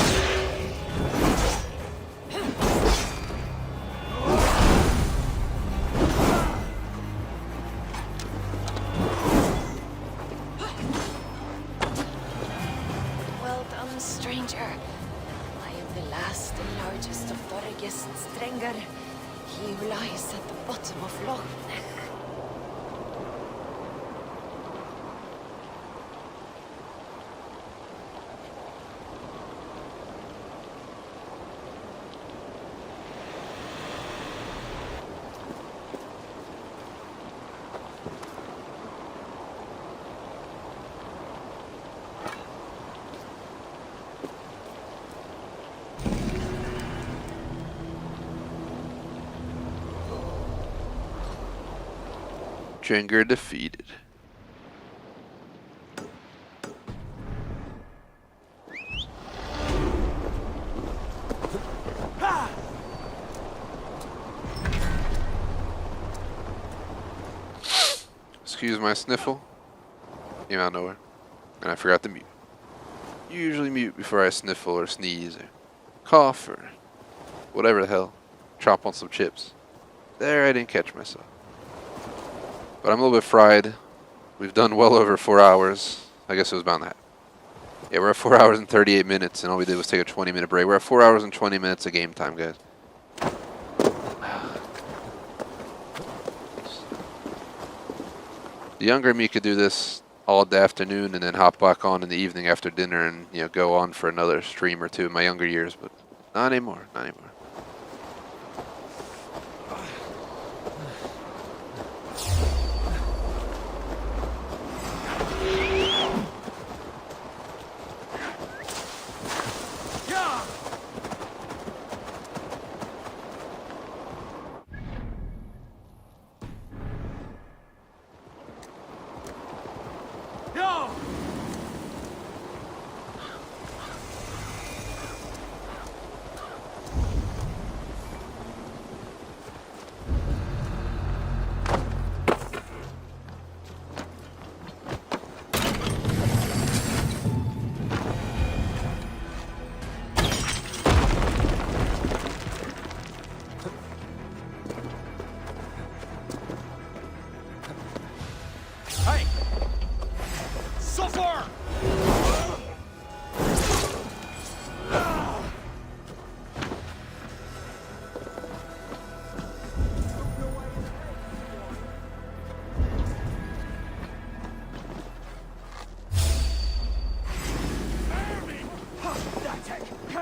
Well done, stranger. I am the last and largest of Thorgest's Drengar. He who lies at the bottom of Loch Ness. Drengar defeated. Excuse my sniffle. Came out of nowhere. And I forgot to mute. Usually mute before I sniffle or sneeze or cough or whatever the hell. Chomp on some chips. There, I didn't catch myself. But I'm a little bit fried. We've done well over 4 hours. I guess it was bound to happen. Yeah, we're at 4 hours and 38 minutes, and all we did was take a 20-minute break. We're at 4 hours and 20 minutes of game time, guys. The younger me could do this all the afternoon and then hop back on in the evening after dinner and, you know, go on for another stream or two in my younger years, but not anymore, not anymore.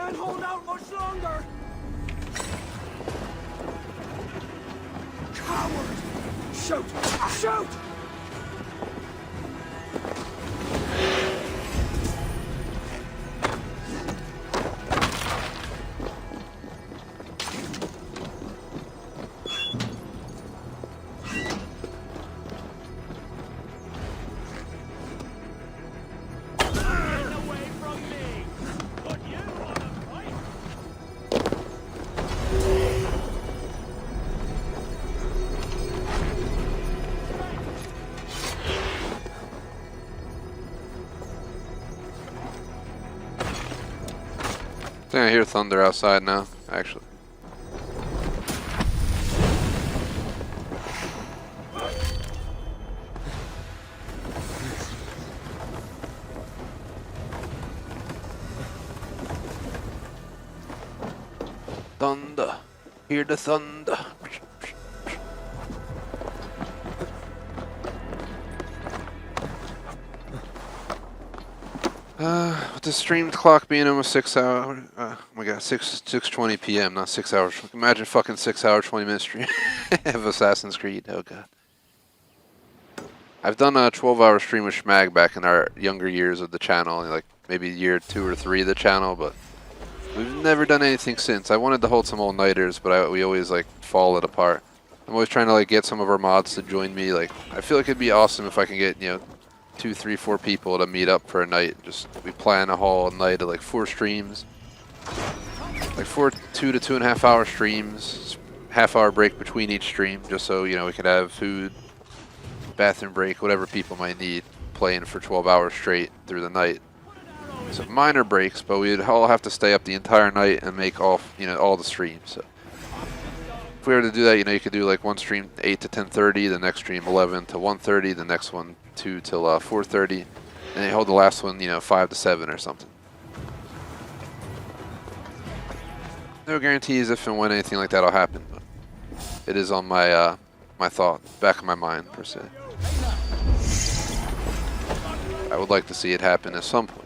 can't hold out much longer! Coward! Shoot! Shoot! I think I hear thunder outside now, actually. Thunder. Hear the thunder. With the stream clock being almost 6 hours, oh my god, 6:20 p.m. not 6 hours. Imagine fucking 6 hour 20-minute stream of Assassin's Creed. Oh god. I've done a 12-hour stream with Schmag back in our younger years of the channel, like maybe year 2 or 3 of the channel, but we've never done anything since. I wanted to hold some all-nighters, but we always like fall it apart. I'm always trying to like get some of our mods to join me. Like I feel like it'd be awesome if I can get 2, 3, 4 people to meet up for a night. Just we plan a whole night of like 4 streams, like 4 2 to 2.5 hour streams, half-hour break between each stream, just so we could have food, bathroom break, whatever people might need, playing for 12 hours straight through the night. So minor breaks, but we'd all have to stay up the entire night and make all all the streams. So if we were to do that, you could do like one stream 8 to 10:30, the next stream 11 to 1:30, the next one 2 till 4:30, and you hold the last one 5 to 7 or something. No guarantees if and when anything like that'll happen, but it is on my my thought, back of my mind per se. I would like to see it happen at some point.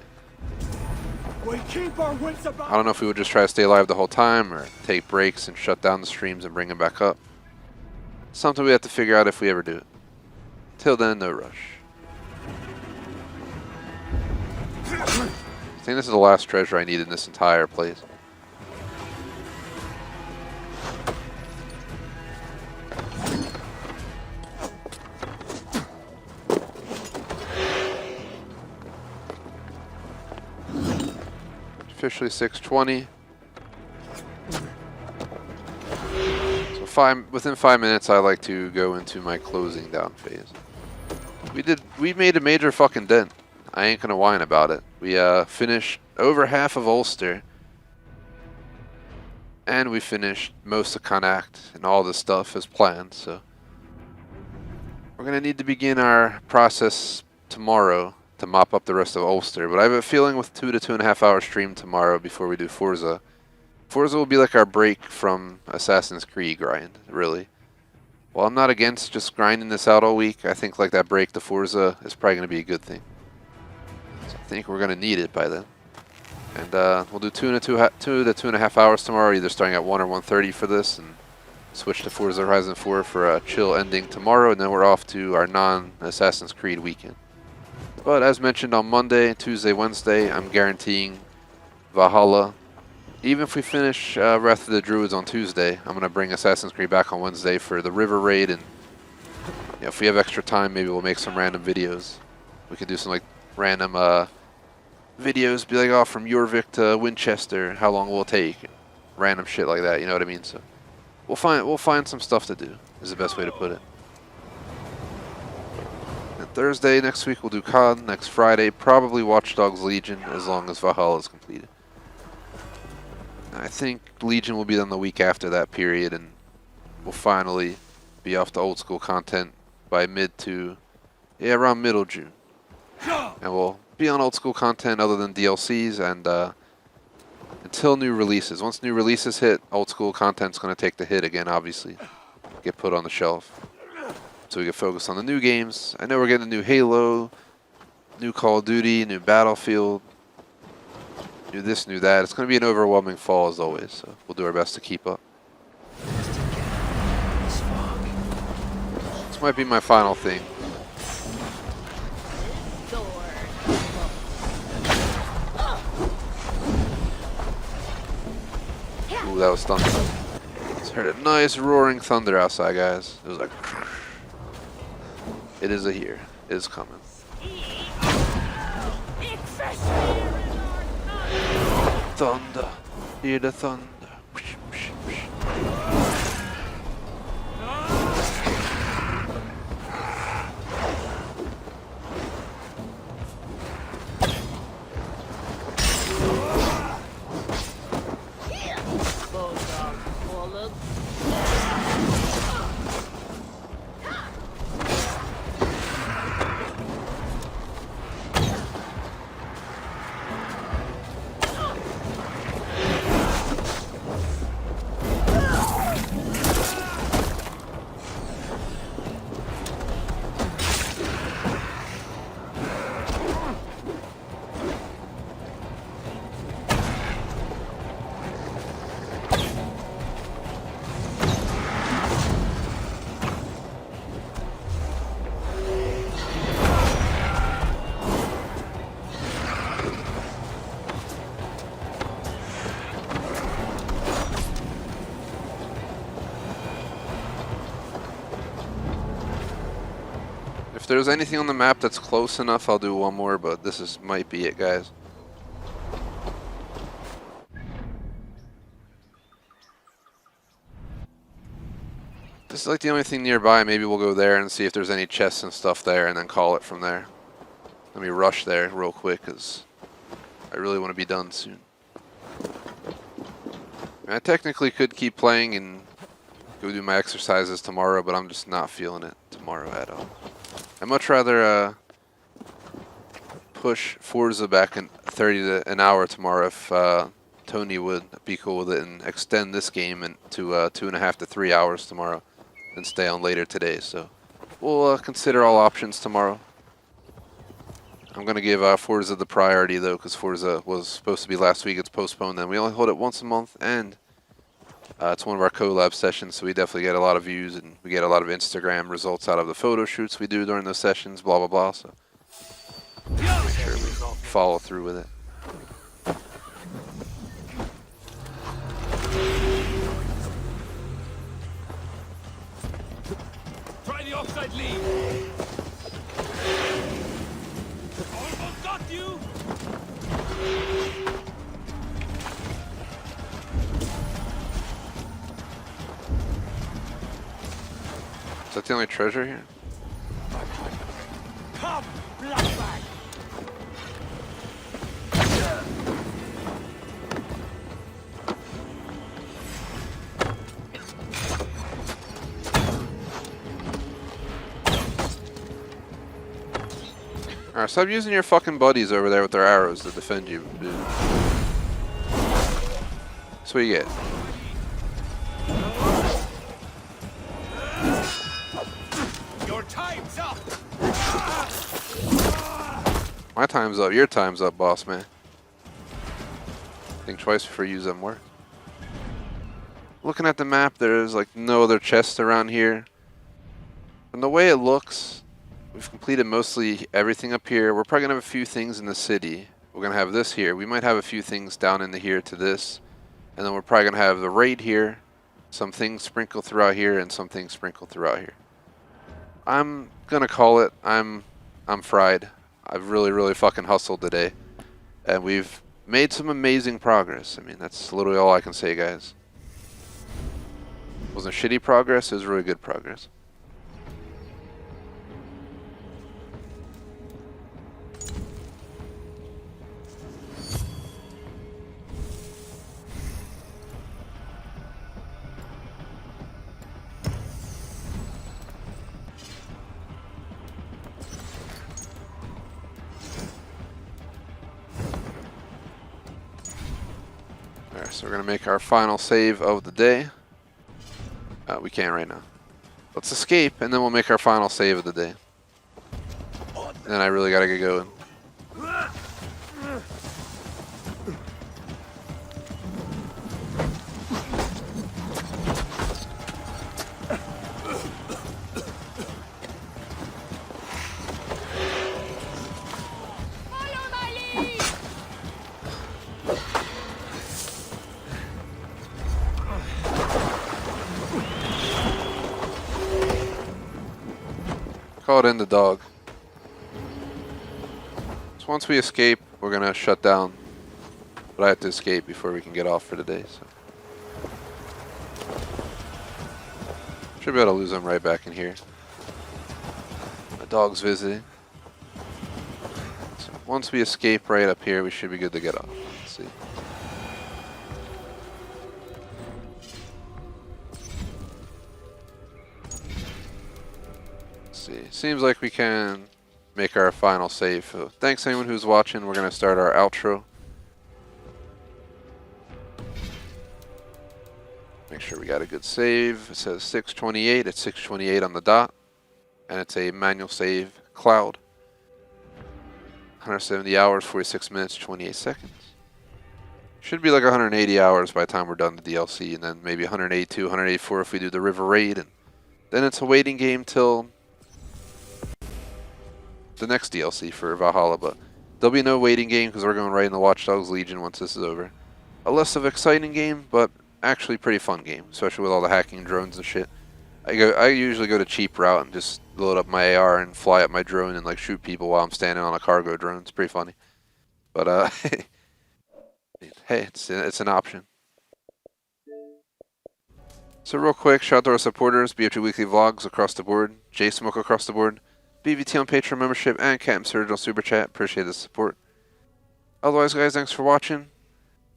We keep our wits about. I don't know if we would just try to stay alive the whole time or take breaks and shut down the streams and bring them back up. Something we have to figure out if we ever do it. Till then, no rush. I think this is the last treasure I need in this entire place. Officially 6:20. So within 5 minutes, I like to go into my closing down phase. We made a major fucking dent. I ain't gonna whine about it. We finished over half of Ulster, and we finished most of Connacht and all this stuff as planned. So we're gonna need to begin our process tomorrow to mop up the rest of Ulster, but I have a feeling with 2 to 2.5 hour stream tomorrow before we do Forza. Forza will be like our break from Assassin's Creed grind, really. While I'm not against just grinding this out all week, I think like that break to Forza is probably going to be a good thing. So I think we're going to need it by then. And we'll do 2 to 2.5 hours tomorrow, either starting at 1 or 1:30 for this, and switch to Forza Horizon 4 for a chill ending tomorrow, and then we're off to our non-Assassin's Creed weekend. But as mentioned on Monday, Tuesday, Wednesday, I'm guaranteeing Valhalla. Even if we finish Wrath of the Druids on Tuesday, I'm going to bring Assassin's Creed back on Wednesday for the river raid, and if we have extra time, maybe we'll make some random videos. We could do some like random videos, be like, oh, from Jorvik to Winchester, how long will it take? Random shit like that, you know what I mean? So we'll find some stuff to do, is the best way to put it. Thursday next week we'll do COD. Next Friday probably Watch Dogs Legion, as long as Valhalla is completed. I think Legion will be done the week after that period, and we'll finally be off the old school content by around middle June. And we'll be on old school content other than DLCs and until new releases. Once new releases hit, old school content's going to take the hit again, obviously. Get put on the shelf. So we can focus on the new games. I know we're getting a new Halo, new Call of Duty, new Battlefield. Knew this, knew that. It's going to be an overwhelming fall as always, so we'll do our best to keep up. This might be my final thing. Ooh, that was thunder. Just heard a nice roaring thunder outside, guys. It was like... It is here. It is coming. Thunder. Hear the thunder. If there's anything on the map that's close enough, I'll do one more, but this might be it, guys. This is like the only thing nearby. Maybe we'll go there and see if there's any chests and stuff there and then call it from there. Let me rush there real quick because I really want to be done soon. I technically could keep playing and go do my exercises tomorrow, but I'm just not feeling it tomorrow at all. I'd much rather push Forza back in 30 to an hour tomorrow if Tony would be cool with it, and extend this game to 2.5 to 3 hours tomorrow and stay on later today. So we'll consider all options tomorrow. I'm going to give Forza the priority though, because Forza was supposed to be last week. It's postponed, and we only hold it once a month, and it's one of our collab sessions, so we definitely get a lot of views, and we get a lot of Instagram results out of the photo shoots we do during those sessions, blah, blah, blah. So make sure we follow through with it. Try the offside lead. Almost got you. Is that the only treasure here? Come, bloodbag! Alright, stop using your fucking buddies over there with their arrows to defend you, dude. That's what you get. Your time's up! My time's up, your time's up, boss man. Think twice before you use them words. Looking at the map, there's like no other chests around here. From the way it looks, we've completed mostly everything up here. We're probably gonna have a few things in the city. We're gonna have this here. We might have a few things down into here to this. And then we're probably gonna have the raid here. Some things sprinkled throughout here and some things sprinkled throughout here. I'm gonna call it. I'm fried. I've really fucking hustled today. And we've made some amazing progress. I mean, that's literally all I can say, guys. It wasn't shitty progress, it was really good progress. Alright, so we're going to make our final save of the day. We can't right now. Let's escape, and then we'll make our final save of the day. And then I really got to get going. Call it in the dog. So once we escape, we're gonna shut down. But I have to escape before we can get off for the day. So should be able to lose them right back in here. The dog's visiting. So once we escape right up here, we should be good to get off. Let's see. See, seems like we can make our final save. So thanks anyone who's watching. We're gonna start our outro. Make sure we got a good save. It says 628. It's 628 on the dot, and it's a manual save cloud. 170 hours, 46 minutes, 28 seconds. Should be like 180 hours by the time we're done the DLC, and then maybe 182, 184 if we do the river raid, and then it's a waiting game till the next DLC for Valhalla, but there'll be no waiting game because we're going right in the Watch Dogs Legion once this is over. A less of exciting game, but actually pretty fun game, especially with all the hacking drones and shit. I usually go to cheap route and just load up my AR and fly up my drone and like shoot people while I'm standing on a cargo drone. It's pretty funny, but hey, it's an option. So real quick, shout out to our supporters, BFG Weekly Vlogs across the board, J-Smoke across the board, BVT on Patreon membership, and Captain Surge on Super Chat. Appreciate the support. Otherwise, guys, thanks for watching.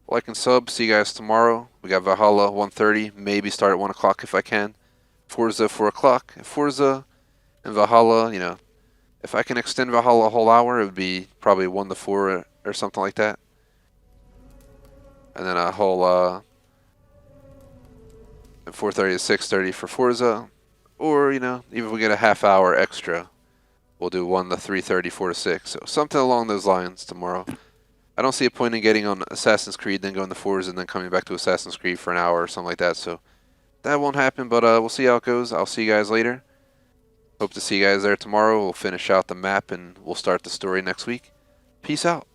Like and sub. See you guys tomorrow. We got Valhalla 1:30. Maybe start at 1 o'clock if I can. Forza 4 o'clock. Forza and Valhalla, you know, if I can extend Valhalla a whole hour, it would be probably 1 to 4 or something like that. And then a whole 4:30 to 6:30 for Forza. Or, you know, even if we get a half hour extra, we'll do 1 to 3:30, 4 to 6. So something along those lines tomorrow. I don't see a point in getting on Assassin's Creed, then going to Forza, and then coming back to Assassin's Creed for an hour or something like that. So that won't happen, but we'll see how it goes. I'll see you guys later. Hope to see you guys there tomorrow. We'll finish out the map, and we'll start the story next week. Peace out.